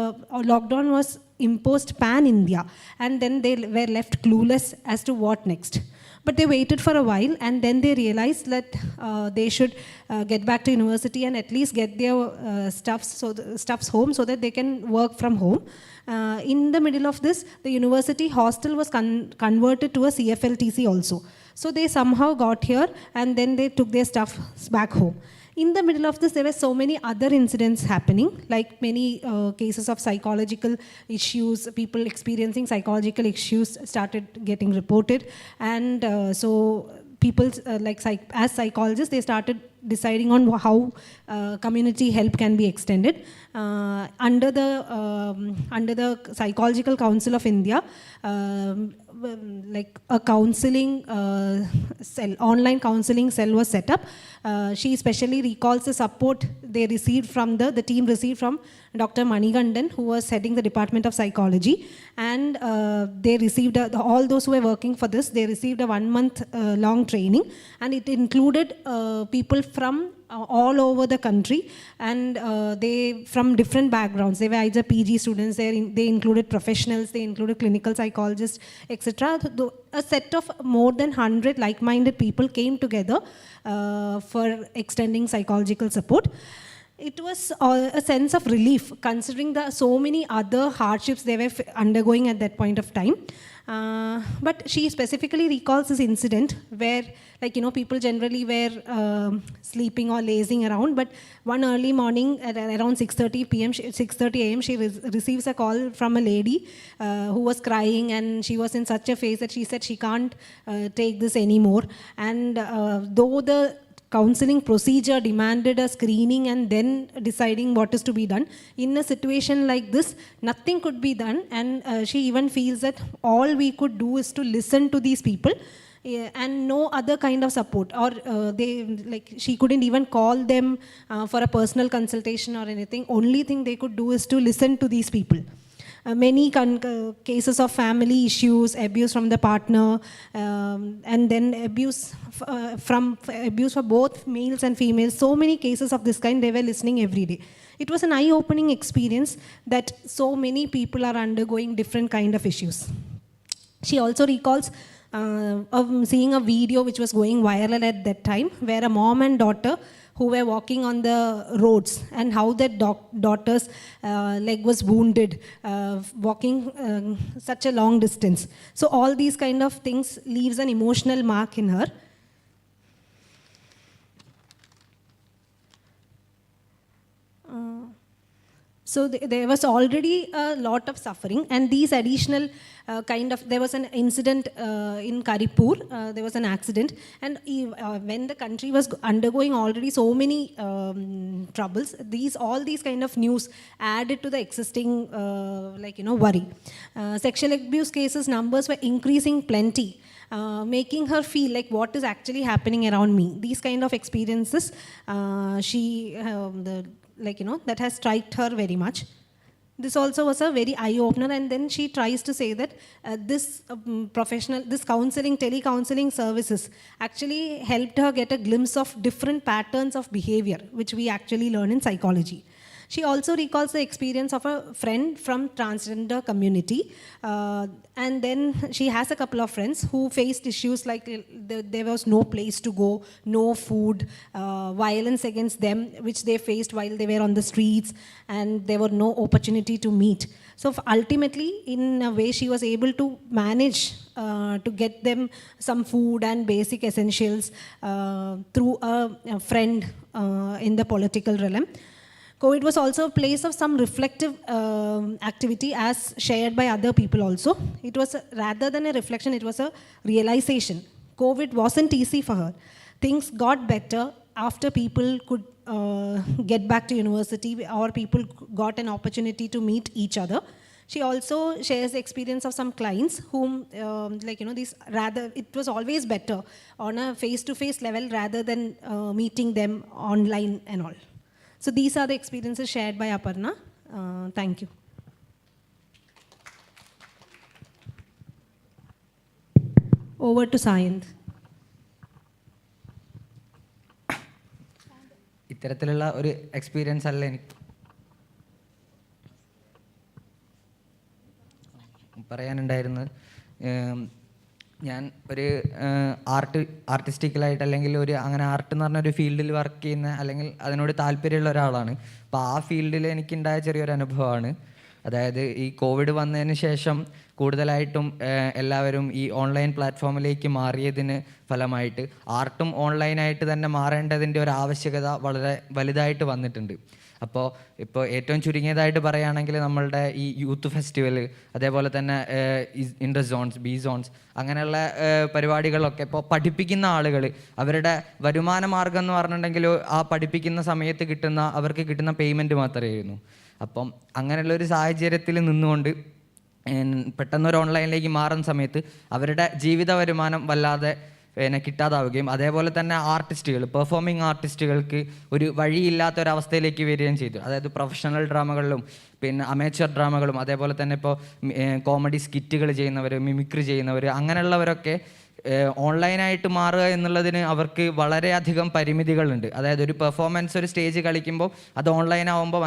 lockdown was imposed pan-India, and then they were left clueless as to what next. But they waited for a while, and then they realized that they should get back to university and at least get their stuffs home so that they can work from home. In the middle of this, the university hostel was converted to a CFLTC also. So they somehow got here, and then they took their stuff back home. In the middle of this, there were so many other incidents happening, like many cases of psychological issues. People experiencing psychological issues started getting reported. And so people, as psychologists, they started deciding on how community help can be extended. Under the Psychological Council of India, like a counseling cell, online counseling cell was set up. She especially recalls the support they received from the team received from Dr. Manigandan, who was heading the Department of Psychology, and they received all those who were working for this, they received a 1 month long training, and it included people from all over the country, and they from different backgrounds. They were either PG students, they included professionals, they included clinical psychologists, etc. A set of more than 100 like-minded people came together for extending psychological support. It was a sense of relief considering the so many other hardships they were undergoing at that point of time. But she specifically recalls this incident where, like, people generally were sleeping or lazing around, but one early morning at around 6:30 a.m., she receives a call from a lady who was crying, and she was in such a phase that she said she can't take this anymore. And though the counseling procedure demanded a screening and then deciding what is to be done, in a situation like this, nothing could be done, and she even feels that all we could do is to listen to these people, and no other kind of support, or she couldn't even call them for a personal consultation or anything. Only thing they could do is to listen to these people. Many cases of family issues, abuse from the partner, and then abuse for both males and females. So many cases of this kind, they were listening every day. It was an eye-opening experience that so many people are undergoing different kind of issues. She also recalls of seeing a video which was going viral at that time, where a mom and daughter who were walking on the roads, and how that daughter's leg was wounded, walking such a long distance. So all these kind of things leaves an emotional mark in her. So there was already a lot of suffering, and these additional there was an incident in Karipur, there was an accident, and when the country was undergoing already so many troubles, all these kind of news added to the existing worry. Sexual abuse cases numbers were increasing plenty, making her feel like what is actually happening around me. These kind of experiences, that has struck her very much. This also was a very eye-opener, and then she tries to say that this telecounseling services actually helped her get a glimpse of different patterns of behavior, which we actually learn in psychology. She also recalls the experience of a friend from transgender community, and then she has a couple of friends who faced issues like there was no place to go, no food, violence against them, which they faced while they were on the streets, and there were no opportunity to meet. So ultimately, in a way, she was able to manage to get them some food and basic essentials through a friend in the political realm. COVID was also a place of some reflective activity as shared by other people also. It was, rather than a reflection, it was a realization. COVID wasn't easy for her. Things got better after people could get back to university, or people got an opportunity to meet each other. She also shares the experience of some clients whom, it was always better on a face-to-face level rather than meeting them online and all. So these are the experiences shared by Aparna. Thank you. Over to Sayanth. ഇത്തരത്തിലുള്ള ഒരു experience അല്ല എനിക്ക് പറയാനുണ്ടായിരുന്നത്. ഞാൻ ഒരു ആർട്ടിസ്റ്റിക്കലായിട്ട് അല്ലെങ്കിൽ അങ്ങനെ art എന്ന് പറഞ്ഞൊരു ഫീൽഡിൽ വർക്ക് ചെയ്യുന്ന അല്ലെങ്കിൽ അതിനോട് താല്പര്യമുള്ള ഒരാളാണ്. അപ്പോൾ ആ ഫീൽഡിൽ എനിക്കുണ്ടായ ചെറിയൊരു അനുഭവമാണ്. അതായത് ഈ കോവിഡ് വന്നതിന് ശേഷം കൂടുതലായിട്ടും എല്ലാവരും ഈ ഓൺലൈൻ പ്ലാറ്റ്ഫോമിലേക്ക് മാറിയതിന് ഫലമായിട്ട് ആർട്ടും ഓൺലൈനായിട്ട് തന്നെ മാറേണ്ടതിൻ്റെ ഒരു ആവശ്യകത വളരെ വലുതായിട്ട് വന്നിട്ടുണ്ട്. അപ്പോൾ ഇപ്പോൾ ഏറ്റവും ചുരുങ്ങിയതായിട്ട് പറയുകയാണെങ്കിൽ നമ്മളുടെ ഈ യൂത്ത് ഫെസ്റ്റിവൽ, അതേപോലെ തന്നെ ഇൻ്റർ സോൺസ്, ബി സോൺസ്, അങ്ങനെയുള്ള പരിപാടികളൊക്കെ ഇപ്പോൾ പഠിപ്പിക്കുന്ന ആളുകൾ അവരുടെ വരുമാന മാർഗം എന്ന് പറഞ്ഞിട്ടുണ്ടെങ്കിൽ ആ പഠിപ്പിക്കുന്ന സമയത്ത് അവർക്ക് കിട്ടുന്ന പേയ്മെൻറ്റ് മാത്രമേ ആയിരുന്നു. അപ്പം അങ്ങനെയുള്ളൊരു സാഹചര്യത്തിൽ നിന്നുകൊണ്ട് പെട്ടെന്നൊരു ഓൺലൈനിലേക്ക് മാറുന്ന സമയത്ത് അവരുടെ ജീവിത വരുമാനം വല്ലാതെ കിട്ടാതാവുകയും അതേപോലെ തന്നെ ആർട്ടിസ്റ്റുകൾ, പെർഫോമിംഗ് ആർട്ടിസ്റ്റുകൾക്ക് ഒരു വഴിയില്ലാത്തൊരവസ്ഥയിലേക്ക് വരികയും ചെയ്തു. അതായത് പ്രൊഫഷണൽ ഡ്രാമകളിലും പിന്നെ അമേച്വർ ഡ്രാമകളും അതേപോലെ തന്നെ ഇപ്പോൾ കോമഡി സ്കിറ്റുകൾ ചെയ്യുന്നവർ, മിമിക്രി ചെയ്യുന്നവർ, അങ്ങനെയുള്ളവരൊക്കെ ഓൺലൈനായിട്ട് മാറുക എന്നുള്ളതിന് അവർക്ക് വളരെയധികം പരിമിതികളുണ്ട്. അതായത് ഒരു പെർഫോമൻസ്, ഒരു സ്റ്റേജ് കളിക്കുമ്പോൾ അത് ഓൺലൈനാവുമ്പോൾ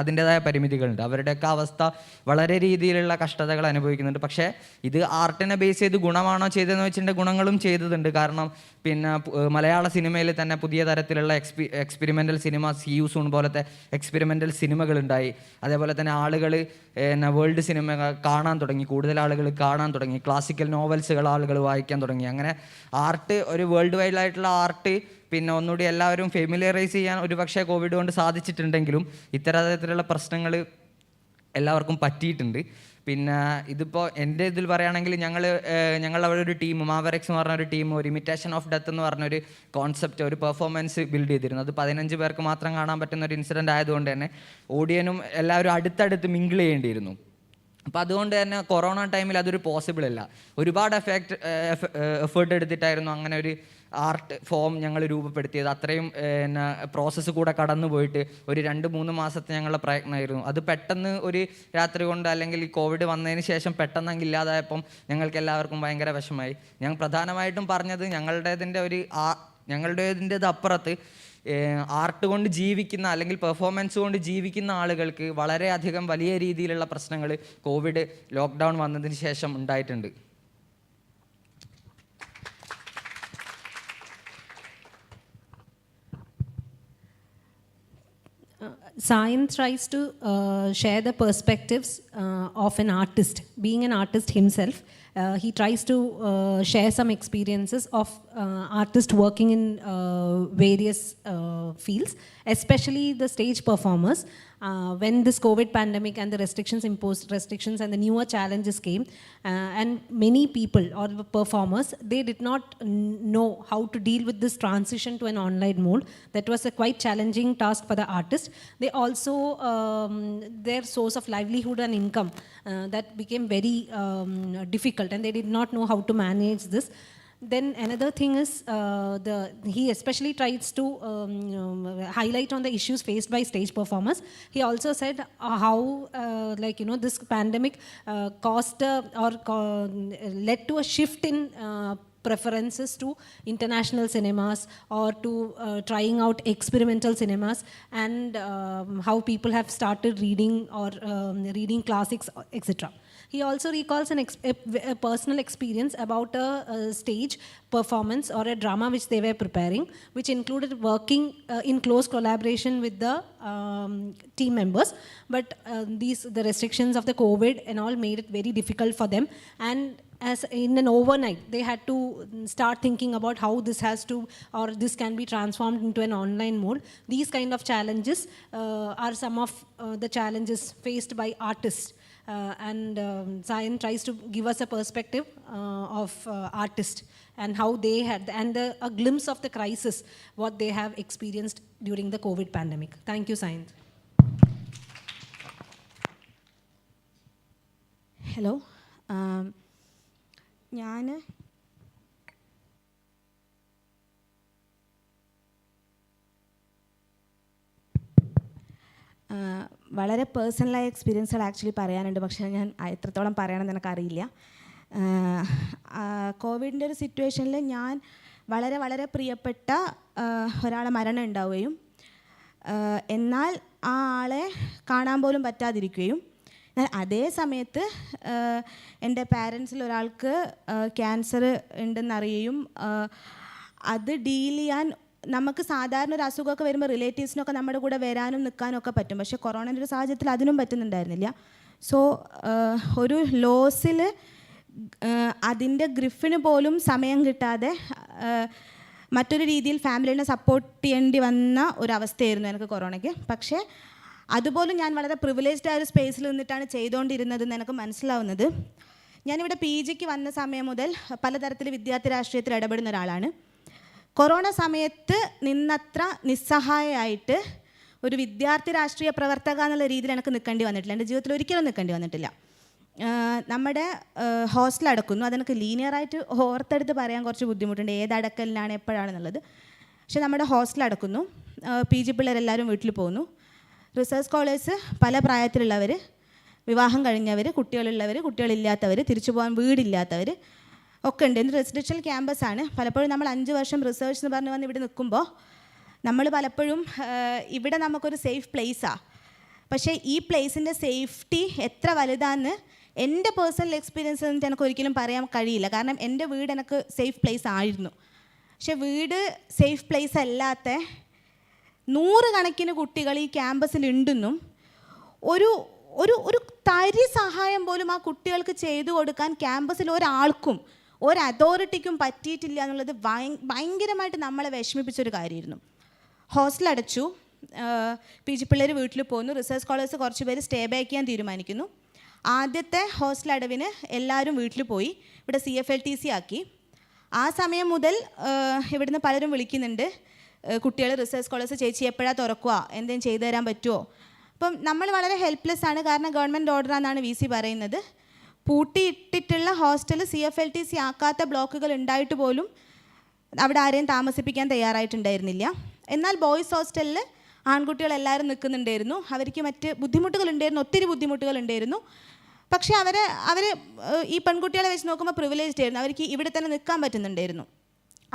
അതിൻ്റെതായ പരിമിതികളുണ്ട്. അവരുടെയൊക്കെ അവസ്ഥ വളരെ രീതിയിലുള്ള കഷ്ടതകൾ അനുഭവിക്കുന്നുണ്ട്. പക്ഷേ ഇത് ആർട്ടിനെ ബേസ് ചെയ്ത് ഗുണമാണോ ചെയ്തതെന്ന് വെച്ചിട്ടുണ്ടെങ്കിൽ ഗുണങ്ങളും ചെയ്തിട്ടുണ്ട്. കാരണം പിന്നെ മലയാള സിനിമയിൽ തന്നെ പുതിയ തരത്തിലുള്ള എക്സ്പെരിമെൻ്റൽ സിനിമ, യു സൂൺ പോലത്തെ എക്സ്പെരിമെൻ്റൽ സിനിമകളുണ്ടായി. അതേപോലെ തന്നെ ആളുകൾ വേൾഡ് സിനിമ കാണാൻ തുടങ്ങി, കൂടുതൽ ആളുകൾ കാണാൻ തുടങ്ങി, ക്ലാസിക്കൽ നോവൽസുകൾ ആളുകൾ വായിക്കാൻ തുടങ്ങി. അങ്ങനെ ആർട്ട്, ഒരു വേൾഡ് വൈഡ് ആയിട്ടുള്ള ആർട്ട് പിന്നെ ഒന്നുകൂടി എല്ലാവരും ഫെമിലിയറൈസ് ചെയ്യാൻ ഒരു പക്ഷേ കോവിഡ് കൊണ്ട് സാധിച്ചിട്ടുണ്ടെങ്കിലും ഇത്തരത്തിലുള്ള പ്രശ്നങ്ങൾ എല്ലാവർക്കും പറ്റിയിട്ടുണ്ട്. പിന്നെ ഇതിപ്പോൾ എൻ്റെ ഇതിൽ പറയുകയാണെങ്കിൽ ഞങ്ങളവിടെ ഒരു ടീം, മാവറെക്സ് എന്ന് പറഞ്ഞൊരു ടീം, ഒരു ഇമിറ്റേഷൻ ഓഫ് ഡെത്ത് എന്ന് പറഞ്ഞൊരു കോൺസെപ്റ്റ്, ഒരു പെർഫോമൻസ് ബിൽഡ് ചെയ്തിരുന്നു. അത് 15 പേർക്ക് മാത്രം കാണാൻ പറ്റുന്ന ഒരു ഇൻസിഡൻ്റ് ആയതുകൊണ്ട് തന്നെ ഓഡിയനും എല്ലാവരും അടുത്തടുത്ത് മിങ്കിൾ ചെയ്യേണ്ടിയിരുന്നു. അപ്പോൾ അതുകൊണ്ട് തന്നെ കൊറോണ ടൈമിൽ അതൊരു പോസിബിൾ അല്ല. ഒരുപാട് എഫേർട്ട് എടുത്തിട്ടായിരുന്നു അങ്ങനെ ഒരു ആർട്ട് ഫോം ഞങ്ങൾ രൂപപ്പെടുത്തിയത്. അത്രയും പ്രോസസ്സ് കൂടെ കടന്നു പോയിട്ട് ഒരു 2-3 മാസത്തെ ഞങ്ങളുടെ പ്രയത്നമായിരുന്നു. അത് പെട്ടെന്ന് ഒരു രാത്രി കൊണ്ട്, അല്ലെങ്കിൽ ഈ കോവിഡ് വന്നതിന് ശേഷം പെട്ടെന്ന് അങ്ങ് ഇല്ലാതായപ്പം ഞങ്ങൾക്ക് എല്ലാവർക്കും ഭയങ്കര വിഷമമായി. ഞാൻ പ്രധാനമായിട്ടും പറഞ്ഞത് ഞങ്ങളുടേതിൻ്റെ അപ്പുറത്ത് ആർട്ട് കൊണ്ട് ജീവിക്കുന്ന അല്ലെങ്കിൽ പെർഫോമൻസ് കൊണ്ട് ജീവിക്കുന്ന ആളുകൾക്ക് വളരെയധികം വലിയ രീതിയിലുള്ള പ്രശ്നങ്ങൾ കോവിഡ് ലോക്ക്ഡൗൺ വന്നതിന് ശേഷം ഉണ്ടായിട്ടുണ്ട്. Sayan tries to share the perspectives of an artist. Being an artist himself, he tries to share some experiences of artists working in various fields, especially the stage performers. When this COVID pandemic and the restrictions and the newer challenges came, and many people or performers, they did not know how to deal with this transition to an online mode. That was a quite challenging task for the artist. They also, their source of livelihood and income, that became very difficult, and they did not know how to manage this. Then another thing is, he especially tries to highlight on the issues faced by stage performers. He also said how this pandemic led to a shift in preferences to international cinemas or to trying out experimental cinemas, and how people have started reading or reading classics, etc. He also recalls a personal experience about a stage performance or a drama which they were preparing, which included working in close collaboration with the team members. But the restrictions of the COVID and all made it very difficult for them. And as in an overnight, they had to start thinking about how this can be transformed into an online mode. These kind of challenges are some of the challenges faced by artists. And Sayan tries to give us a perspective of artists and how they had, and a glimpse of the crisis, what they have experienced during the COVID pandemic. Thank you, Sayan. Hello. ഞാൻ വളരെ പേഴ്സണലായ എക്സ്പീരിയൻസുകൾ actually പറയാനുണ്ട്, പക്ഷേ ഞാൻ എത്രത്തോളം പറയണമെന്ന് എനിക്കറിയില്ല. കോവിഡിൻ്റെ ഒരു സിറ്റുവേഷനിൽ ഞാൻ വളരെ വളരെ പ്രിയപ്പെട്ട ഒരാളെ മരണം ഉണ്ടാവുകയും എന്നാൽ ആ ആളെ കാണാൻ പോലും പറ്റാതിരിക്കുകയും, എന്നാൽ അതേ സമയത്ത് എൻ്റെ പാരൻസിൽ ഒരാൾക്ക് ക്യാൻസർ ഉണ്ടെന്നറിയുകയും അത് ഡീൽ ചെയ്യാൻ നമുക്ക് സാധാരണ ഒരു അസുഖമൊക്കെ വരുമ്പോൾ റിലേറ്റീവ്സിനൊക്കെ നമ്മുടെ കൂടെ വരാനും നിൽക്കാനും ഒക്കെ പറ്റും. പക്ഷേ കൊറോണയുടെ ഒരു സാഹചര്യത്തിൽ അതിനും പറ്റുന്നുണ്ടായിരുന്നില്ല. സോ ഒരു ലോസിൽ അതിൻ്റെ ഗ്രിഫിന് പോലും സമയം കിട്ടാതെ മറ്റൊരു രീതിയിൽ ഫാമിലിനെ സപ്പോർട്ട് ചെയ്യേണ്ടി വന്ന ഒരവസ്ഥയായിരുന്നു എനിക്ക് കൊറോണയ്ക്ക്. പക്ഷേ അതുപോലും ഞാൻ വളരെ പ്രിവിലേജ്ഡ് ആയ ഒരു സ്പേസിൽ നിന്നിട്ടാണ് ചെയ്തുകൊണ്ടിരുന്നതെന്ന് എനിക്ക് മനസ്സിലാവുന്നത്. ഞാനിവിടെ PGക്ക് വന്ന സമയം മുതൽ പലതരത്തിൽ വിദ്യാർത്ഥി രാഷ്ട്രീയത്തിൽ ഇടപെടുന്ന ഒരാളാണ്. കൊറോണ സമയത്ത് നിന്നത്ര നിസ്സഹായമായിട്ട് ഒരു വിദ്യാർത്ഥി രാഷ്ട്രീയ പ്രവർത്തക എന്നുള്ള രീതിയിൽ എനിക്ക് നിൽക്കേണ്ടി വന്നിട്ടില്ല. എൻ്റെ ജീവിതത്തിൽ ഒരിക്കലും നിൽക്കേണ്ടി വന്നിട്ടില്ല. നമ്മുടെ ഹോസ്റ്റൽ അടക്കുന്നു, അതെനിക്ക് ലീനിയറായിട്ട് ഓർത്തെടുത്ത് പറയാൻ കുറച്ച് ബുദ്ധിമുട്ടുണ്ട്, ഏതടക്കലിനാണ് എപ്പോഴാണെന്നുള്ളത്. പക്ഷെ നമ്മുടെ ഹോസ്റ്റൽ അടക്കുന്നു, PG പിള്ളേരെല്ലാവരും വീട്ടിൽ പോകുന്നു. റിസർച്ച് സ്കോളേഴ്സ് പല പ്രായത്തിലുള്ളവർ, വിവാഹം കഴിഞ്ഞവർ, കുട്ടികളുള്ളവർ, കുട്ടികളില്ലാത്തവർ, തിരിച്ചു പോകാൻ വീടില്ലാത്തവർ ഒക്കെ ഉണ്ട്. ഇത് റെസിഡൻഷ്യൽ ക്യാമ്പസാണ്. പലപ്പോഴും നമ്മൾ 5 വർഷം റിസർച്ച് എന്ന് പറഞ്ഞ് വന്ന് ഇവിടെ നിൽക്കുമ്പോൾ നമ്മൾ പലപ്പോഴും ഇവിടെ നമുക്കൊരു സേഫ് പ്ലേസാണ്. പക്ഷേ ഈ പ്ലേസിൻ്റെ സേഫ്റ്റി എത്ര വലുതാണെന്ന് എൻ്റെ പേഴ്സണൽ എക്സ്പീരിയൻസ് എന്നിട്ട് എനിക്ക് ഒരിക്കലും പറയാൻ കഴിയില്ല. കാരണം എൻ്റെ വീട് എനിക്ക് സേഫ് പ്ലേസ് ആയിരുന്നു. പക്ഷെ വീട് സേഫ് പ്ലേസ് അല്ലാത്ത 100 കണക്കിന് കുട്ടികൾ ഈ ക്യാമ്പസിലുണ്ടെന്നും ഒരു ഒരു ഒരു തരി സഹായം പോലും ആ കുട്ടികൾക്ക് ചെയ്തു കൊടുക്കാൻ ക്യാമ്പസിൽ ഒരാൾക്കും ഒരു അതോറിറ്റിക്കും പറ്റിയിട്ടില്ല എന്നുള്ളത് ഭയങ്കരമായിട്ട് നമ്മളെ വിഷമിപ്പിച്ചൊരു കാര്യമായിരുന്നു. ഹോസ്റ്റൽ അടച്ചു, PG പിള്ളേർ വീട്ടിൽ പോകുന്നു, റിസർച്ച് സ്കോളേഴ്സ് കുറച്ച് പേര് സ്റ്റേ ബാക്ക് ചെയ്യാൻ തീരുമാനിക്കുന്നു. ആദ്യത്തെ ഹോസ്റ്റൽ അടവിന് എല്ലാവരും വീട്ടിൽ പോയി, ഇവിടെ CFLTC ആക്കി. ആ സമയം മുതൽ ഇവിടുന്ന് പലരും വിളിക്കുന്നുണ്ട്, കുട്ടികൾ റിസർച്ച് സ്കോളേഴ്സ് ചേച്ചി എപ്പോഴാണ് തുറക്കുക, എന്തെങ്കിലും ചെയ്തു തരാൻ പറ്റുമോ. അപ്പം നമ്മൾ വളരെ ഹെൽപ്ലെസ് ആണ്, കാരണം ഗവൺമെൻറ് ഓർഡറാണെന്നാണ് VC പറയുന്നത്. പൂട്ടിയിട്ടിട്ടുള്ള ഹോസ്റ്റൽ CFLTC ആക്കാത്ത ബ്ലോക്കുകൾ ഉണ്ടായിട്ട് പോലും അവിടെ ആരെയും താമസിപ്പിക്കാൻ തയ്യാറായിട്ടുണ്ടായിരുന്നില്ല. എന്നാൽ ബോയ്സ് ഹോസ്റ്റലിൽ ആൺകുട്ടികളെല്ലാവരും നിൽക്കുന്നുണ്ടായിരുന്നു. അവർക്ക് മറ്റ് ബുദ്ധിമുട്ടുകളുണ്ടായിരുന്നു, ഒത്തിരി ബുദ്ധിമുട്ടുകളുണ്ടായിരുന്നു. പക്ഷേ അവർ ഈ പെൺകുട്ടികളെ വെച്ച് നോക്കുമ്പോൾ പ്രിവിലേജ്ഡ് ആയിരുന്നു. അവർക്ക് ഇവിടെ തന്നെ നിൽക്കാൻ പറ്റുന്നുണ്ടായിരുന്നു,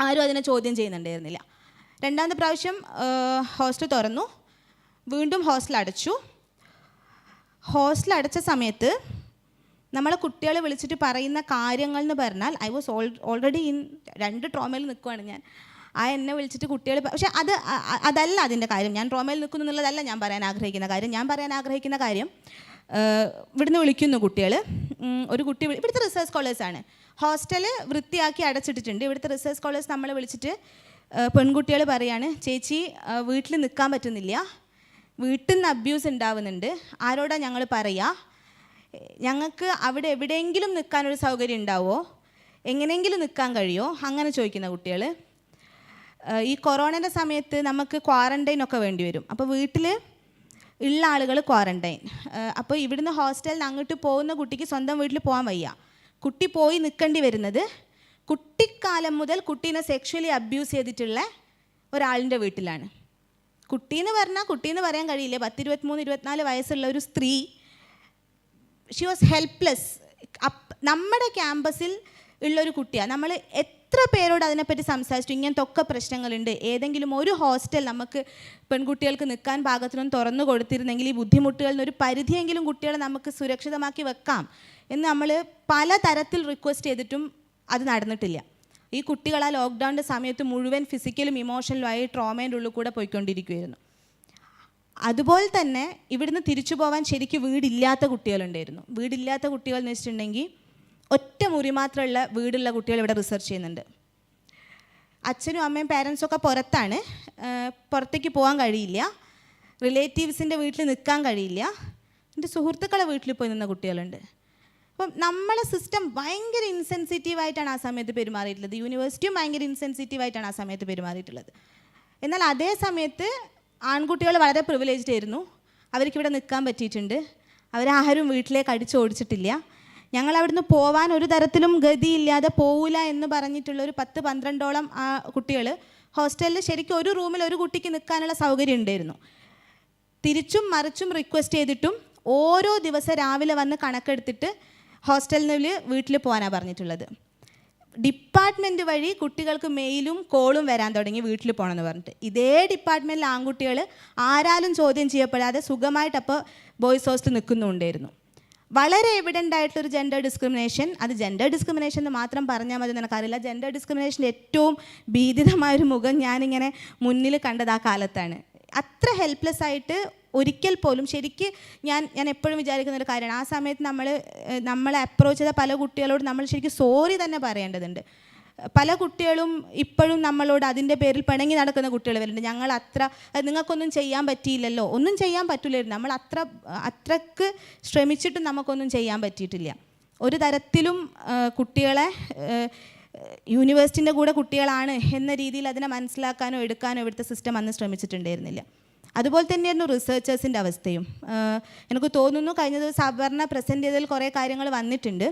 ആരും അതിനെ ചോദ്യം ചെയ്യുന്നുണ്ടായിരുന്നില്ല. രണ്ടാമത്തെ പ്രാവശ്യം ഹോസ്റ്റൽ തുറന്നു, വീണ്ടും ഹോസ്റ്റൽ അടച്ചു. ഹോസ്റ്റൽ അടച്ച സമയത്ത് നമ്മളെ കുട്ടികളെ വിളിച്ചിട്ട് പറയുന്ന കാര്യങ്ങൾ എന്ന് പറഞ്ഞാൽ, ഐ വാസ് ഓൾറെഡി ഇൻ 2 ട്രോമയിൽ നിൽക്കുവാണ് ഞാൻ. എന്നെ വിളിച്ചിട്ട് കുട്ടികൾ, പക്ഷേ അതല്ല അതിൻ്റെ കാര്യം. ഞാൻ ട്രോമയിൽ നിൽക്കുന്നു എന്നുള്ളതല്ല ഞാൻ പറയാൻ ആഗ്രഹിക്കുന്ന കാര്യം. ഞാൻ പറയാൻ ആഗ്രഹിക്കുന്ന കാര്യം, ഇവിടുന്ന് വിളിക്കുന്നു കുട്ടികൾ. ഒരു കുട്ടി, ഇവിടുത്തെ റിസർച്ച് സ്കോളേഴ്സാണ്, ഹോസ്റ്റൽ വൃത്തിയാക്കി അടച്ചിട്ടിട്ടുണ്ട്. ഇവിടുത്തെ റിസർച്ച് സ്കോളേഴ്സ് നമ്മളെ വിളിച്ചിട്ട് പെൺകുട്ടികൾ പറയാണ്, ചേച്ചി വീട്ടിൽ നിൽക്കാൻ പറ്റുന്നില്ല, വീട്ടിൽ നിന്ന് അബ്യൂസ് ഉണ്ടാവുന്നുണ്ട്, ആരോടാ ഞങ്ങൾ പറയുക, ഞങ്ങൾക്ക് അവിടെ എവിടെയെങ്കിലും നിൽക്കാനൊരു സൗകര്യം ഉണ്ടാവുമോ, എങ്ങനെയെങ്കിലും നിൽക്കാൻ കഴിയുമോ, അങ്ങനെ ചോദിക്കുന്ന കുട്ടികൾ. ഈ കൊറോണയുടെ സമയത്ത് നമുക്ക് ക്വാറൻറ്റൈൻ ഒക്കെ വേണ്ടി വരും. അപ്പോൾ വീട്ടിൽ ഉള്ള ആളുകൾ ക്വാറൻറ്റൈൻ. അപ്പോൾ ഇവിടുന്ന് ഹോസ്റ്റലിൽ നിന്ന് അങ്ങോട്ട് പോകുന്ന കുട്ടിക്ക് സ്വന്തം വീട്ടിൽ പോകാൻ വയ്യ. കുട്ടി പോയി നിൽക്കേണ്ടി വരുന്നത് കുട്ടിക്കാലം മുതൽ കുട്ടീനെ സെക്ഷലി അബ്യൂസ് ചെയ്തിട്ടുള്ള ഒരാളിൻ്റെ വീട്ടിലാണ്. കുട്ടീന്ന് പറയാൻ കഴിയില്ല, 10, 23, 24 വയസ്സുള്ള ഒരു സ്ത്രീ. She was helpless. നമ്മുടെ ക്യാമ്പസിൽ ഉള്ളൊരു കുട്ടിയാണ്. നമ്മൾ എത്ര പേരോട് അതിനെപ്പറ്റി സംസാരിച്ചു, ഇങ്ങനത്തെ ഒക്കെ പ്രശ്നങ്ങളുണ്ട്, ഏതെങ്കിലും ഒരു ഹോസ്റ്റൽ നമുക്ക് പെൺകുട്ടികൾക്ക് നിൽക്കാൻ പാകത്തിനൊന്നും തുറന്നു കൊടുത്തിരുന്നെങ്കിൽ ഈ ബുദ്ധിമുട്ടുകളിൽ നിന്ന് ഒരു പരിധിയെങ്കിലും കുട്ടികളെ നമുക്ക് സുരക്ഷിതമാക്കി വെക്കാം എന്ന് നമ്മൾ പല തരത്തിൽ റിക്വസ്റ്റ് ചെയ്തിട്ടും അത് നടന്നിട്ടില്ല. ഈ കുട്ടികൾ ആ ലോക്ക്ഡൗണിൻ്റെ സമയത്ത് മുഴുവൻ ഫിസിക്കലും ഇമോഷണലുമായി ട്രോമേൻ്റെ ഉള്ളിൽ കൂടെ പോയിക്കൊണ്ടിരിക്കുകയായിരുന്നു. അതുപോലെ തന്നെ ഇവിടുന്ന് തിരിച്ചു പോകാൻ ശരിക്കും വീടില്ലാത്ത കുട്ടികളുണ്ടായിരുന്നു. വീടില്ലാത്ത കുട്ടികൾ എന്ന് വെച്ചിട്ടുണ്ടെങ്കിൽ ഒറ്റ മുറി മാത്രമുള്ള വീടുള്ള കുട്ടികൾ ഇവിടെ റിസർച്ച് ചെയ്യുന്നുണ്ട്. അച്ഛനും അമ്മയും പേരൻസൊക്കെ പുറത്താണ്, പുറത്തേക്ക് പോകാൻ കഴിയില്ല, റിലേറ്റീവ്സിൻ്റെ വീട്ടിൽ നിൽക്കാൻ കഴിയില്ല. എൻ്റെ സുഹൃത്തുക്കളെ വീട്ടിൽ പോയി നിന്ന കുട്ടികളുണ്ട്. അപ്പം നമ്മളെ സിസ്റ്റം ഭയങ്കര ഇൻസെൻസിറ്റീവായിട്ടാണ് ആ സമയത്ത് പെരുമാറിയിട്ടുള്ളത്. യൂണിവേഴ്സിറ്റിയും ഭയങ്കര ഇൻസെൻസിറ്റീവായിട്ടാണ് ആ സമയത്ത് പെരുമാറിയിട്ടുള്ളത്. എന്നാൽ അതേ സമയത്ത് ആൺകുട്ടികൾ വളരെ പ്രിവിലേജ്ഡ് ആയിരുന്നു. അവർക്കിവിടെ നിൽക്കാൻ പറ്റിയിട്ടുണ്ട്, അവരാരും വീട്ടിലേക്ക് അടിച്ചോടിച്ചിട്ടില്ല. ഞങ്ങൾ അവിടുന്ന് പോവാൻ ഒരു തരത്തിലും ഗതിയില്ലാതെ പോവില്ല എന്ന് പറഞ്ഞിട്ടുള്ളൊരു 10-12ഓളം കുട്ടികൾ ഹോസ്റ്റലിൽ ശരിക്കും ഒരു റൂമിൽ ഒരു കുട്ടിക്ക് നിൽക്കാനുള്ള സൗകര്യം ഉണ്ടായിരുന്നു. തിരിച്ചും മറിച്ചും റിക്വസ്റ്റ് ചെയ്തിട്ടും ഓരോ ദിവസം രാവിലെ വന്ന് കണക്കെടുത്തിട്ട് ഹോസ്റ്റലിൽ വീട്ടിൽ പോകാനാണ് പറഞ്ഞിട്ടുള്ളത്. ഡിപ്പാർട്ട്മെൻറ്റ് വഴി കുട്ടികൾക്ക് മെയിലും കോളും വരാൻ തുടങ്ങി വീട്ടിൽ പോകണമെന്ന് പറഞ്ഞിട്ട്. ഇതേ ഡിപ്പാർട്ട്മെൻറ്റിൽ ആൺകുട്ടികൾ ആരാലും ചോദ്യം ചെയ്യപ്പെടാതെ സുഖമായിട്ട് അപ്പോൾ ബോയ്സ് ഹോസ്റ്റൽ നിൽക്കുന്നുണ്ടായിരുന്നു. വളരെ എവിഡൻ്റ് ആയിട്ടുള്ളൊരു ജെൻഡർ ഡിസ്ക്രിമിനേഷൻ. അത് ജെൻഡർ ഡിസ്ക്രിമിനേഷൻ എന്ന് മാത്രം പറഞ്ഞാൽ മതി എന്ന് എനിക്കറിയില്ല. ജെൻഡർ ഡിസ്ക്രിമിനേഷൻ്റെ ഏറ്റവും ഭീതിതമായൊരു മുഖം ഞാനിങ്ങനെ മുന്നിൽ കണ്ടത് ആ കാലത്താണ്. അത്ര ഹെൽപ്ലെസ് ആയിട്ട് ഒരിക്കൽ പോലും ശരിക്ക് ഞാൻ എപ്പോഴും വിചാരിക്കുന്ന ഒരു കാര്യമാണ്, ആ സമയത്ത് നമ്മളെ അപ്രോച്ച് ചെയ്ത പല കുട്ടികളോട് നമ്മൾ ശരിക്കും സോറി തന്നെ പറയേണ്ടതുണ്ട്. പല കുട്ടികളും ഇപ്പോഴും നമ്മളോട് അതിൻ്റെ പേരിൽ പിണങ്ങി നടക്കുന്ന കുട്ടികൾ വരുന്നുണ്ട്. ഞങ്ങൾ അത്ര നിങ്ങൾക്കൊന്നും ചെയ്യാൻ പറ്റിയില്ലല്ലോ. ഒന്നും ചെയ്യാൻ പറ്റില്ലായിരുന്നു. നമ്മൾ അത്രക്ക് ശ്രമിച്ചിട്ടും നമുക്കൊന്നും ചെയ്യാൻ പറ്റിയിട്ടില്ല. ഒരു തരത്തിലും കുട്ടികളെ യൂണിവേഴ്സിറ്റിൻ്റെ കൂടെ കുട്ടികളാണ് എന്ന രീതിയിൽ അതിനെ മനസ്സിലാക്കാനോ എടുക്കാനോ ഇവിടുത്തെ സിസ്റ്റം അന്ന് ശ്രമിച്ചിട്ടുണ്ടായിരുന്നില്ല. അതുപോലെ തന്നെയായിരുന്നു റിസർച്ചേഴ്സിൻ്റെ അവസ്ഥയും. എനിക്ക് തോന്നുന്നു കഴിഞ്ഞ ദിവസം അപർണ പ്രസൻറ്റ് ചെയ്തതിൽ കുറേ കാര്യങ്ങൾ വന്നിട്ടുണ്ട്.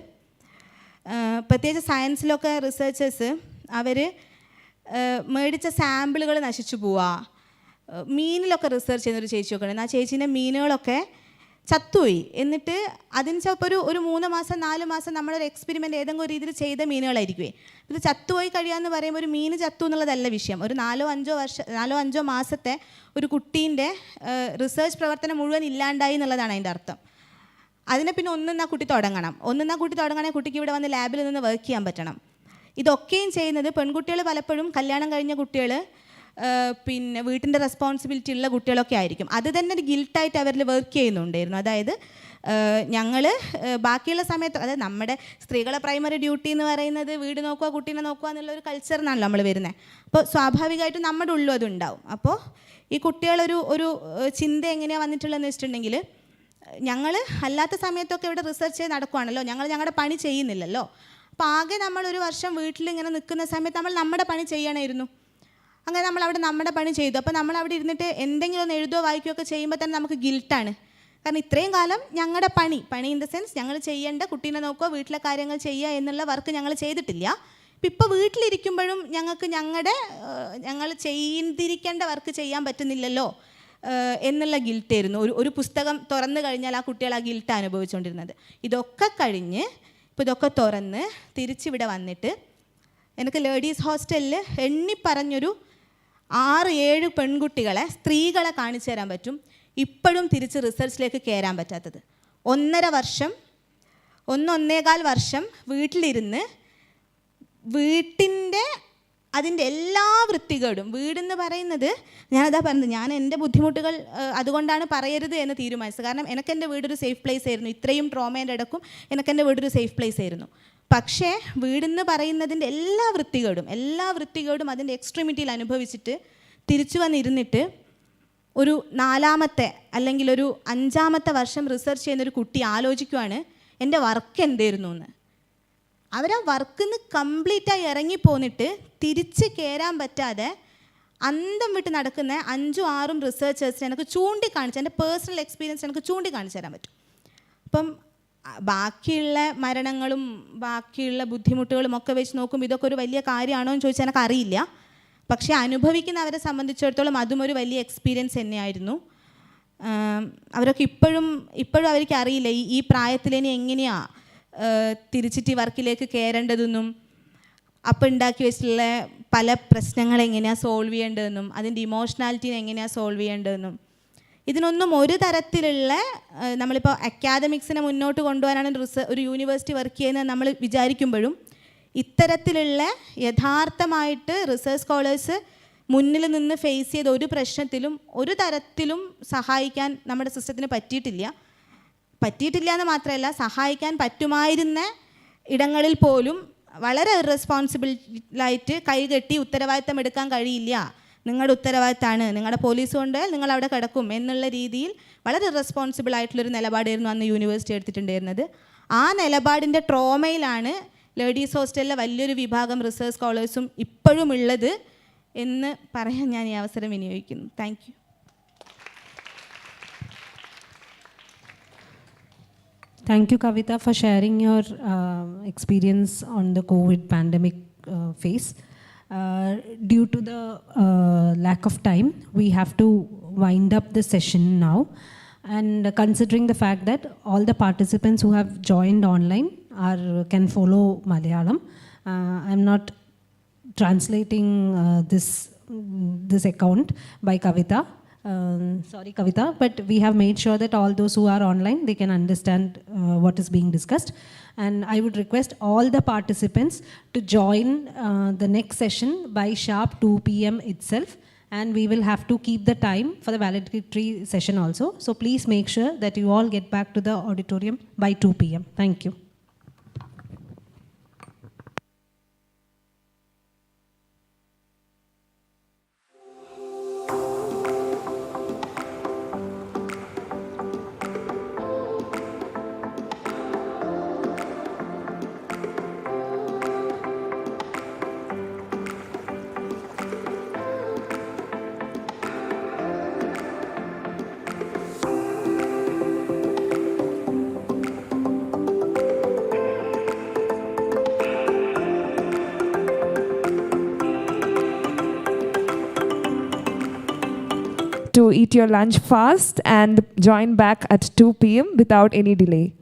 പ്രത്യേകിച്ച് സയൻസിലൊക്കെ റിസർച്ചേഴ്സ് അവർ മേടിച്ച സാമ്പിളുകൾ നശിച്ചു പോവുക. മീനിലൊക്കെ റിസർച്ച് ചെയ്യുന്നൊരു ചേച്ചിയൊക്കെ ഉണ്ട്. ആ ചേച്ചീൻ്റെ മീനുകളൊക്കെ ചത്തുപോയി. എന്നിട്ട് അതിന് ചിലപ്പോൾ ഒരു 3 മാസം 4 മാസം നമ്മളൊരു എക്സ്പെരിമെൻ്റ് ഏതെങ്കിലും ഒരു രീതിയിൽ ചെയ്ത മീനുകളായിരിക്കുമേ. ഇത് ചത്തുപോയി കഴിയാമെന്ന് പറയുമ്പോൾ ഒരു മീൻ ചത്തു എന്നുള്ളതല്ല വിഷയം. ഒരു 4-5 മാസത്തെ ഒരു കുട്ടീൻ്റെ റിസർച്ച് പ്രവർത്തനം മുഴുവൻ ഇല്ലാണ്ടായി എന്നുള്ളതാണ് അതിൻ്റെ അർത്ഥം. അതിനെ പിന്നെ ഒന്നാ കുട്ടി തുടങ്ങണം. കുട്ടി തുടങ്ങണമെങ്കിൽ കുട്ടിക്ക് ഇവിടെ വന്ന് ലാബിൽ നിന്ന് വർക്ക് ചെയ്യാൻ പറ്റണം. ഇതൊക്കെയും ചെയ്യുന്നത് പെൺകുട്ടികൾ പലപ്പോഴും കല്യാണം കഴിഞ്ഞ കുട്ടികൾ, പിന്നെ വീട്ടിൻ്റെ റെസ്പോൺസിബിലിറ്റി ഉള്ള കുട്ടികളൊക്കെ ആയിരിക്കും. അത് തന്നെ ഒരു ഗിൽട്ടായിട്ട് അവരിൽ വർക്ക് ചെയ്യുന്നുണ്ടായിരുന്നു. അതായത് ഞങ്ങൾ ബാക്കിയുള്ള സമയത്ത്, അതായത് നമ്മുടെ സ്ത്രീകളെ പ്രൈമറി ഡ്യൂട്ടി എന്ന് പറയുന്നത് വീട് നോക്കുക കുട്ടീനെ നോക്കുക എന്നുള്ളൊരു കൾച്ചറിനാണല്ലോ നമ്മൾ വരുന്നത്. അപ്പോൾ സ്വാഭാവികമായിട്ടും നമ്മുടെ ഉള്ളിലും അതുണ്ടാവും. അപ്പോൾ ഈ കുട്ടികളൊരു ചിന്ത എങ്ങനെയാണ് വന്നിട്ടുള്ളതെന്ന് വെച്ചിട്ടുണ്ടെങ്കിൽ, ഞങ്ങൾ അല്ലാത്ത സമയത്തൊക്കെ ഇവിടെ റിസർച്ച് ചെയ്ത് നടക്കുകയാണല്ലോ, ഞങ്ങളുടെ പണി ചെയ്യുന്നില്ലല്ലോ. അപ്പോൾ ആകെ നമ്മളൊരു വർഷം വീട്ടിലിങ്ങനെ നിൽക്കുന്ന സമയത്ത് നമ്മൾ നമ്മുടെ പണി ചെയ്യണമായിരുന്നു. അങ്ങനെ നമ്മളവിടെ നമ്മുടെ പണി ചെയ്തു. അപ്പോൾ നമ്മളവിടെ ഇരുന്നിട്ട് എന്തെങ്കിലും ഒന്ന് എഴുതുകയോ വായിക്കുകയോ ഒക്കെ ചെയ്യുമ്പോൾ തന്നെ നമുക്ക് ഗിൽട്ടാണ്. കാരണം ഇത്രയും കാലം ഞങ്ങളുടെ പണി ഇൻ ദ സെൻസ് ഞങ്ങൾ ചെയ്യേണ്ട കുട്ടീനെ നോക്കുക വീട്ടിലെ കാര്യങ്ങൾ ചെയ്യുക എന്നുള്ള വർക്ക് ഞങ്ങൾ ചെയ്തിട്ടില്ല. ഇപ്പോൾ വീട്ടിലിരിക്കുമ്പോഴും ഞങ്ങൾ ചെയ്തിരിക്കേണ്ട വർക്ക് ചെയ്യാൻ പറ്റുന്നില്ലല്ലോ എന്നുള്ള ഗിൽട്ടായിരുന്നു. ഒരു പുസ്തകം തുറന്നു കഴിഞ്ഞാൽ ആ കുട്ടികൾ ആ ഗിൽട്ട് അനുഭവിച്ചുകൊണ്ടിരുന്നത്. ഇതൊക്കെ കഴിഞ്ഞ് ഇപ്പോൾ ഇതൊക്കെ തുറന്ന് തിരിച്ചിവിടെ വന്നിട്ട് എനിക്ക് ലേഡീസ് ഹോസ്റ്റലിൽ എണ്ണിപ്പറഞ്ഞൊരു 6-7 പെൺകുട്ടികളെ, സ്ത്രീകളെ കാണിച്ചു തരാൻ പറ്റും ഇപ്പോഴും തിരിച്ച് റിസർച്ചിലേക്ക് കയറാൻ പറ്റാത്തത്. 1.5 വർഷം 1.25 വർഷം വീട്ടിലിരുന്ന് വീട്ടിൻ്റെ അതിൻ്റെ എല്ലാ വൃത്തികേടും, വീടെന്ന് പറയുന്നത് ഞാനതാ പറഞ്ഞത്, ഞാൻ എൻ്റെ ബുദ്ധിമുട്ടുകൾ അതുകൊണ്ടാണ് പറയരുത് എന്ന് തീരുമാനിച്ചത്. കാരണം എനിക്കെൻ്റെ വീടൊരു സേഫ് പ്ലേസ് ആയിരുന്നു. ഇത്രയും ട്രോമേൻ്റെ ഇടക്കും എനിക്കെൻ്റെ വീടൊരു സേഫ് പ്ലേസ് ആയിരുന്നു. പക്ഷേ വീടെന്ന് പറയുന്നതിൻ്റെ എല്ലാ വൃത്തികേടും അതിൻ്റെ എക്സ്ട്രീമിറ്റിയിൽ അനുഭവിച്ചിട്ട് തിരിച്ചു വന്നിരുന്നിട്ട് ഒരു 4ാമത്തെ അല്ലെങ്കിൽ ഒരു 5ാമത്തെ വർഷം റിസർച്ച് ചെയ്യുന്നൊരു കുട്ടി ആലോചിക്കുവാണ് എൻ്റെ വർക്ക് എന്തായിരുന്നു എന്ന്. അവരാ വർക്കിൽ നിന്ന് കംപ്ലീറ്റായി ഇറങ്ങിപ്പോന്നിട്ട് തിരിച്ച് കയറാൻ പറ്റാതെ അന്തം വിട്ട് നടക്കുന്ന 5-6 റിസർച്ചേഴ്സിനെ എനിക്ക് ചൂണ്ടിക്കാണിച്ച്, എൻ്റെ പേഴ്സണൽ എക്സ്പീരിയൻസ് എനിക്ക് ചൂണ്ടിക്കാണിച്ചു തരാൻ പറ്റും. അപ്പം ബാക്കിയുള്ള മരണങ്ങളും ബാക്കിയുള്ള ബുദ്ധിമുട്ടുകളും ഒക്കെ വെച്ച് നോക്കുമ്പോൾ ഇതൊക്കെ ഒരു വലിയ കാര്യമാണോ എന്ന് ചോദിച്ചാൽ എനിക്കറിയില്ല. പക്ഷേ അനുഭവിക്കുന്നവരെ സംബന്ധിച്ചിടത്തോളം അതും ഒരു വലിയ എക്സ്പീരിയൻസ് തന്നെയായിരുന്നു. അവരൊക്കെ ഇപ്പോഴും അവർക്ക് അറിയില്ല ഈ പ്രായത്തിലിനി എങ്ങനെയാണ് തിരിച്ചിട്ട് വർക്കിലേക്ക് കയറേണ്ടതെന്നും അപ്പം ഉണ്ടാക്കി വെച്ചിട്ടുള്ള പല പ്രശ്നങ്ങൾ എങ്ങനെയാണ് സോൾവ് ചെയ്യേണ്ടതെന്നും അതിൻ്റെ ഇമോഷണാലിറ്റീനെ എങ്ങനെയാണ് സോൾവ് ചെയ്യേണ്ടതെന്നും. ഇതിനൊന്നും ഒരു തരത്തിലുള്ള നമ്മളിപ്പോൾ അക്കാദമിക്സിനെ മുന്നോട്ട് കൊണ്ടുപോകാനാണ് ഒരു യൂണിവേഴ്സിറ്റി വർക്ക് ചെയ്യുന്നത് നമ്മൾ വിചാരിക്കുമ്പോഴും ഇത്തരത്തിലുള്ള യഥാർത്ഥമായിട്ട് റിസർച്ച് സ്കോളേഴ്സ് മുന്നിൽ നിന്ന് ഫേസ് ചെയ്ത ഒരു പ്രശ്നത്തിലും ഒരു തരത്തിലും സഹായിക്കാൻ നമ്മുടെ സിസ്റ്റത്തിന് പറ്റിയിട്ടില്ല എന്ന് മാത്രമല്ല, സഹായിക്കാൻ പറ്റുമായിരുന്ന ഇടങ്ങളിൽ പോലും വളരെ ഇറസ്പോൺസിബിളായിട്ട് കൈകെട്ടി ഉത്തരവാദിത്തം എടുക്കാൻ കഴിയില്ല, നിങ്ങളുടെ ഉത്തരവാദിത്തമാണ്, നിങ്ങളുടെ പോലീസ് കൊണ്ട് നിങ്ങൾ അവിടെ കിടക്കും എന്നുള്ള രീതിയിൽ വളരെ ഇറസ്പോൺസിബിൾ ആയിട്ടുള്ളൊരു നിലപാടായിരുന്നു അന്ന് യൂണിവേഴ്സിറ്റി എടുത്തിട്ടുണ്ടായിരുന്നത്. ആ നിലപാടിൻ്റെ ട്രോമയിലാണ് ലേഡീസ് ഹോസ്റ്റലിലെ വലിയൊരു വിഭാഗം റിസർച്ച് സ്കോളേഴ്സും ഇപ്പോഴും ഉള്ളത് എന്ന് പറയാൻ ഞാൻ ഈ അവസരം വിനിയോഗിക്കുന്നു. Thank you. Thank you, Kavita, for sharing your experience on the COVID pandemic phase. Due to the lack of time, we have to wind up the session now. And considering the fact that all the participants who have joined online can follow Malayalam, I'm not translating this account by Kavita. Sorry, Kavita, but we have made sure that all those who are online, they can understand what is being discussed. And I would request all the participants to join the next session by sharp 2 p.m. itself. And we will have to keep the time for the valedictory session also. So please make sure that you all get back to the auditorium by 2 p.m. Thank you. to eat your lunch fast and join back at 2 p.m. without any delay.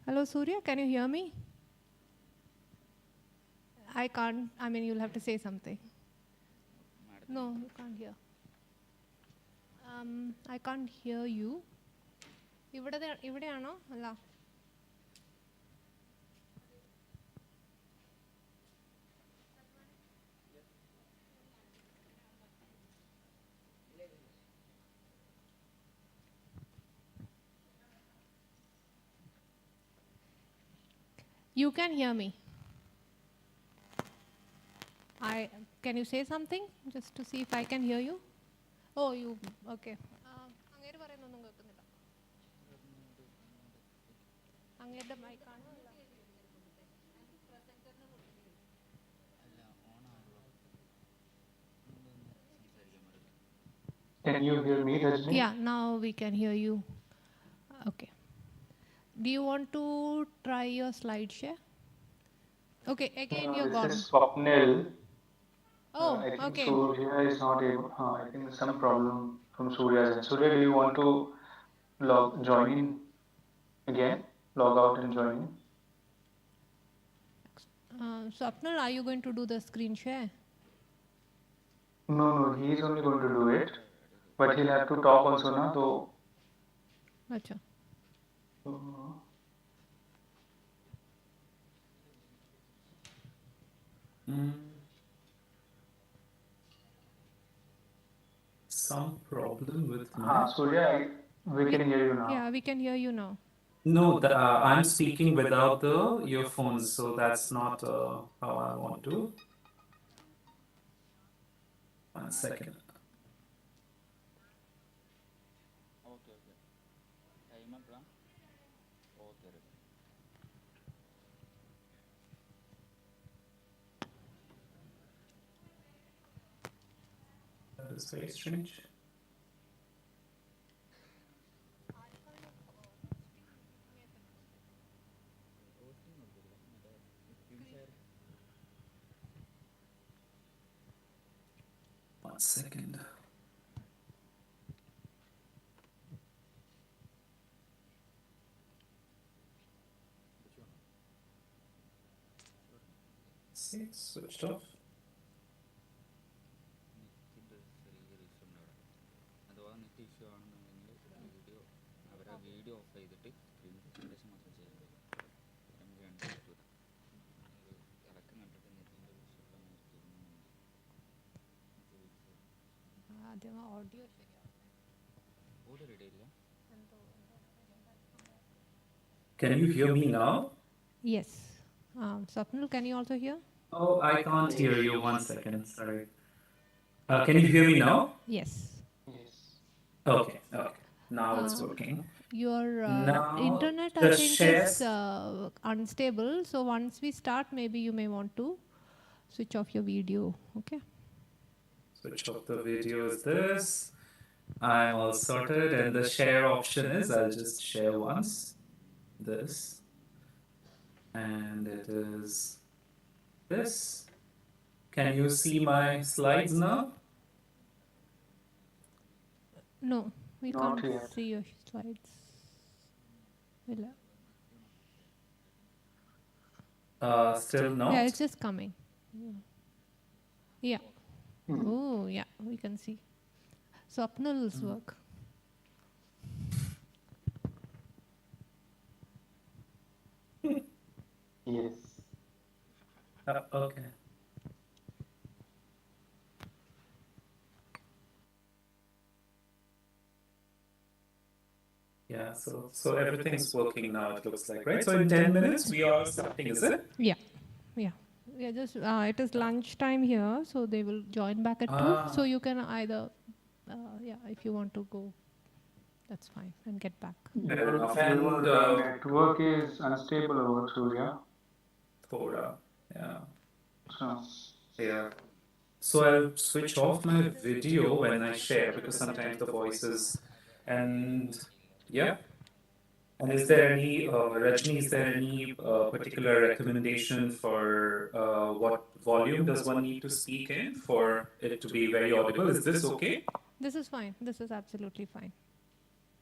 Hello, Surya, can you hear me? I can't, I mean, you'll have to say something. No, you can't hear. I can't hear you. ഇവിടെയാണോ അല്ല? You can hear me. Can you say something just to see if I can hear you? Oh, you, okay. അങ്ങേര് പറയുന്നൊന്നും കേൾക്കുന്നില്ല. അങ്ങേരുടെ മൈക്കാണോ? Can you hear me, Rajni? Yeah, now we can hear you. Okay. Do you want to try your slide share? Okay, again you're gone. This is Swapnil. Oh, I think okay. Surya is not able. I think there's some problem from Surya's end. Surya, do you want to join in again? Log out and join in. Swapnil, are you going to do the screen share? No, he's only going to do it, but he'll have to talk also, na? So. Acha. Some problem with my... Surya, we can hear you now. Yeah, we can hear you now. No, I'm speaking without the earphones, so that's not how I want to. 1 second. That is very strange. One second. See, switched off. Audio. Can you hear me now? Yes. Swapnil, can you also hear? Oh, I can't hear you. 1 second. Sorry. Can you hear me now? Yes. Okay. Now it's working. Your now internet, I think, is unstable. So once we start, maybe you may want to switch off your video. Okay. Switch off the video is this. I'm all sorted, and the share option is I'll just share once. This. And it is this. Can you see my slides now? No, we Not can't yet. see your slides. Still not? Yeah, it's just coming. Yeah. Oh, yeah, we can see. Swapnil's work. Yes. Okay. Yeah, so everything's working now, it looks like, right? So in 10 minutes, we are starting, is it? Yeah. Just it is lunchtime here, so they will join back at 2. So you can either, if you want to go, that's fine, and get back. The network is unstable over Surya. Thoda, yeah. So. Yeah. So I'll switch off my video when I share, because sometimes the voices, and yeah. And is there any, Rajni, is there any particular recommendation for what volume does one need to speak in for it to be very audible? Is this okay? This is fine. This is absolutely fine.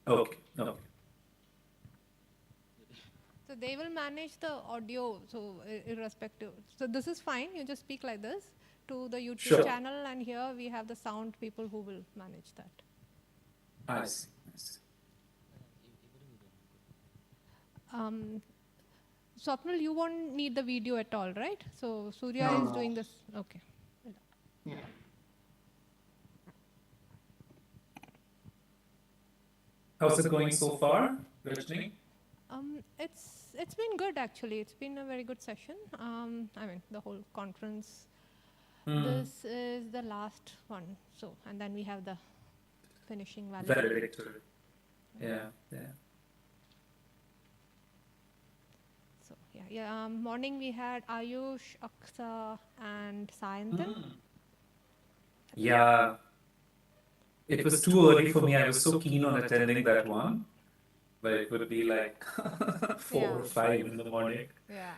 Okay. So they will manage the audio, so irrespective. So this is fine. You just speak like this to the YouTube Sure. channel, and here we have the sound people who will manage that. I see. I see. Swapnil, you won't need the video at all, right? So Surya No, is no. doing this. Okay. Yeah. How's it going so far, Rajni? It's been good actually. It's been a very good session. I mean the whole conference. This is the last one. So and then we have the finishing valedictory. Valedictory. Yeah, yeah. So yeah. Morning we had Ayush, Aksa, and Sayantan. Yeah. It was too early for me. I was so keen on attending that one, but it would be like 4 or 5 in the morning. Yeah.